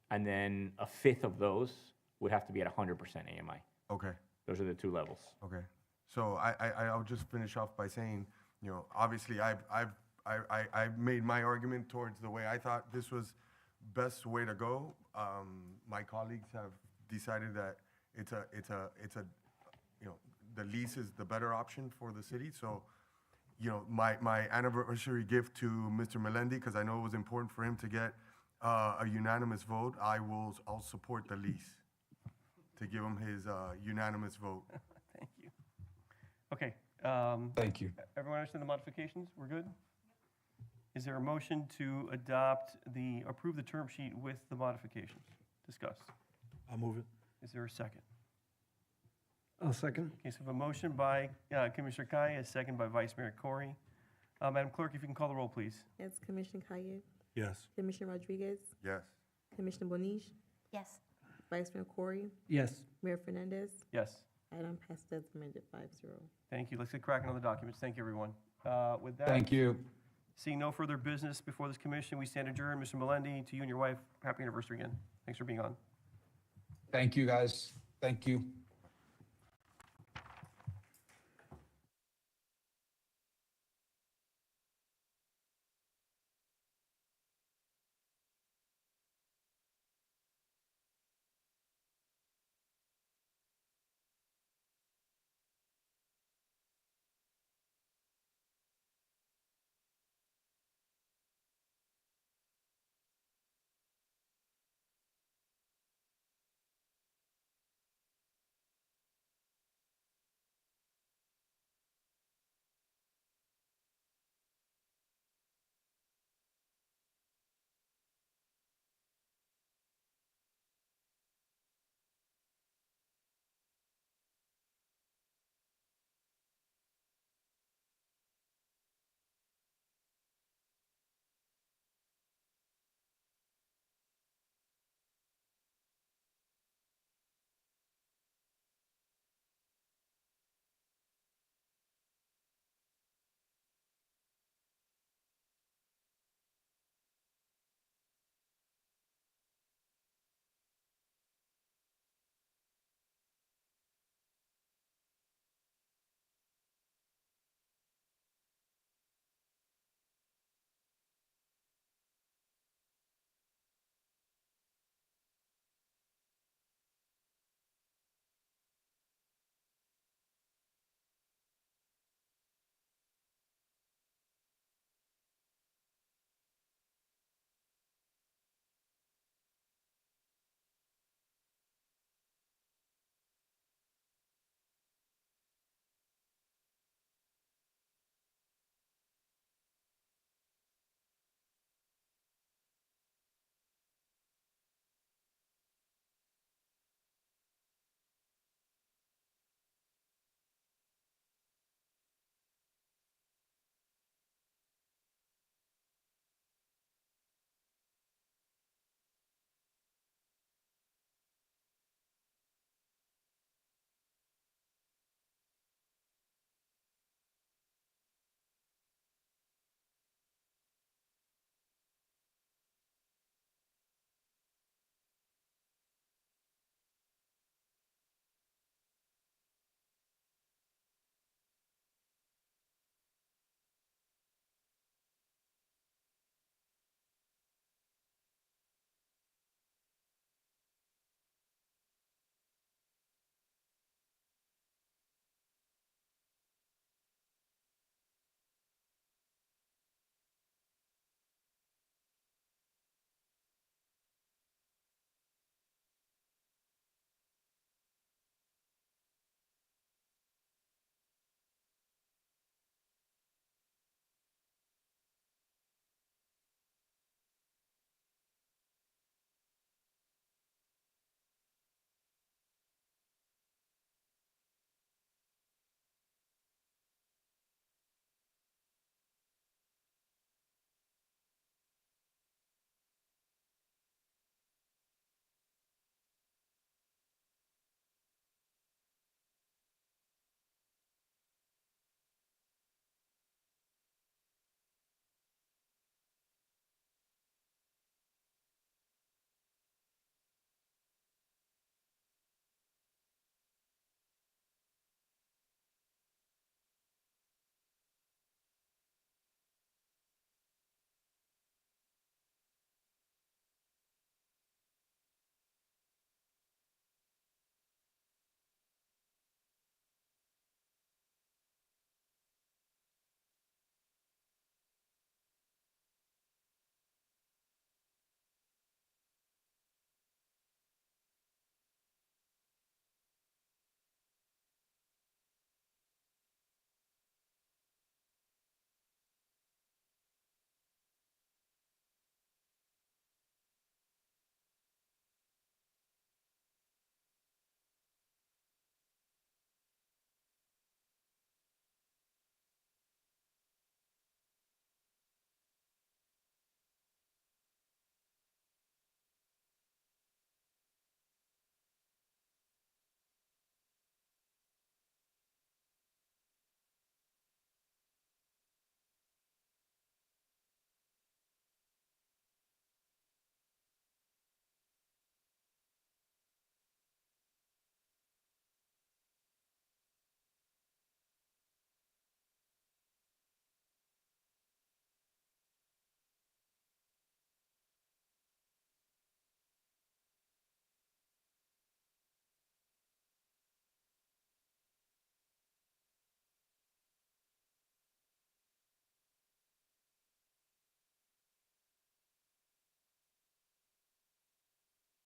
And then a 5th of those would have to be at 100% AMI. Okay. Those are the 2 levels. Okay, so I'll just finish off by saying, obviously I've made my argument towards the way I thought this was best way to go. My colleagues have decided that the lease is the better option for the city. So, my anniversary gift to Mr. Melendi, because I know it was important for him to get a unanimous vote, I'll support the lease to give him his unanimous vote. Thank you. Okay. Thank you. Everyone understand the modifications? We're good? Is there a motion to approve the term sheet with the modifications discussed? I'll move it. Is there a second? I'll second. Okay, so we have a motion by Commissioner Kai, a second by Vice Mayor Corey. Madam Clerk, if you can call the roll, please. Yes, Commissioner Kaye, Yes. Commissioner Rodriguez, Yes. Commissioner Bonish, Yes. Vice Mayor Corey, Yes. Mayor Fernandez. Yes. Item passes as amended 5-0. Thank you. Let's get cracking on the documents. Thank you, everyone. With that, Thank you. seeing no further business before this commission, we stand adjourned. Mr. Melendi, to you and your wife, happy anniversary again. Thanks for being on. Thank you, guys. Thank you.